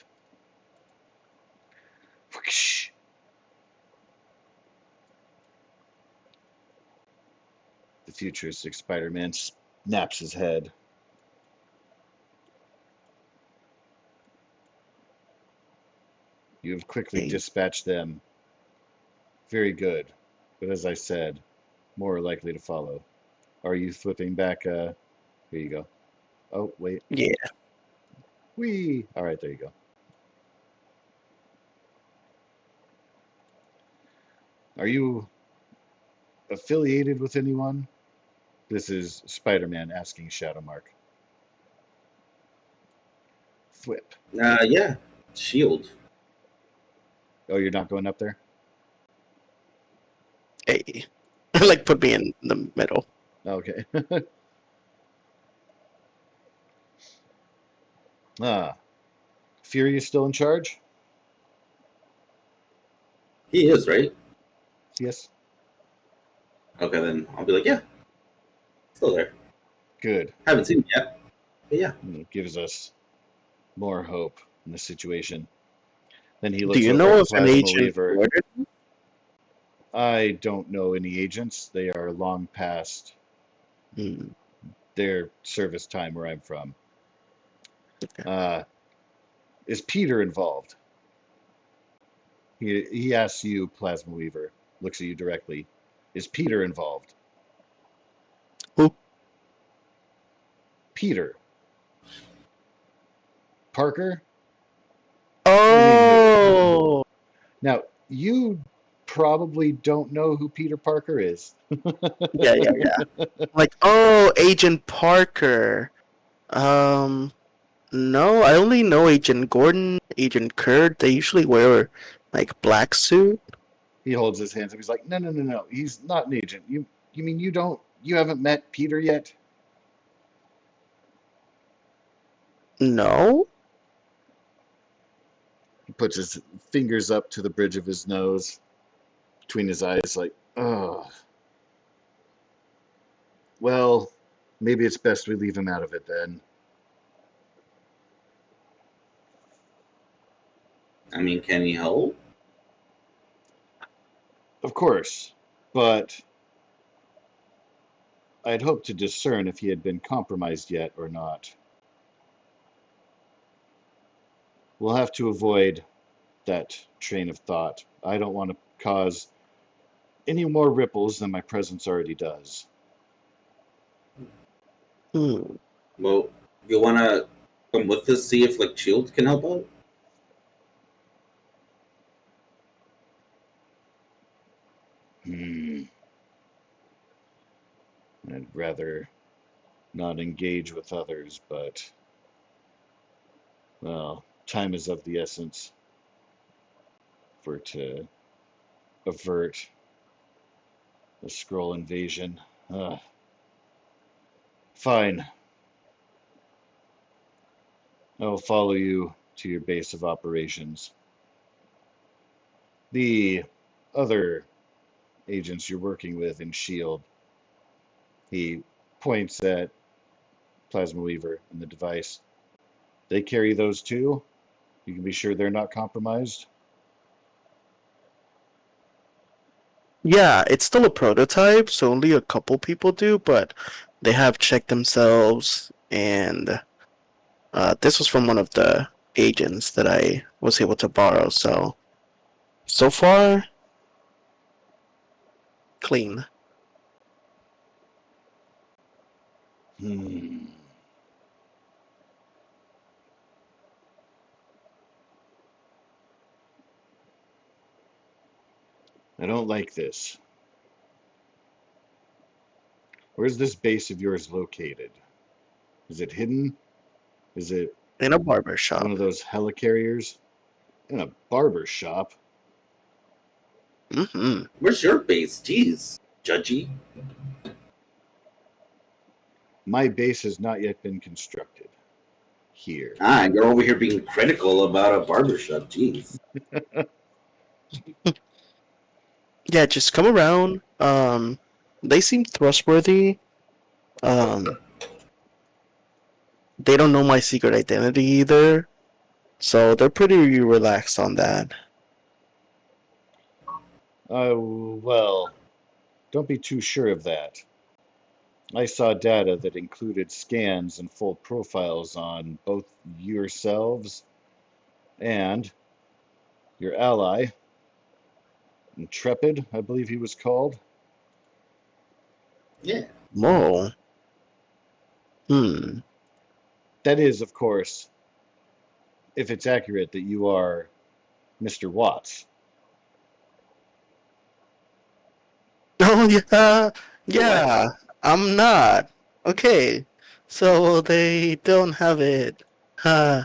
S2: Whoosh. The futuristic Spider-Man snaps his head. You have quickly
S1: Hey.
S2: dispatched them. Very good. But as I said, more are likely to follow. Are you flipping back? Here you go. Oh, wait.
S1: Yeah.
S2: Whee! All right, there you go. Are you affiliated with anyone? This is Spider-Man asking Shadowmark. Thwip.
S3: Yeah, shield.
S2: Oh, you're not going up there?
S1: Hey. Like, put me in the middle.
S2: Okay. Ah. Fury is still in charge?
S3: He is right.
S2: Yes.
S3: Okay, then I'll be like, yeah, still there.
S2: Good.
S3: Haven't seen him yet, but yeah.
S2: It gives us more hope in the situation. Then he
S1: Do
S2: looks
S1: you
S2: over
S1: know
S2: at
S1: if an
S2: Plasma
S1: agent
S2: Weaver.
S1: ordered?
S2: I don't know any agents. They are long past
S1: Hmm.
S2: their service time where I'm from.
S1: Okay.
S2: Is Peter involved? He asks you, Plasma Weaver, looks at you directly. Is Peter involved?
S1: Who?
S2: Peter. Parker?
S1: Oh.
S2: Now, you probably don't know who Peter Parker is.
S1: Yeah. Like, oh, Agent Parker. Um, no, I only know Agent Gordon, Agent Kurt. They usually wear like black suit.
S2: He holds his hands up. He's like, no. He's not an agent. You mean you haven't met Peter yet?
S1: No.
S2: He puts his fingers up to the bridge of his nose, between his eyes, like, ugh. Well, maybe it's best we leave him out of it then.
S3: I mean, can he help?
S2: Of course, but I'd hoped to discern if he had been compromised yet or not. We'll have to avoid that train of thought. I don't want to cause any more ripples than my presence already does.
S1: Hmm.
S3: Well, you wanna come with us, see if like Shield can help out?
S2: Hmm. I'd rather not engage with others, but, well, time is of the essence for to avert the Skrull invasion. Fine. I will follow you to your base of operations. The other agents you're working with in SHIELD, he points at Plasma Weaver and the device. They carry those too. You can be sure they're not compromised.
S1: Yeah, it's still a prototype, so only a couple people do, but they have checked themselves, and this was from one of the agents that I was able to borrow, so far, clean.
S2: Hmm. I don't like this. Where's this base of yours located? Is it hidden? Is it
S1: In a barber
S2: one
S1: shop.
S2: of those helicarriers? In a barber shop?
S1: Mm-hmm.
S3: Where's your base? Jeez, judgy.
S2: My base has not yet been constructed. Here.
S3: Ah, you're over here being critical about a barbershop. Jeez.
S1: Yeah, just come around. They seem trustworthy. Um, they don't know my secret identity either, so they're pretty relaxed on that.
S2: Well, don't be too sure of that. I saw data that included scans and full profiles on both yourselves and your ally, Intrepid, I believe he was called.
S3: Yeah.
S1: Whoa. Hmm.
S2: That is, of course, if it's accurate that you are Mr. Watts.
S1: Oh yeah,
S3: What?
S1: yeah. I'm not. Okay. So they don't have it. Huh.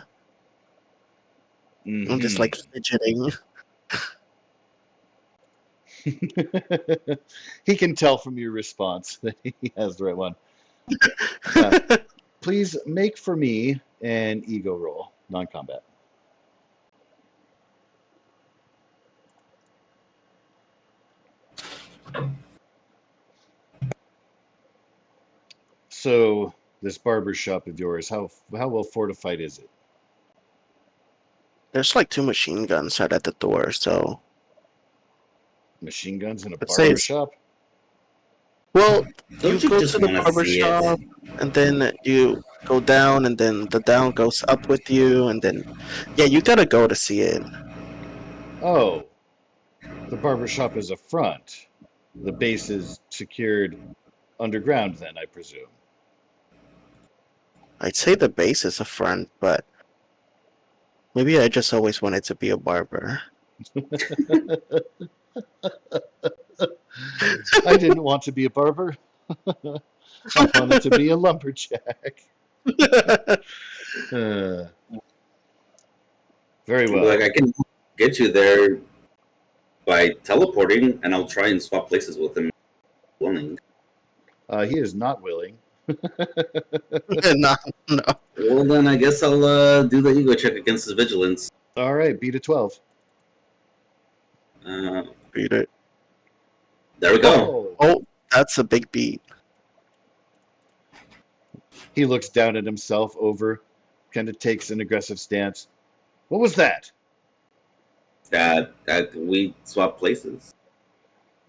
S1: I'm just
S2: Hmm.
S1: like fidgeting.
S2: He can tell from your response that he has the right one. Uh, please make for me an ego roll, non-combat. So this barber shop of yours, how well fortified is it?
S1: There's like two machine guns right at the door, so
S2: Machine guns in a
S1: I'd say
S2: barber
S1: it's
S2: shop?
S1: well, you
S3: Don't you
S1: go to
S3: just
S1: the
S3: want to
S1: barber
S3: see it?
S1: shop and then you go down and then the down goes up with you and then yeah, you gotta go to see it.
S2: Oh, the barber shop is a front. The base is secured underground, then, I presume.
S1: I'd say the base is a front, but maybe I just always wanted to be a barber.
S2: I didn't want to be a barber. I wanted to be a lumberjack. Uh, very
S3: Like
S2: well.
S3: I can get you there by teleporting, and I'll try and swap places with him. Willing.
S2: He is not willing.
S1: No, no.
S3: Well, then I guess I'll do the ego check against his vigilance.
S2: All right, beat a 12.
S3: Uh,
S1: Beat it.
S3: there we go.
S2: Oh!
S1: Oh, that's a big beat.
S2: He looks down at himself over, kind of takes an aggressive stance. What was that?
S3: That we swap places.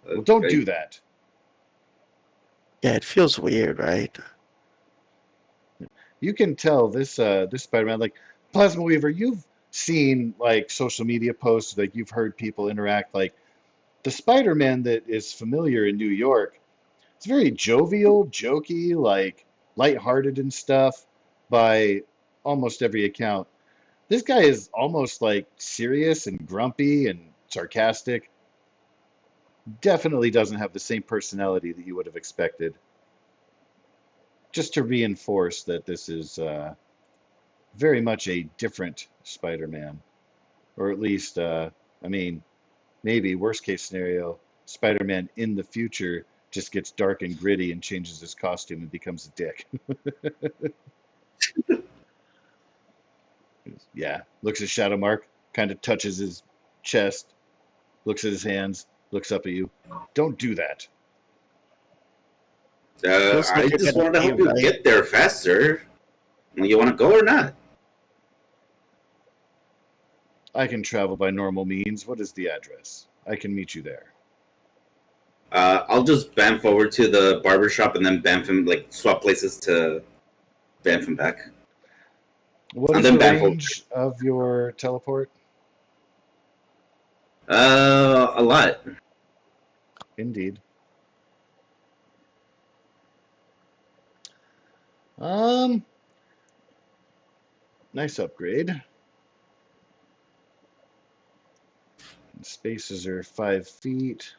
S2: Well, don't
S3: Okay.
S2: do that.
S1: Yeah, it feels weird, right?
S2: You can tell this Spider-Man, like Plasma Weaver, you've seen like social media posts, like you've heard people interact, like the Spider-Man that is familiar in New York, it's very jovial, jokey, like lighthearted and stuff by almost every account. This guy is almost like serious and grumpy and sarcastic. Definitely doesn't have the same personality that you would have expected. Just to reinforce that this is very much a different Spider-Man, or at least, I mean, maybe worst case scenario, Spider-Man in the future just gets dark and gritty and changes his costume and becomes a dick. Yeah, looks at Shadow Mark, kind of touches his chest, looks at his hands, looks up at you. Don't do that.
S1: Feels
S3: I
S1: like you're
S3: just
S1: gonna
S3: wanted to
S1: be
S3: help you
S1: right.
S3: get there faster. You want to go or not?
S2: I can travel by normal means. What is the address? I can meet you there.
S3: I'll just bamf over to the barber shop and then bamf him, like swap places to bamf him back.
S2: What
S3: And
S2: is
S3: then
S2: the
S3: bamf over.
S2: range of your teleport?
S3: A lot.
S2: Indeed. Um, nice upgrade. Spaces are 5 feet.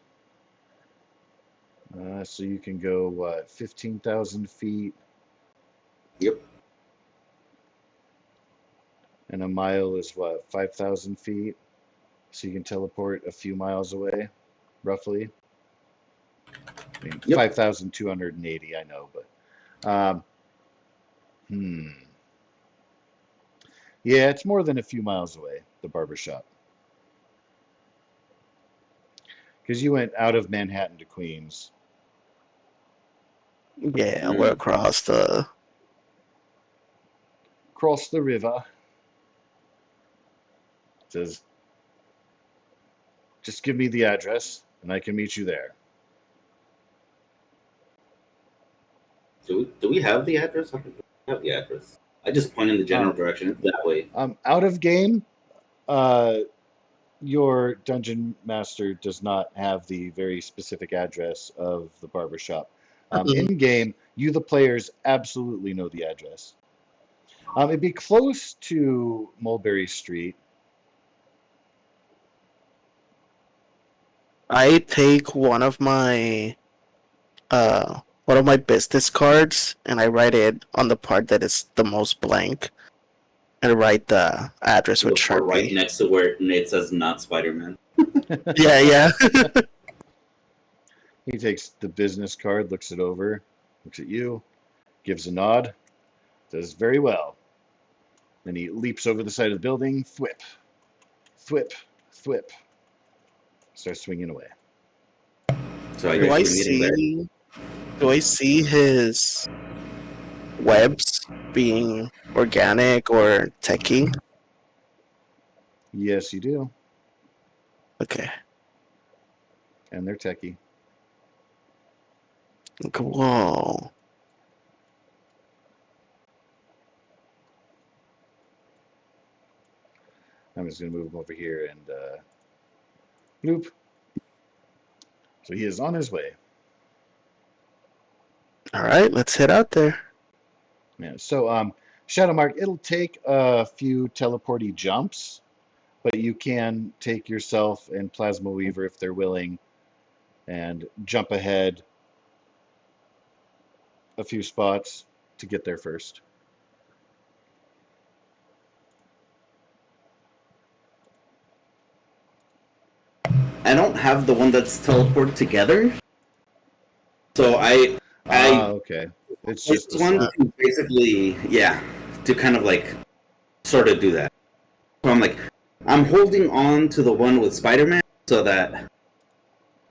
S2: So you can go, what, 15,000 feet?
S3: Yep.
S2: And a mile is, what, 5,000 feet? So you can teleport a few miles away, roughly. I mean,
S3: Yep.
S2: 5,280, I know, but yeah, it's more than a few miles away, the barber shop. Because you went out of Manhattan to Queens.
S1: Yeah, we're across the.
S2: Cross the river. Says, just give me the address, and I can meet you there.
S3: Do we have the address? I don't have the address. I just point in the general
S2: Oh,
S3: direction that way.
S2: out of game, uh, your dungeon master does not have the very specific address of the barber shop. In game, you, the players, absolutely know the address. It'd be close to Mulberry Street.
S1: I take one of my business cards and I write it on the part that is the most blank and write the address with
S3: The part right
S1: Sharpie.
S3: next to where it says not Spider-Man.
S1: Yeah, yeah.
S2: He takes the business card, looks it over, looks at you, gives a nod, does very well. Then he leaps over the side of the building, thwip, thwip, thwip, starts swinging away.
S3: So I
S1: do
S3: guess
S1: I
S3: we're meeting there.
S1: see do I see his webs being organic or techie?
S2: Yes, you do.
S1: Okay.
S2: And they're techie.
S1: Whoa.
S2: I'm just going to move him over here and bloop. So he is on his way.
S1: All right, let's head out there.
S2: Yeah. So Shadow Mark, it'll take a few teleporty jumps, but you can take yourself and Plasma Weaver if they're willing and jump ahead a few spots to get there first.
S3: I don't have the one that's teleported together. So I
S2: Okay. It's
S3: this
S2: just a
S3: one
S2: slot.
S3: to basically to kind of like sort of do that. So I'm holding on to the one with Spider-Man so that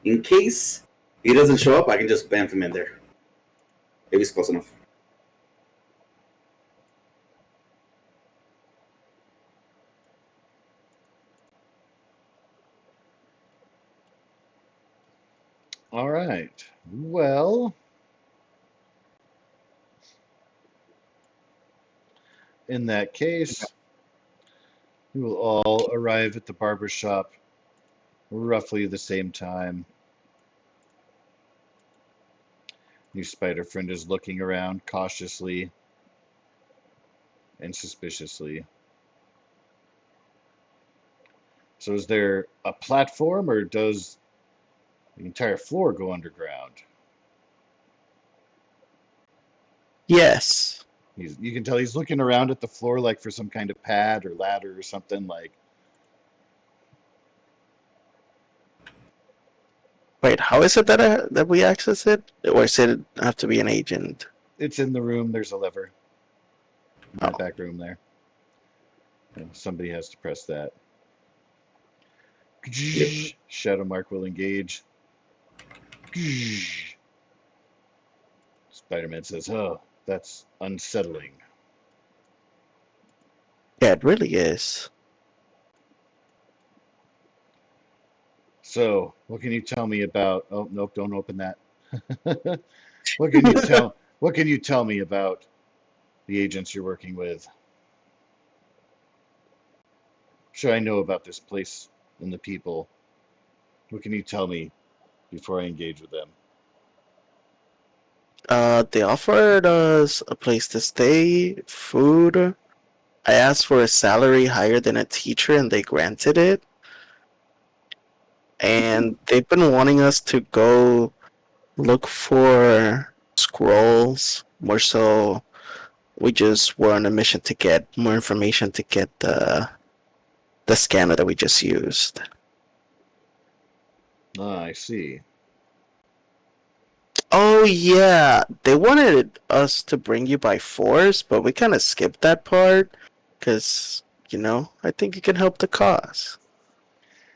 S3: in case he doesn't show up, I can just bamf him in there. If he's close enough.
S2: All right. Well, in that case, we will all arrive at the barber shop roughly the same time. Your spider friend is looking around cautiously and suspiciously. So is there a platform, or does the entire floor go underground?
S1: Yes.
S2: You can tell he's looking around at the floor like for some kind of pad or ladder or something like.
S1: Wait, how is it that we access it? Or does it have to be an agent?
S2: It's in the room. There's a lever in that
S1: Oh,
S2: back room there. Somebody has to press that.
S3: Yep.
S2: Shadow Mark will engage. Spider-Man says, "Oh, that's unsettling."
S1: yeah, it really is.
S2: So, what can you tell me about? Oh, nope, don't open that. What can you tell? What can you tell me about the agents you're working with? Sure, I know about this place and the people. What can you tell me before I engage with them?
S1: They offered us a place to stay, food. I asked for a salary higher than a teacher and they granted it. And they've been wanting us to go look for scrolls. More so, we just were on a mission to get more information to get the scanner that we just used.
S2: Ah, I see.
S1: Oh yeah, they wanted us to bring you by force, but we kind of skipped that part because I think it can help the cause.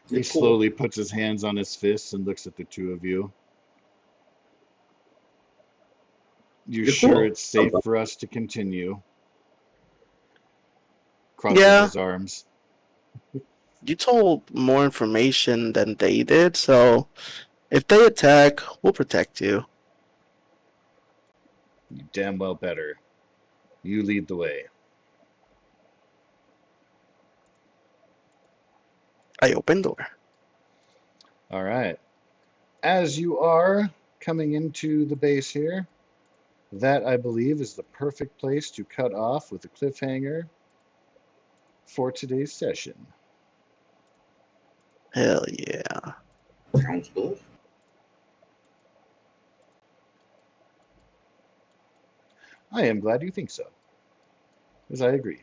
S2: He
S3: Yeah, cool.
S2: slowly puts his hands on his fists and looks at the two of you. You
S3: You're
S2: sure
S3: cool.
S2: it's
S3: Oh,
S2: safe for us to continue? Crosses
S1: Yeah,
S2: his arms.
S1: you told more information than they did, so if they attack, we'll protect you.
S2: You damn well better. You lead the way.
S1: I open door.
S2: All right. As you are coming into the base here, that I believe is the perfect place to cut off with a cliffhanger for today's session.
S1: Hell yeah.
S3: sounds good.
S2: I am glad you think so, as I agree.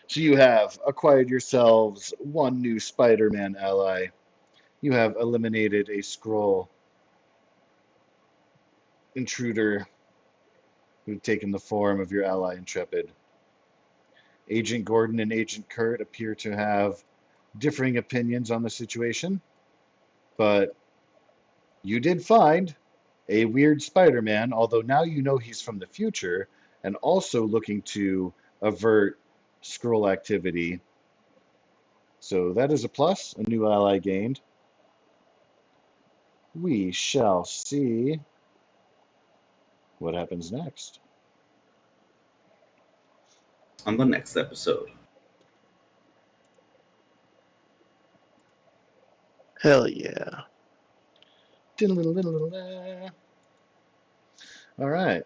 S2: So you have acquired yourselves one new Spider-Man ally. You have eliminated a Skrull intruder who'd taken the form of your ally Intrepid. Agent Gordon and Agent Kurt appear to have differing opinions on the situation, but you did find a weird Spider-Man, although now you know he's from the future and also looking to avert Skrull activity. So that is a plus, a new ally gained. We shall see what happens next.
S3: On the next episode.
S1: Hell yeah.
S2: All right.